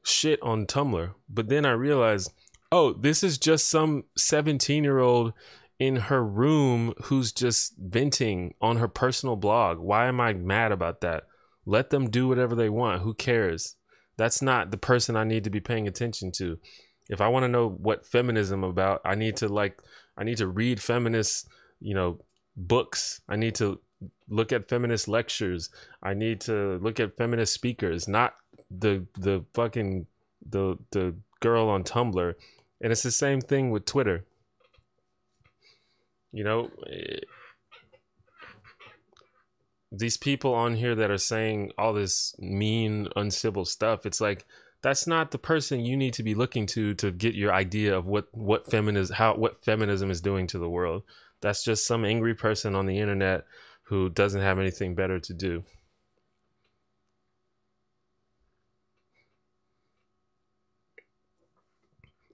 shit on Tumblr. But then I realized, oh, this is just some 17-year-old in her room who's just venting on her personal blog. Why am I mad about that? Let them do whatever they want. Who cares? That's not the person I need to be paying attention to. If I want to know what feminism about, I need to read feminist, books. I need to look at feminist lectures. I need to look at feminist speakers, not the fucking the girl on Tumblr. And it's the same thing with Twitter. These people on here that are saying all this mean, uncivil stuff, it's like, that's not the person you need to be looking to get your idea of what feminism is doing to the world. That's just some angry person on the internet who doesn't have anything better to do.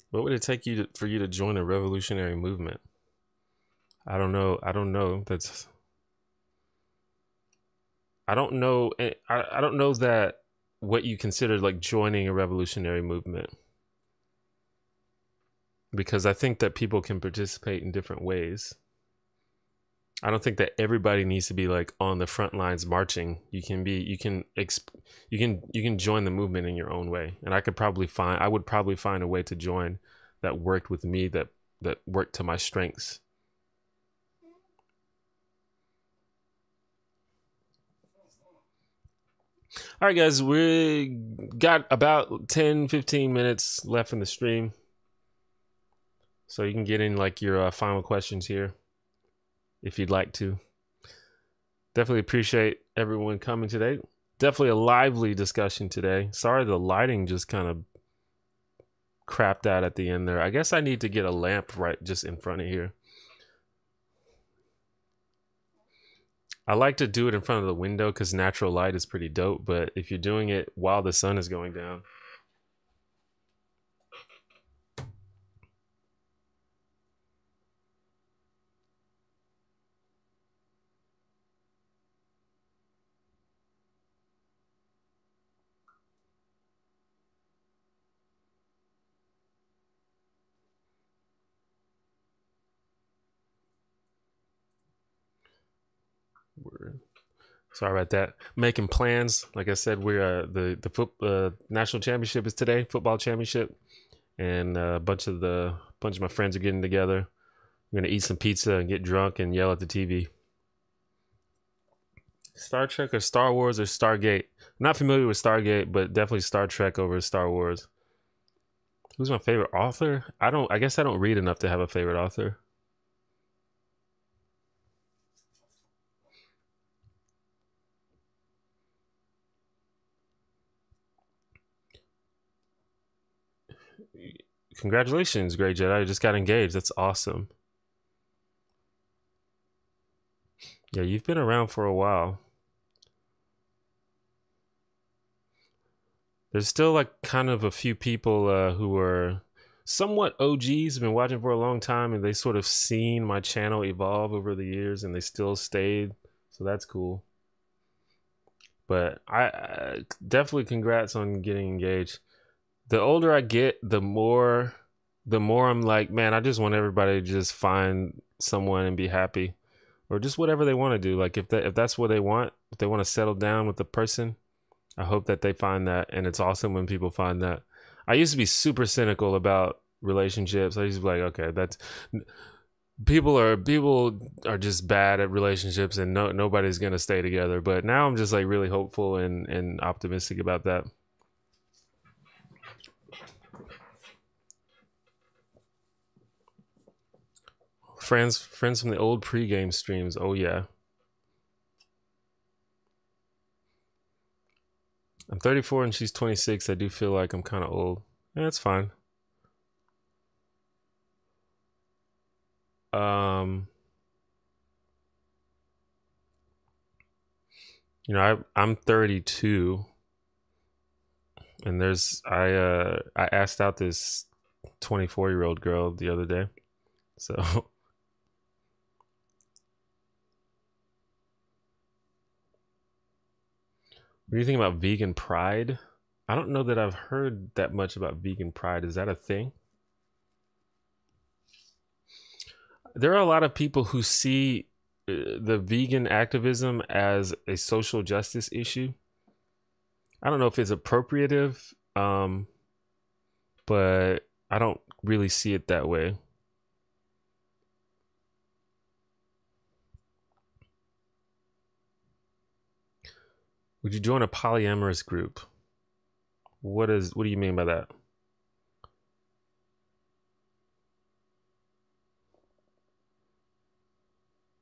What would it take for you to join a revolutionary movement? I don't know. I don't know that what you consider like joining a revolutionary movement, because I think that people can participate in different ways. I don't think that everybody needs to be like on the front lines marching. You can join the movement in your own way. And I would probably find a way to join that worked with me, that worked to my strengths. All right, guys, we got about 10-15 minutes left in the stream, so you can get in like your final questions here if you'd like to. Definitely appreciate everyone coming today. Definitely a lively discussion today. Sorry, the lighting just kind of crapped out at the end there. I guess I need to get a lamp right just in front of here. I like to do it in front of the window because natural light is pretty dope, but if you're doing it while the sun is going down. Sorry about that. Making plans. Like I said, we're the national championship is today, football championship, and a bunch of my friends are getting together. We're gonna eat some pizza and get drunk and yell at the TV. Star Trek or Star Wars or Stargate? I'm not familiar with Stargate, but definitely Star Trek over Star Wars. Who's my favorite author? I guess I don't read enough to have a favorite author. Congratulations, Grey Jedi. You just got engaged. That's awesome. Yeah, you've been around for a while. There's still like kind of a few people who are somewhat OGs, been watching for a long time, and they sort of seen my channel evolve over the years, and they still stayed. So that's cool. But I definitely congrats on getting engaged. The older I get, the more I'm like, man, I just want everybody to just find someone and be happy, or just whatever they want to do. Like if that's what they want, if they want to settle down with the person, I hope that they find that. And it's awesome when people find that. I used to be super cynical about relationships. I used to be like, okay, that's people are just bad at relationships, and nobody's gonna stay together. But now I'm just like really hopeful and optimistic about that. Friends from the old pregame streams. Oh yeah. I'm 34 and she's 26. I do feel like I'm kind of old. Yeah, that's fine. You know, I'm 32, and I asked out this 24-year-old girl the other day. So what do you think about vegan pride? I don't know that I've heard that much about vegan pride. Is that a thing? There are a lot of people who see the vegan activism as a social justice issue. I don't know if it's appropriative, but I don't really see it that way. Would you join a polyamorous group? What do you mean by that?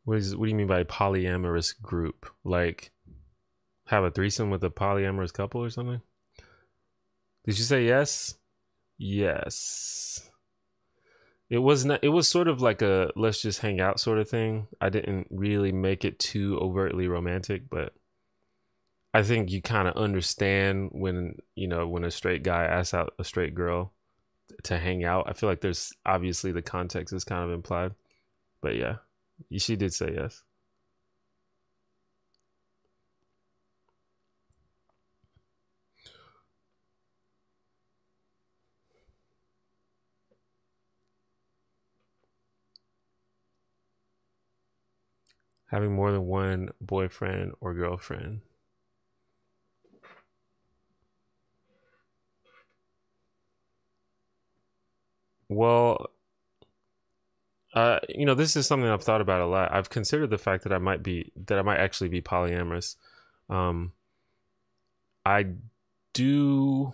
What do you mean by polyamorous group? Like have a threesome with a polyamorous couple or something? Did you say yes? Yes. It was sort of like a let's just hang out sort of thing. I didn't really make it too overtly romantic, but I think you kind of understand when a straight guy asks out a straight girl to hang out. I feel like there's obviously the context is kind of implied, but yeah, she did say yes. Having more than one boyfriend or girlfriend. Well, this is something I've thought about a lot. I've considered the fact that I might actually be polyamorous. I do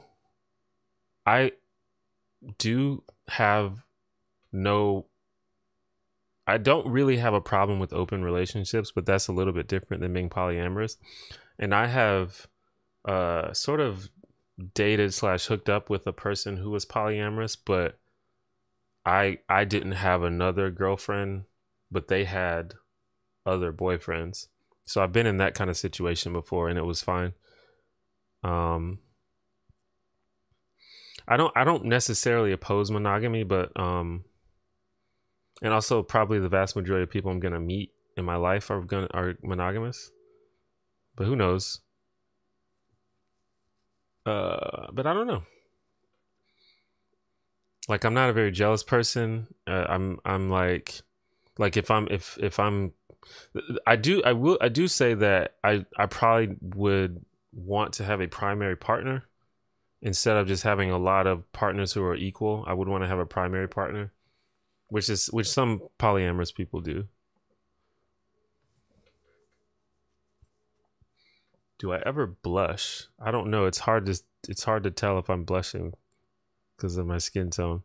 have I don't really have a problem with open relationships, but that's a little bit different than being polyamorous. And I have sort of dated / hooked up with a person who was polyamorous, but I didn't have another girlfriend, but they had other boyfriends. So I've been in that kind of situation before, and it was fine. I don't necessarily oppose monogamy, but and also probably the vast majority of people I'm gonna meet in my life are monogamous. But who knows? But I don't know. Like, I'm not a very jealous person. I'm like if I'm I do say that I probably would want to have a primary partner instead of just having a lot of partners who are equal. I would want to have a primary partner, which some polyamorous people do. Do I ever blush? I don't know. It's hard to tell if I'm blushing because of my skin tone.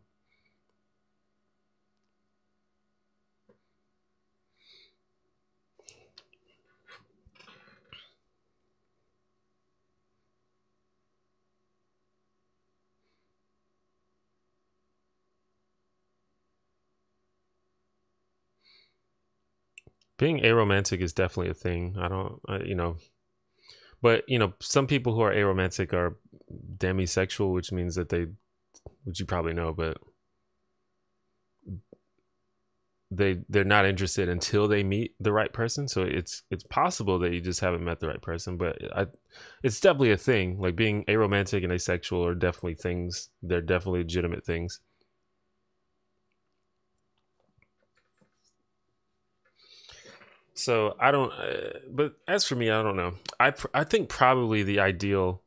Being aromantic is definitely a thing. But some people who are aromantic are demisexual, which means that which you probably know, but they're not interested until they meet the right person. So it's possible that you just haven't met the right person, but it's definitely a thing. Like, being aromantic and asexual are definitely things. They're definitely legitimate things. So I don't, but as for me, I don't know. I think probably the ideal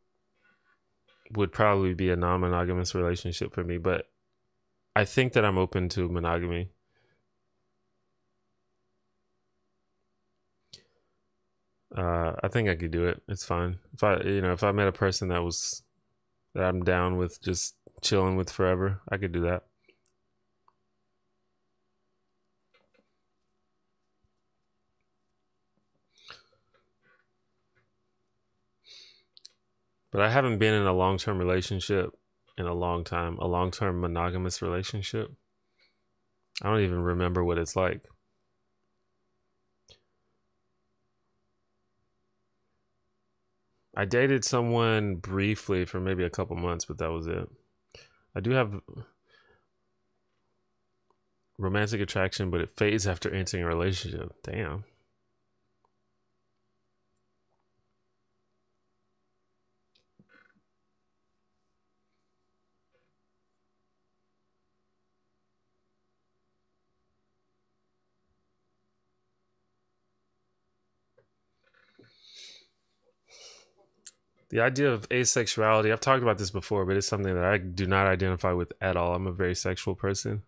would probably be a non-monogamous relationship for me, but I think that I'm open to monogamy. I think I could do it. It's fine. If I met a person that I'm down with just chilling with forever, I could do that. But I haven't been in a long-term relationship in a long time, a long-term monogamous relationship. I don't even remember what it's like. I dated someone briefly for maybe a couple months, but that was it. I do have romantic attraction, but it fades after entering a relationship. Damn. The idea of asexuality, I've talked about this before, but it's something that I do not identify with at all. I'm a very sexual person.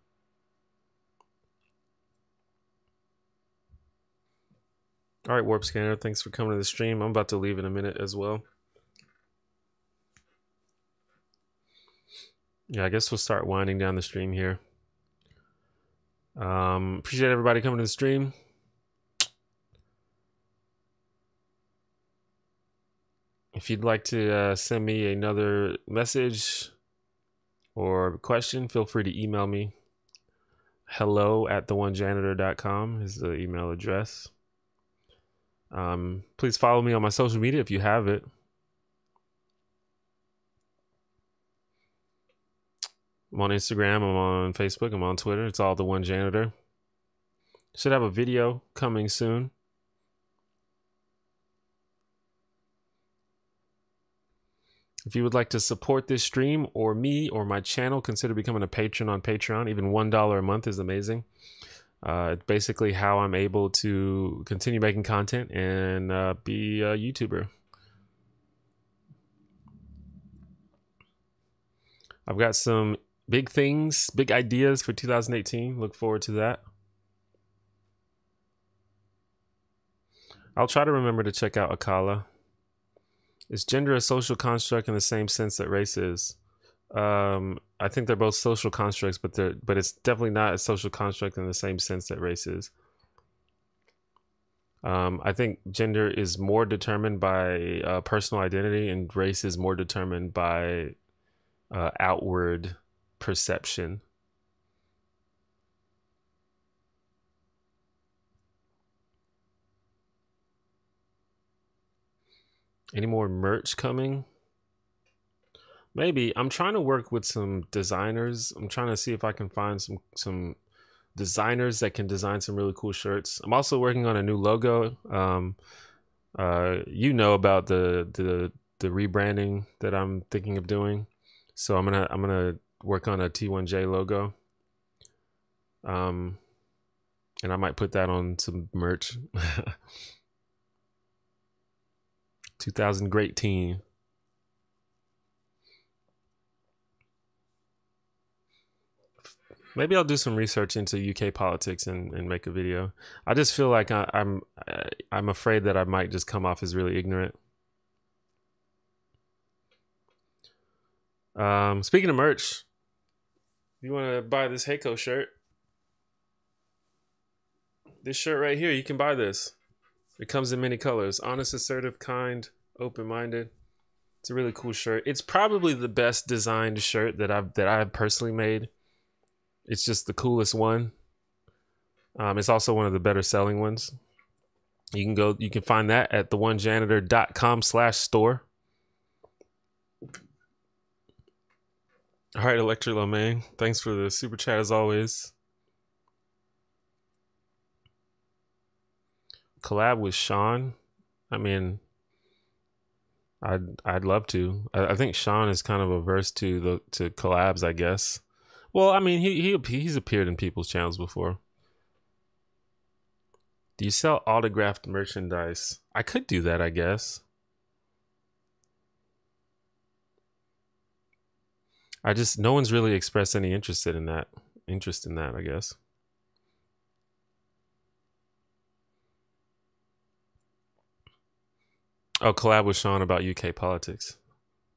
All right, Warp Scanner, thanks for coming to the stream. I'm about to leave in a minute as well. Yeah, I guess we'll start winding down the stream here. Appreciate everybody coming to the stream. If you'd like to send me another message or question, feel free to email me. hello@theonejanitor.com is the email address. Please follow me on my social media if you have it. I'm on Instagram, I'm on Facebook, I'm on Twitter. It's all The One Janitor. Should have a video coming soon. If you would like to support this stream or me or my channel, consider becoming a patron on Patreon. Even $1 a month is amazing. It's basically how I'm able to continue making content and be a YouTuber. I've got some big things, big ideas for 2018. Look forward to that. I'll try to remember to check out Akala. Is gender a social construct in the same sense that race is? I think they're both social constructs, but it's definitely not a social construct in the same sense that race is. I think gender is more determined by personal identity, and race is more determined by outward perception. Any more merch coming? Maybe. I'm trying to work with some designers. I'm trying to see if I can find some designers that can design some really cool shirts. I'm also working on a new logo. You know about the rebranding that I'm thinking of doing. So I'm gonna work on a T1J logo. And I might put that on some merch. 2000 great team. Maybe I'll do some research into UK politics and make a video. I just feel like I'm afraid that I might just come off as really ignorant. Speaking of merch, if you want to buy this Heiko shirt, this shirt right here, you can buy this. It comes in many colors: honest, assertive, kind, open-minded. It's a really cool shirt. It's probably the best designed shirt that I've personally made. It's just the coolest one. It's also one of the better selling ones. You can find that at theonejanitor.com/store. All right, Electro Man, thanks for the super chat as always. Collab with Sean. I mean, I'd love to. I think Sean is kind of averse to collabs, I guess. Well, I mean, he's appeared in people's channels before. Do you sell autographed merchandise? I could do that, I guess. No one's really expressed any interest in that, I guess. Oh, collab with Sean about UK politics.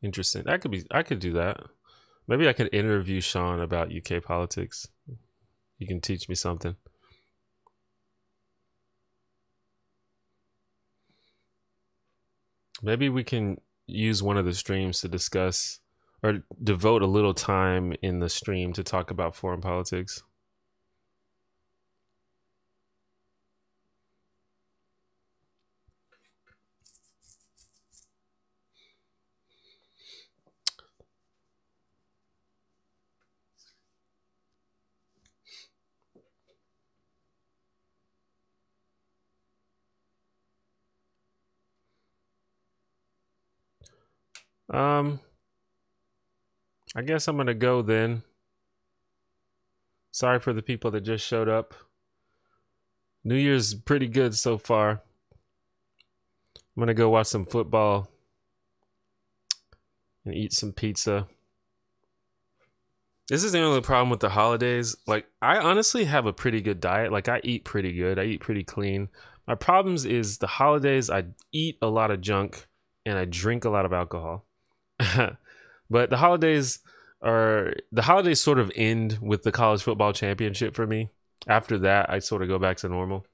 Interesting. I could do that. Maybe I could interview Sean about UK politics. You can teach me something. Maybe we can use one of the streams to discuss or devote a little time in the stream to talk about foreign politics. I guess I'm gonna go then. Sorry for the people that just showed up. New Year's pretty good so far. I'm gonna go watch some football and eat some pizza. This is the only problem with the holidays. Like, I honestly have a pretty good diet. Like, I eat pretty good. I eat pretty clean. My problems is the holidays, I eat a lot of junk and I drink a lot of alcohol. But the holidays sort of end with the college football championship for me. After that, I sort of go back to normal.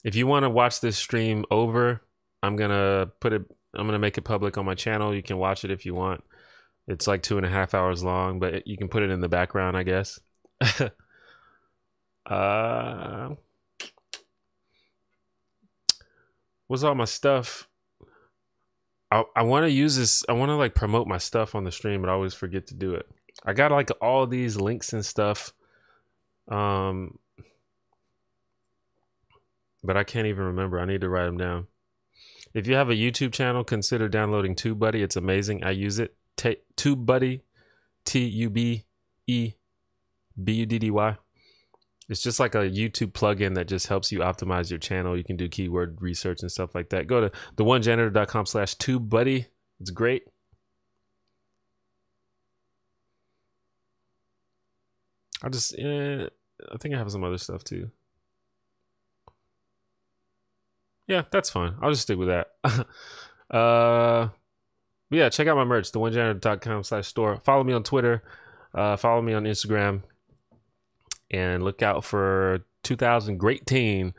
If you want to watch this stream over, I'm gonna make it public on my channel. You can watch it if you want. It's like 2.5 hours long, but you can put it in the background, I guess. What's all my stuff? I want to use this. I want to like promote my stuff on the stream, but I always forget to do it. I got like all these links and stuff. But I can't even remember. I need to write them down. If you have a YouTube channel, consider downloading TubeBuddy. It's amazing. I use it. TubeBuddy, TubeBuddy. It's just like a YouTube plugin that just helps you optimize your channel. You can do keyword research and stuff like that. Go to theonejanitor.com/TubeBuddy. It's great. I think I have some other stuff too. Yeah, that's fine. I'll just stick with that. But yeah, check out my merch, theonejanitor.com/store. Follow me on Twitter. Follow me on Instagram and look out for 2000 Great Teen.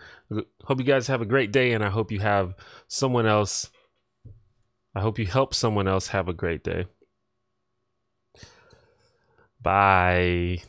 Hope you guys have a great day, and I hope you have someone else. I hope you help someone else have a great day. Bye.